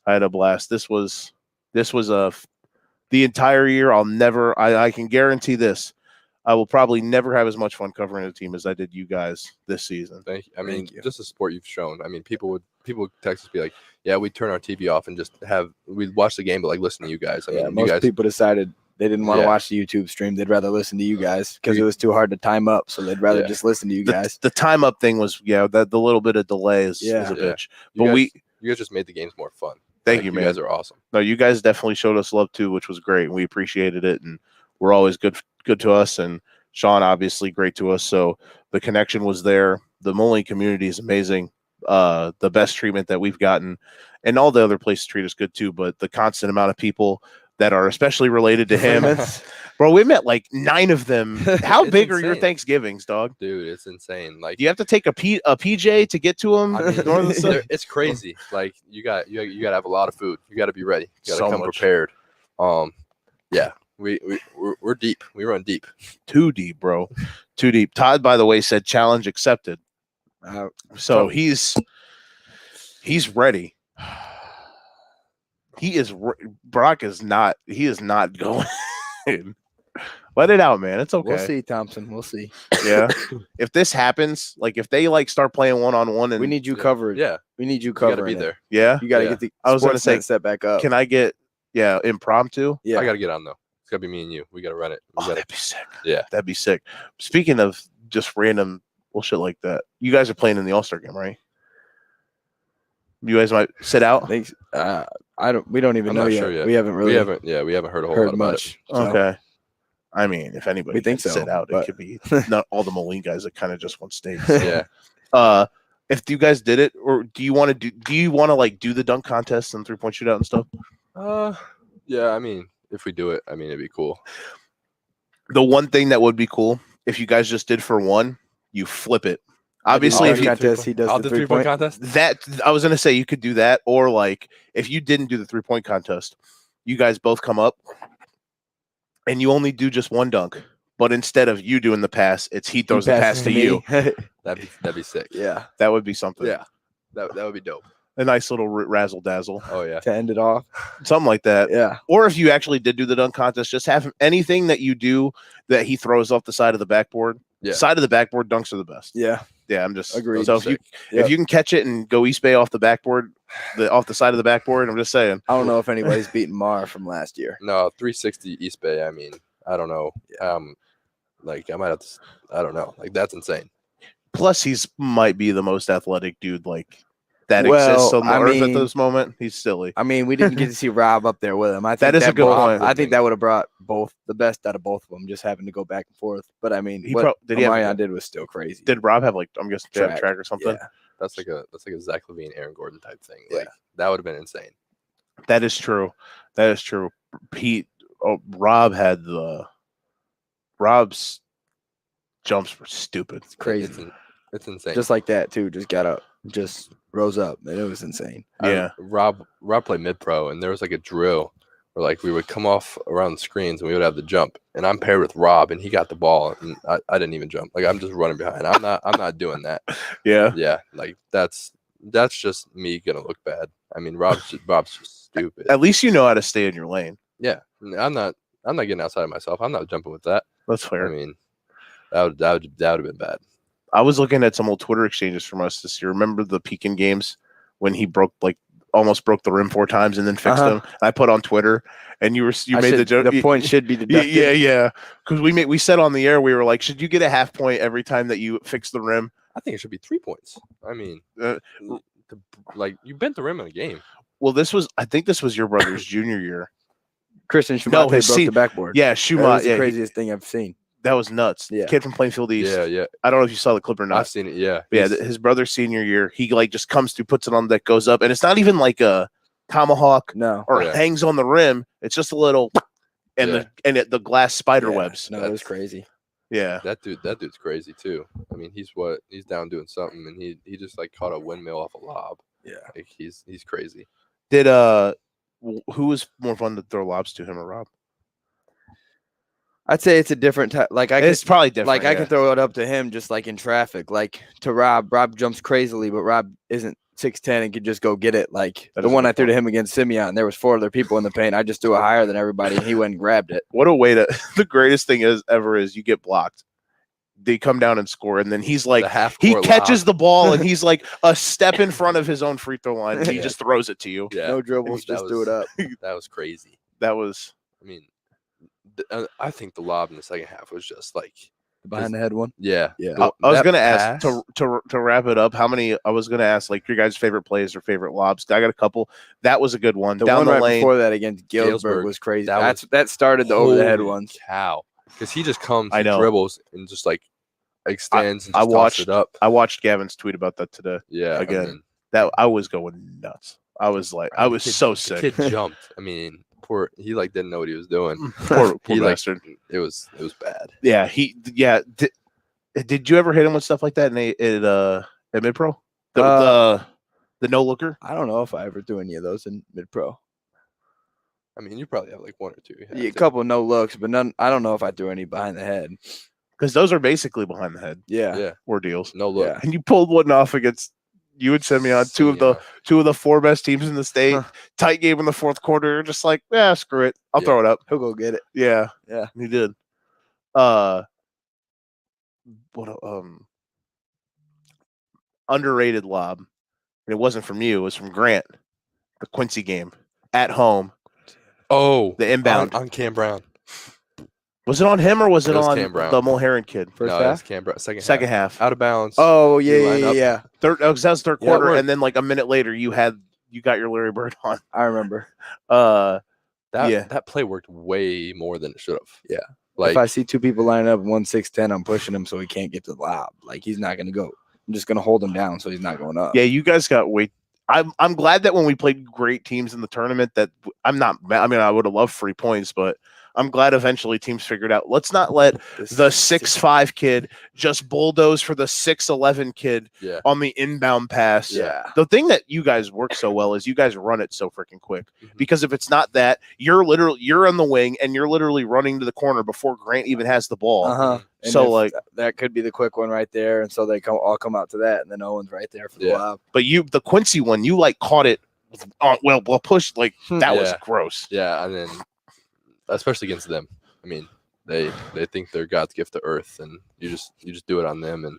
I had a blast. This was the entire year. I can guarantee this. I will probably never have as much fun covering a team as I did you guys this season. Thank you. I mean, just the support you've shown. I mean, people would text us, be like, "Yeah, we turn our TV off and just we'd watch the game, but like listen to you guys." I mean, most people decided they didn't want to watch the YouTube stream. They'd rather listen to you guys because it was too hard to time up. So they'd rather just listen to you guys. The time up thing was the little bit of delay is a bitch. But you guys just made the games more fun. Thank you, man. You guys are awesome. No, you guys definitely showed us love too, which was great. We appreciated it, and we're always good to us. And Sean, obviously, great to us. So the connection was there. The Moline community is amazing. The best treatment that we've gotten, and all the other places treat us good too. But the constant amount of people that are especially related to him, bro. We met like 9 of them. How big are your Thanksgivings, dog? Dude, it's insane. Like, do you have to take a PJ to get to them? I mean, it's crazy. Like, you got to have a lot of food. You got to be ready. You got to come prepared. Yeah. We're deep. We run deep. Too deep, bro. Too deep. Todd, by the way, said challenge accepted. So he's ready. Brock is not. He is not going. Let it out, man. It's okay. We'll see, Thompson. We'll see. Yeah. If this happens, like if they start playing 1-on-1, and we need you covered. Yeah. We need you covered. You gotta be there. Yeah. You gotta get the. I was gonna say set back up. Can I get impromptu? Yeah. I gotta get on though. It's gotta be me and you. We gotta run it. That'd be sick. Yeah. That'd be sick. Speaking of just random bullshit like that, you guys are playing in the All-Star game, right? You guys might sit out. Thanks. We don't even know yet. Yet. We haven't we haven't heard a whole lot much. About it. Okay. I mean, if anybody we think can sit out, it could be not all the Moline guys that kind of just want stage. Yeah. If you guys did it, or do you want to like do the dunk contest and 3-point shootout and stuff? Yeah. I mean, if we do it, I mean, it'd be cool. The one thing that would be cool if you guys just did for one, you flip it. Obviously, if he does the 3-point contest. That I was gonna say you could do that, or like if you didn't do the 3-point contest, you guys both come up and you only do just one dunk, but instead of you doing the pass, it's he throws the pass to you. That'd be sick. Yeah, that would be something. Yeah, that would be dope. A nice little razzle dazzle. Oh yeah, to end it off, something like that. Yeah. Or if you actually did do the dunk contest, just have anything that you do that he throws off the side of the backboard. Yeah. Side of the backboard dunks are the best. Yeah. Yeah, I'm just agreed. So if you can catch it and go East Bay off the backboard, off the side of the backboard, I'm just saying. I don't know if anybody's beaten Mar from last year. No, 360 East Bay. I mean, I don't know. Like I might have to. I don't know. Like that's insane. Plus, might be the most athletic dude like that exists on the earth at this moment. He's silly. I mean, we didn't get to see Rob up there with him. I think that is a good point. I think that would have brought the best out of both of them, just having to go back and forth. But I mean, Marion did was still crazy. Did Rob have I'm guessing track or something? Yeah. That's like a Zach LaVine, Aaron Gordon type thing. Like that would have been insane. That is true. That is true. Rob had Rob's jumps were stupid. It's crazy. It's insane. Just like that too. Just got up. Just rose up, and it was insane. Yeah. Rob played mid-pro, and there was like a drill where like we would come off around the screens and we would have the jump, and I'm paired with Rob, and he got the ball, and I didn't even jump. Like I'm just running behind. I'm not doing that. Yeah. Yeah. Like that's just me gonna look bad. I mean, Rob's just stupid. At least you know how to stay in your lane. Yeah. I'm not getting outside of myself. I'm not jumping with that. That's fair. I mean, that would have been bad. I was looking at some old Twitter exchanges from us this year. Remember the Pekin games when he almost broke the rim 4 times and then fixed them? I put on Twitter, and you made the joke. The point should be deducted. Yeah. Because we said on the air, we were like, should you get a half point every time that you fix the rim? I think it should be 3 points. I mean, you bent the rim in a game. Well, I think this was your brother's junior year. Christian Schumate broke the backboard. Yeah, Schumate. That was the craziest thing I've seen. That was nuts. Yeah. Kid from Plainfield East. Yeah. I don't know if you saw the clip or not. I've seen it. Yeah. Yeah, his brother's senior year, he like just comes through, puts it on that goes up, and it's not even like a tomahawk No. or Yeah. hangs on the rim. It's just a little, and the glass spider Yeah. webs. No, it was crazy. Yeah, That dude's crazy too. I mean, he's down doing something, and he just like caught a windmill off a lob. Yeah. Like he's crazy. did who was more fun to throw lobs to, him or Rob? I'd say it's a different type. Like It's probably different. like I yeah. can throw it up to him just like in traffic. Like to Rob, Rob jumps crazily, but Rob isn't 6'10" and could just go get it. Like That the is a one good I threw to point. him against Simeon, there was 4 other people in the paint. I just threw it higher than everybody, and he went and grabbed it. What a way to. The greatest thing ever is you get blocked. They come down and score, and then he's like, The half he court catches lob. the ball, and he's like a step in front of his own free throw line, and he Yeah. just throws it to you. Yeah. No dribbles, That just threw it up. That was crazy. That was. I mean, I think the lob in the second half was just like Behind the head one. yeah. Yeah. I was That gonna ask pass- to wrap it up. How many? I was gonna ask like your guys' favorite plays or favorite lobs. I got a couple. That was a good one. The Down one the right lane. before that against Galesburg Galesburg, was crazy. that That started the over the head Holy ones. cow, because he just comes, I he know. dribbles, and just like extends and I just tosses watched- it up. I watched Gavin's tweet about that today. Yeah, again. I mean, That I was going nuts. I was like, I was the kid- so the sick. Kid jumped. I mean, he like didn't know what he was doing. Poor He like bastard. it was bad. Yeah, Did you ever hit him with stuff like that at mid pro? The no looker. I don't know if I ever threw any of those in mid pro. I mean, you probably have like one or two. You have Yeah, a to. couple no looks, but none. I don't know if I threw any behind the head. Because those are basically behind the head Yeah. Yeah, ordeals. no look. Yeah. And you pulled one off against you and Simeon, two of the 4 best teams in the state. Huh. Tight game in the fourth quarter. Just like, yeah, screw it. I'll throw it up. He'll go get it. Yeah. Yeah. He did. What underrated lob. And it wasn't from you, it was from Grant. The Quincy game at home. Oh, The inbound. on Cam Brown. Was it on him or was it It was on Cam Brown. the Mulherron kid? First No, half? it's Cam Brown. Second Half. out of bounds. Oh You yeah, line yeah, up. yeah. That was third Yeah, quarter, we're- and then like a minute later, you got your Larry Bird on. I remember. Yeah. That play worked way more than it should have. Yeah. Like If I see 2 people lining up, 1 6'10", I'm pushing him so he can't get to the lob. Like he's not gonna go. I'm just gonna hold him down so he's not going up. Yeah, you guys got way. I'm glad that when we played great teams in the tournament, that I'm not. I mean, I would have loved free points, but I'm glad eventually teams figured out. Let's not let the 6'5" kid just bulldoze for the 6'11" kid yeah, on the inbound pass. Yeah. The thing that you guys work so well is you guys run it so freaking quick. Mhm. Because if it's not that, you're on the wing and you're literally running to the corner before Grant even has the ball. Uh-huh. And So, if like- that could be the quick one right there, and so they all come out to that, and then Owen's right there for the Yeah. lob. But the Quincy one, you like caught it. Well, push like that was Yeah. gross. yeah, and then especially against them. I mean, they think they're God's gift to earth, and you just do it on them. And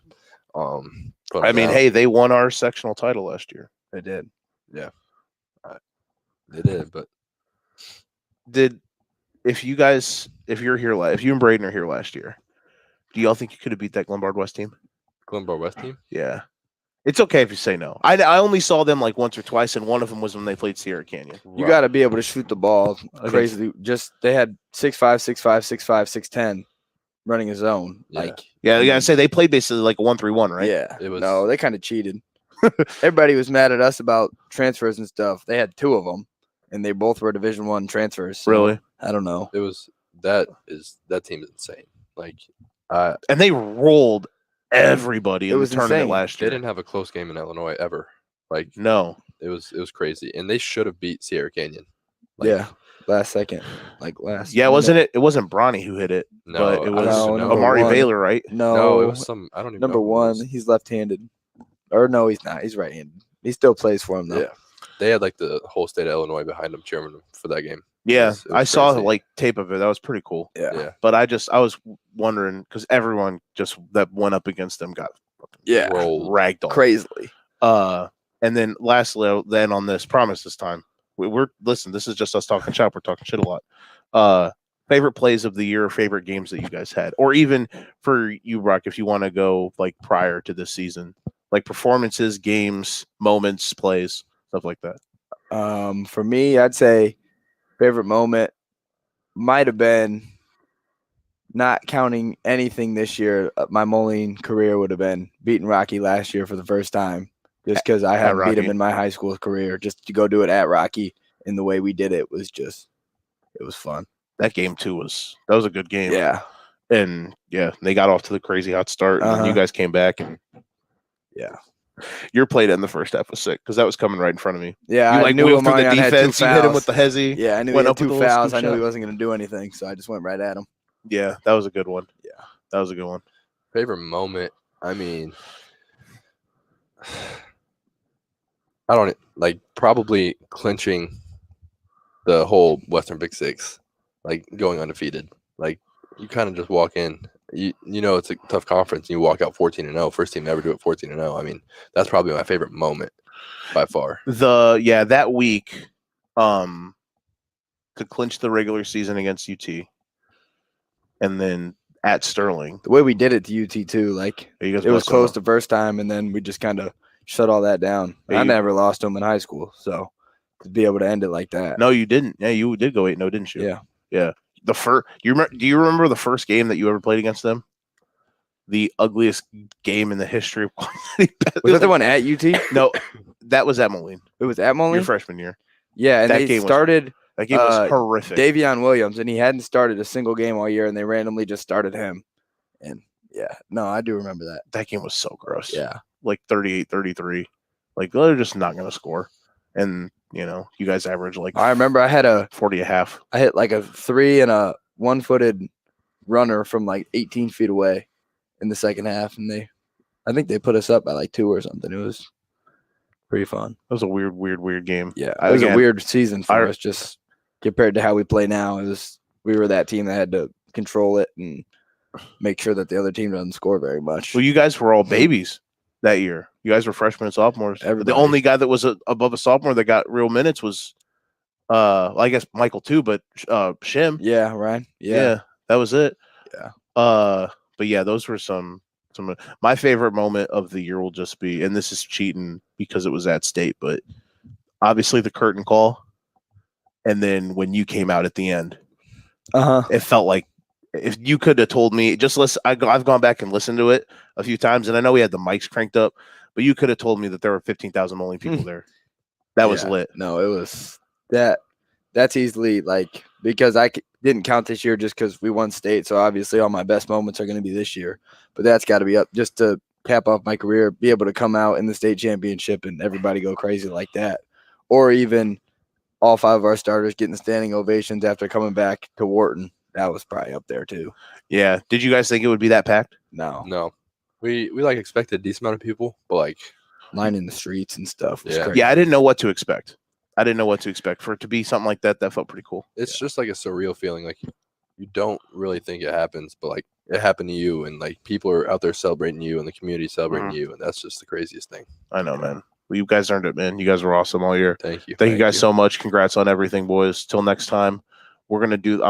put 'em I mean, down. hey, they won our sectional title last year. They did. they did, but If you and Braden are here last year, do y'all think you could have beat that Glenbard West team? Glenbard West team. Yeah. It's okay if you say no. I only saw them like once or twice, and one of them was when they played Sierra Canyon. You got to be able to shoot the ball Against- crazily. Just they had 6'5", 6'5", 6'5", 6'10", running a zone. Yeah. Like Yeah, I gotta say they played basically like a 1-3-1, right? yeah, It was- no, they kind of cheated. Everybody was mad at us about transfers and stuff. They had 2 of them, and they both were Division I transfers. So Really? I don't know. It was that team is insane. Like And they rolled everybody It in the was tournament insane. last they year. didn't have a close game in Illinois ever. Like No. it was crazy, and they should have beat Sierra Canyon. Like, Yeah, last second, like last. Yeah, minute. wasn't it? It wasn't Bronny who hit it, no, but it I was don't No, even number know. Amari one. Baylor, right? No, No, it was some. I don't even number know who it 1. was. He's left-handed, or no, he's not. He's right-handed. He still plays for him though. Yeah, they had like the whole state of Illinois behind them cheering them for that game. Yeah, It was I saw crazy. like tape of it. That was pretty cool. Yeah, But I was wondering because everyone just that went up against them got Yeah. rolled. ragdolled. Crazily. And then lastly, then on this promise this time, listen. This is just us talking shop. We're talking shit a lot. Favorite plays of the year, favorite games that you guys had, or even for you, Brock, if you want to go like prior to this season, like performances, games, moments, plays, stuff like that. For me, I'd say favorite moment might have been not counting anything this year, my Moline career would have been beating Rocky last year for the first time, just because I hadn't beat him Rocky. in my high school career. Just to go do it at Rocky, and the way we did it was it was fun. That game too that was a good game. Yeah, And they got off to the crazy hot start, and then you guys came back, and your play in the first half was sick because that was coming right in front of me. yeah. You I knew wheeled through the Lamarion had 2 defense, you hit him fouls. with the hezzy. Yeah, I knew he went had up with 2 a little fouls. scoop I knew he shot. wasn't going to do anything, so I just went right at him. Yeah, that was a good one. Yeah, that was a good one. Favorite moment? I mean, I don't like probably clinching the whole Western Big Six, like going undefeated. Like you kind of just walk in, you know it's a tough conference, and you walk out 14-0. First team to ever do it 14-0. I mean, that's probably my favorite moment by far. That week, to clinch the regular season against UT, and then at Sterling. the way we did it to UT too, like You guys it was busted close them. the first time, and then we just kind of shut all that down. Yeah, I you- never lost to him in high school, so to be able to end it like that. No, you didn't. Yeah, you did go 8-0, didn't you? Yeah. Yeah. The first. Do you remember the first game that you ever played against them? The ugliest game in the history of Was that the one at UT? No, that was at Moline. It was at Moline. Your freshman year. Yeah, and that they game was- started That game was horrific. Davion Williams, and he hadn't started a single game all year, and they randomly just started him. And no, I do remember that. That game was so gross. Yeah, Like 38-33. Like they're just not going to score. And, you guys average like I remember I had 40 a half. I hit like a 3 and a 1-footed runner from like 18 feet away in the second half, and I think they put us up by like 2 or something. It was pretty fun. It was a weird game. Yeah, it was a Again, weird season for I- us, just compared to how we play now. We were that team that had to control it and make sure that the other team doesn't score very much. Well, you guys were all babies that year. You guys were freshmen and sophomores. Everybody. The only guy that was above a sophomore that got real minutes was, I guess Michael too, but Shim. Yeah, Ryan. Yeah, that was it. Yeah. But yeah, those were some. My favorite moment of the year will just be, and this is cheating because it was at state, but obviously the curtain call, and then when you came out at the end, it felt like if you could have told me, just listen. I've gone back and listened to it a few times, and I know we had the mics cranked up, but you could have told me that there were 15,000 Moline people there. That was lit. No, it was that. That's easily like, because didn't count this year just because we won state. So obviously all my best moments are going to be this year, but that's got to be up just to cap off my career, be able to come out in the state championship and everybody go crazy like that. Or even all 5 of our starters getting standing ovations after coming back to Wharton. That was probably up there too. Yeah. Did you guys think it would be that packed? No, we like expected a decent amount of people, but like Line in the streets and stuff was Yeah. crazy. Yeah, I didn't know what to expect. For it to be something like that. That felt pretty cool. it's just like a surreal feeling. Like you don't really think it happens, but like it happened to you, and like people are out there celebrating you, and the community celebrating you, and that's just the craziest thing. I know, man. Well, you guys earned it, man. You guys were awesome all year. Thank you. Thank you guys so much. Congrats on everything, boys. Till next time. I'm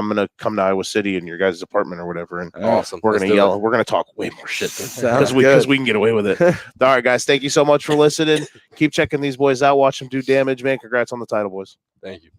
gonna come to Iowa City in your guys' apartment or whatever, and Awesome. we're Let's gonna do yell. it. We're gonna talk way more shit Sounds because good. we can get away with it. All right, guys. Thank you so much for listening. Keep checking these boys out. Watch them do damage, man. Congrats on the title, boys. Thank you.